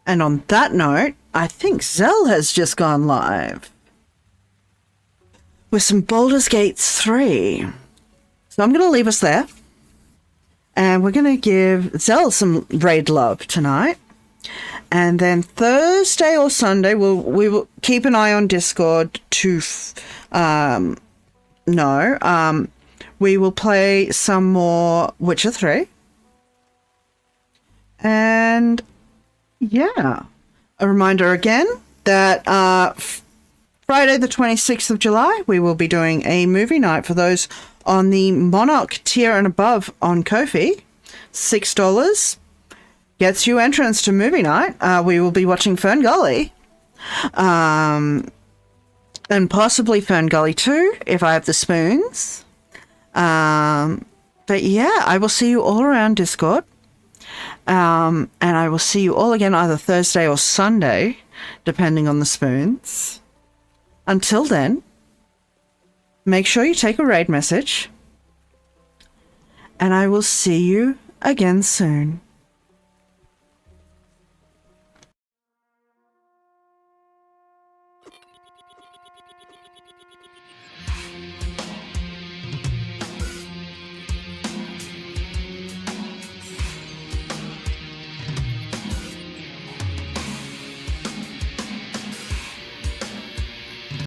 And on that note, I think Zell has just gone live with some Baldur's Gate 3. So I'm going to leave us there. And we're going to give Zell some raid love tonight. And then Thursday or Sunday, we will keep an eye on Discord to we will play some more Witcher 3. And yeah, a reminder again that Friday the 26th of July, we will be doing a movie night for those on the Monarch tier and above on Ko-fi. $6 gets you entrance to movie night. We will be watching Fern Gully. And possibly Fern Gully 2 if I have the spoons. But yeah, I will see you all around Discord. And I will see you all again either Thursday or Sunday, depending on the spoons. Until then, make sure you take a raid message. And I will see you again soon.